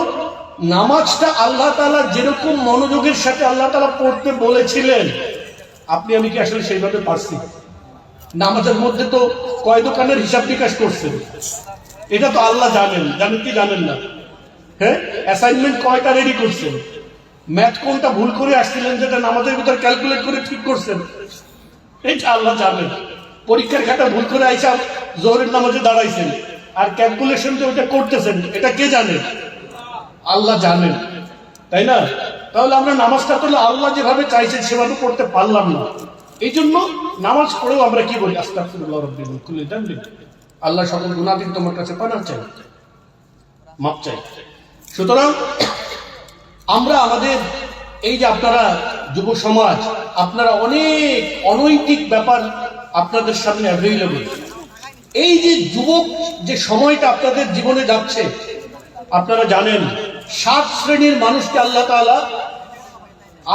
নামাজটা আল্লাহ তাআলা যেরকম মনোযোগের সাথে আল্লাহ তাআলা পড়তে বলেছিলেন, আপনি আমি কি আসলে সেইভাবে পারছি? নামাজের মধ্যে তো কয় দোকানের হিসাব নিকাশ করছেন, এটা তো আল্লাহ জানেন। জানেন কি জানেন না? হ্যাঁ, অ্যাসাইনমেন্ট কয়টা রেডি করছেন, ম্যাথ কোনটা ভুল করে আসছিলেন যেটা নামাজের ভিতর ক্যালকুলেট করে ঠিক করছেন, এটা আল্লাহ জানেন। পরীক্ষার খাতা ভুল করে আইসা জোহরের নামাজে দাঁড়াইছেন আর ক্যালকুলেশন যে ওটা করতেছেন, এটা কে জানেন? আল্লাহ জানেন, তাই না? তাহলে আমরা নামাজটা করলে আল্লাহ যেভাবে চাইছেন সেভাবে করতে পারলাম না। এই জন্য নামাজ পড়েও আমরা কি বলি? আস্তাগফিরুল্লাহ রাব্বি মিন কুল্লি যামবিন, আল্লাহ সকল গুনাহ থেকে তোমার কাছে পানাহ চাই, মাপ চাই। সুতরাং আমরা আমাদের এই যে আপনারা যুব সমাজ, আপনারা অনেক অনৈতিক ব্যাপার আপনাদের সামনে অ্যাভেইলেবল। এই যে যুবক যে সময়টা আপনাদের জীবনে যাচ্ছে, আপনারা জানেন 7 শ্রেণীর মানুষকে আল্লাহ তাআলা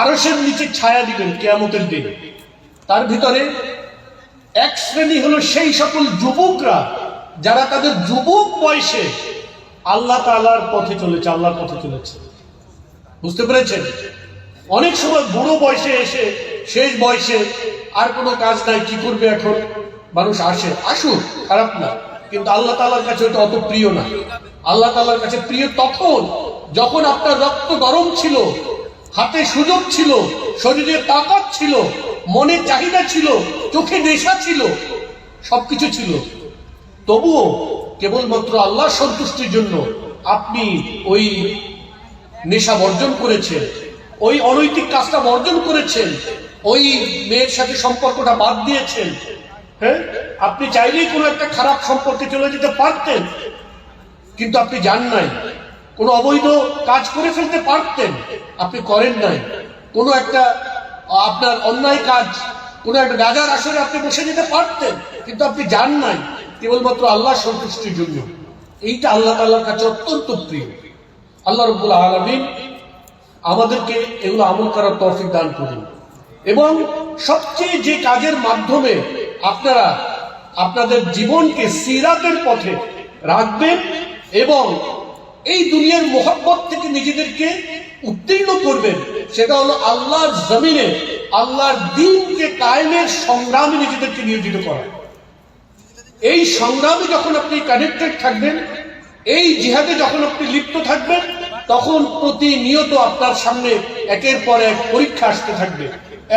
আরশের নিচে ছায়া দিবেন কিয়ামতের দিন। তার ভিতরে এক শ্রেণী হলো সেই সকল যুবকরা যারা তাদের যুবক বয়সে আল্লাহ তাআলার পথে চলেছে, আল্লাহর পথে চলেছে। বুঝতে পেরেছেন? অনেক সময় বুড়ো বয়সে এসে শেষ বয়সে আর কোনো কাজ নাই, কি করবে এখন? মানুষ আসে, আসুক, খারাপ না, কিন্তু আল্লাহ তাআলার কাছে ওটা অত প্রিয় না। আল্লাহ তাআলার কাছে প্রিয় তখন যখন আপনার রক্ত গরম ছিল, হাতে সুযোগ ছিল, শরীরে তাকত ছিল, মনে চাহিদা ছিল, চোখে নেশা ছিল, সবকিছু ছিল, তবুও কেবলমাত্র আল্লাহর সন্তুষ্টির জন্য আপনি ওই নেশা বর্জন করেছেন, ওই অনৈতিক কাজটা বর্জন করেছেন, ওই মেয়ের সাথে সম্পর্কটা বাদ দিয়েছেন। হ্যাঁ, আপনি চাইলেই কোনো একটা খারাপ সম্পর্কে চলে যেতে পারতেন, কিন্তু আপনি যান নাই। কোনো অবৈধ কাজ করে ফেলতে পারতেন, আপনি করেন নাই। কোনো একটা আপনার অন্যায় কাজ, কোনো একটা রাজার আসরে আপনি বসে যেতে পারতেন, কিন্তু আপনি যান নাই, কেবলমাত্র আল্লাহর সন্তুষ্টির জন্য। এইটা আল্লাহ তাআলার কাছে অত্যন্ত প্রিয়। আল্লাহ রাব্বুল আলামিন আমাদেরকে এগুলো আমল করার তৌফিক দান করুন। এবং সবচেয়ে যে কাজের মাধ্যমে আপনারা আপনাদের জীবনকে সিরাতের পথে রাখবেন এবং এই দুনিয়ার মোহাব্বত থেকে নিজেদেরকে উত্তীর্ণ করবেন, সেটা হলো আল্লাহর জমিনে আল্লাহর দ্বীনকে কায়েমের সংগ্রামে নিজেদেরকে নিয়োজিত করা। এই সংগ্রামে যখন আপনি কানেক্টেড থাকবেন, এই জিহাদে যখন আপনি লিপ্ত থাকবেন, তখন প্রতিনিয়ত আপনার সামনে একের পর এক পরীক্ষা আসতে থাকবে,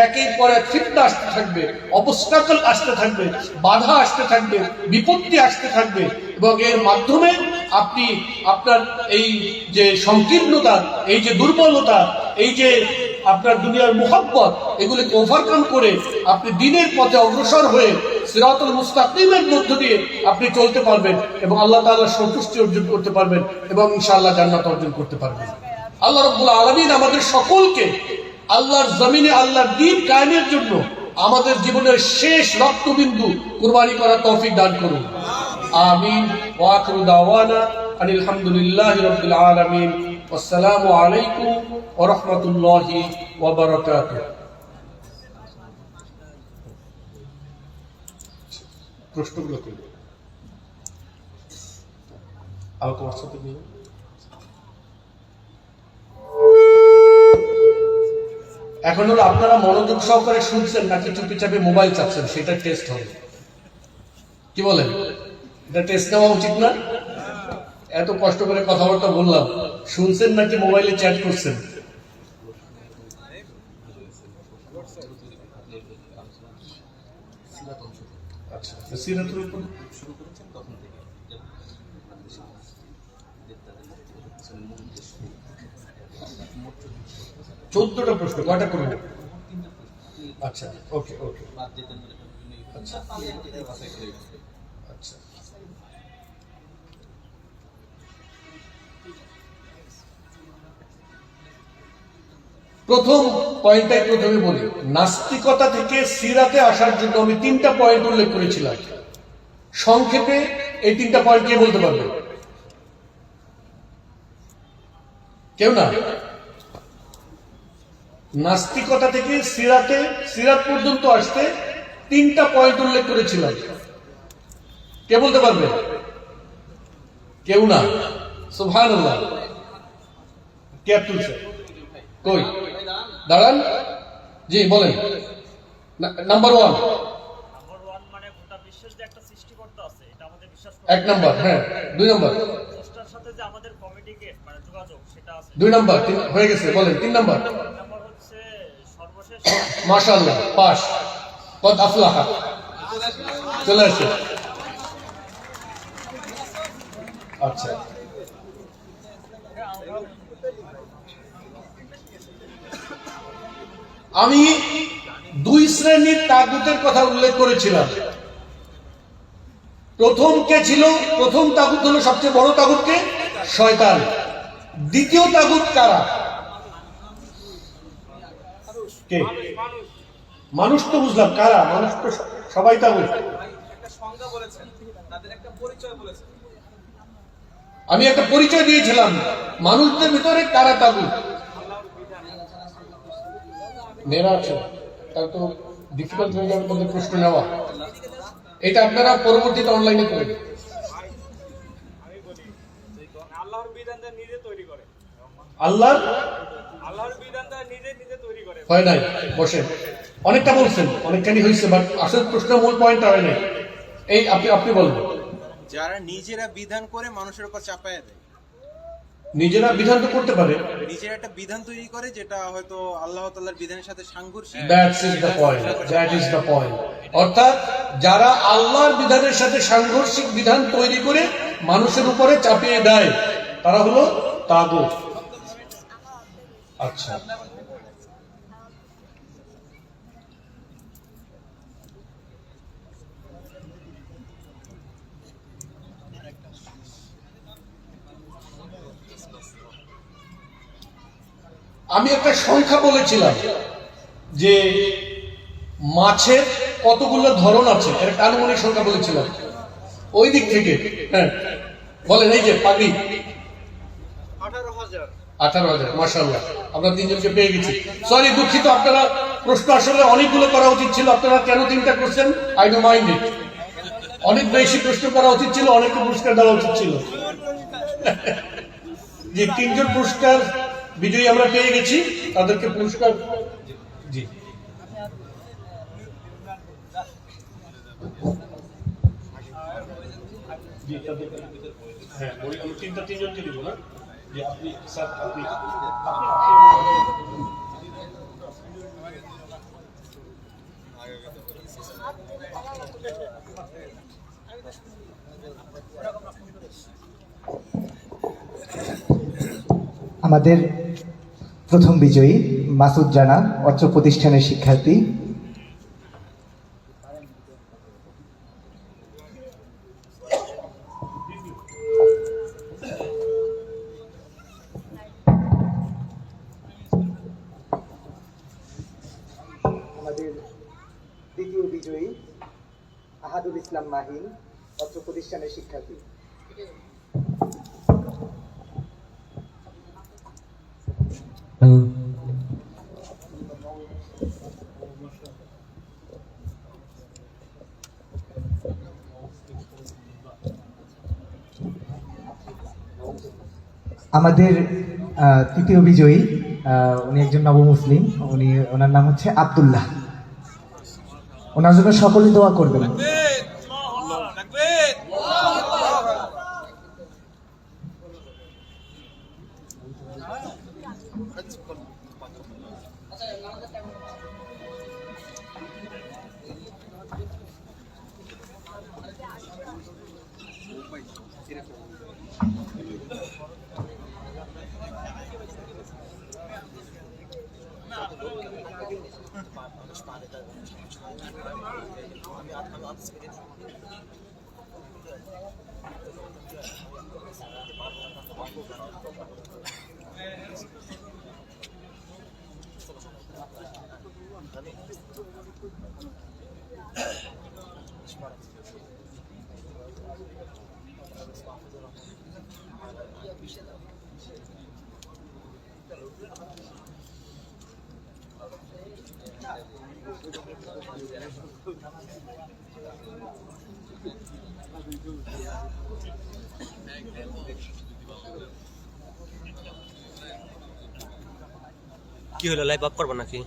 একের পর এক ফিতনা আসতে থাকবে, অবস্টাকল আসতে থাকবে, বাধা আসতে থাকবে, বিপত্তি আসতে থাকবে, এবং এর মাধ্যমে আপনি আপনার এই যে সংকীর্ণতা, এই যে দুর্বলতা, এই যে আপনার দুনিয়ার মুহাব্বত, এগুলিকে ওভারকাম করে আপনি দ্বীনের পথে অগ্রসর হয়ে সিরাতুল মুস্তাকিমের মধ্য দিয়ে আপনি চলতে পারবেন এবং আল্লাহ তাআলার সন্তুষ্টি অর্জন করতে পারবেন এবং ইনশাআল্লাহ জান্নাত অর্জন করতে পারবেন। আল্লাহ রাব্বুল আলামিন আমাদের সকলকে আল্লাহর জমিনে আল্লাহর দ্বীন কায়েমের জন্য আমাদের জীবনের শেষ রক্তবিন্দু কুরবানি করার তৌফিক দান করুন। আমিন। ওয়া আখিরু দাওয়ানা আনিল হামদুলিল্লাহি রাব্বিল আলামিন। আসসালামু আলাইকুম ওয়া রাহমাতুল্লাহি ওয়া বারাকাতুহু। প্রশ্নগুলো করুন। আর তোমার সাথে নিয়ে এখন হলো আপনারা মনোযোগ সহকারে শুনছেন নাকি চুপি চাপে মোবাইল চাপছেন, সেটা টেস্ট হবে। কি বলেন? এটা টেস্ট নেওয়া উচিত না? এত কষ্ট করে কথাবার্তা বললাম, শুনছেন নাকি মোবাইলে চ্যাট করছেন? আচ্ছা, সিরাতুল উপর শুরু করেছেন তখন থেকে 14টা প্রশ্ন, কয়টা করবেন? আচ্ছা, ওকে ওকে, আচ্ছা আচ্ছা। প্রথম পয়েন্টটাই প্রথমে বলি, নাস্তিকতা থেকে সিরাতে আসার জন্য আমি 3টা পয়েন্ট উল্লেখ করেছিলাম। সংক্ষেপে এই 3টা পয়েন্ট কে বলতে পারবে? কেউ না? নাস্তিকতা থেকে সিরাত পর্যন্ত আসতে 3টা পয়েন্ট উল্লেখ করেছিলাম। কে বলতে পারবে? কেউ না। সুবহানাল্লাহ। কে তুলছে? কই দাঁড়ান। জি বলেন। নাম্বার 1 মানে গোটা বিশ্বের যে একটা সৃষ্টিকর্তা আছে এটা আমাদের বিশ্বাস করা। 1 নাম্বার। হ্যাঁ 2 নাম্বার। স্রষ্টার সাথে যে আমাদের কমিউনিকেট মানে যোগাযোগ সেটা আছে। 2 নাম্বার হয়ে গেছে। বলেন 3 নাম্বার। নাম্বার হচ্ছে সর্বশেষ মাশাআল্লাহ পাস। কদ আফলাহা। চলে আসে। আচ্ছা আমি 2 শ্রেণীর তাগুতের কথা উল্লেখ করেছিলাম। প্রথম কে ছিল? প্রথম তাগুত হলো সবচেয়ে বড় তাগুত কে? শয়তান। দ্বিতীয় তাগুত কারা? কে? মানুষ তো বুঝলাম, কারা? মানুষ তো সবাই তাগুত। আমি একটা পরিচয় দিয়েছিলাম মানুষদের ভিতরে কারা তাগুত। মেয়েরা আছে তার তো ডিফিকাল্ট হয়ে যাবে তাদের প্রশ্ন নেওয়া। এটা আপনারা পরবর্তীতে অনলাইনে করে দেন। আল্লাহর বিধানটা নিজে তৈরি করে। আল্লাহর বিধানটা নিজে তৈরি করে। হয় নাই। বসেন। অনেকটা বলছেন, অনেকখানি হয়েছে, বাট আসল প্রশ্ন মূল পয়েন্ট হয় নাই। এই আপনি বলবেন। যারা নিজেরা বিধান করে মানুষের উপর চাপায় দেয়, নিজেরা বিধান তো করতে পারে, নিজেরা একটা বিধান তৈরি করে যেটা হয়তো আল্লাহ তাআলার বিধানের সাথে সাংঘর্ষিক। That is the point. অর্থাৎ যারা আল্লাহর বিধানের সাথে সাংঘর্ষিক বিধান তৈরি করে মানুষের উপরে চাপিয়ে দেয় তারা হলো তাগুত। আচ্ছা আমি একটা সংখ্যা বলেছিলাম যে মাছের কতগুলো ধরন আছে, এর আনুমানিক সংখ্যা বলেছিলাম। ওই দিক থেকে হ্যাঁ বলেন। এই যে পাগড়ি 18,000। মাশাআল্লাহ, আমরা 3জনকে পেয়ে গেছি। সরি, দুঃখিত, আপনারা প্রশ্ন আসলে অনেকগুলো করা উচিত ছিল। আপনারা কেন 3টা করছেন আই ডোন্ট মাইন্ড ইট। অনেক বেশি প্রশ্ন করা উচিত ছিল, অনেককে পুরস্কার দেওয়া উচিত ছিল। যে 3জন পুরস্কার বিজয়ী আমরা পেয়ে গেছি, তাদেরকে পুরস্কার। জি হ্যাঁ বলি, আমি 3জনকে দিব না। যে আপনি স্যার আপনি আমাদের প্রথম বিজয়ী মাসুদ জানা, অত্র প্রতিষ্ঠানের শিক্ষার্থী। আমাদের দ্বিতীয় বিজয়ী আহাদুল ইসলাম মাহিন, অত্র প্রতিষ্ঠানের শিক্ষার্থী। আমাদের তৃতীয় বিজয়ী উনি একজন নব মুসলিম, ওনার নাম হচ্ছে আব্দুল্লাহ। ওনার জন্য সকলে দোয়া করবেন। কি হলো, লাইভ অফ করবো নাকি?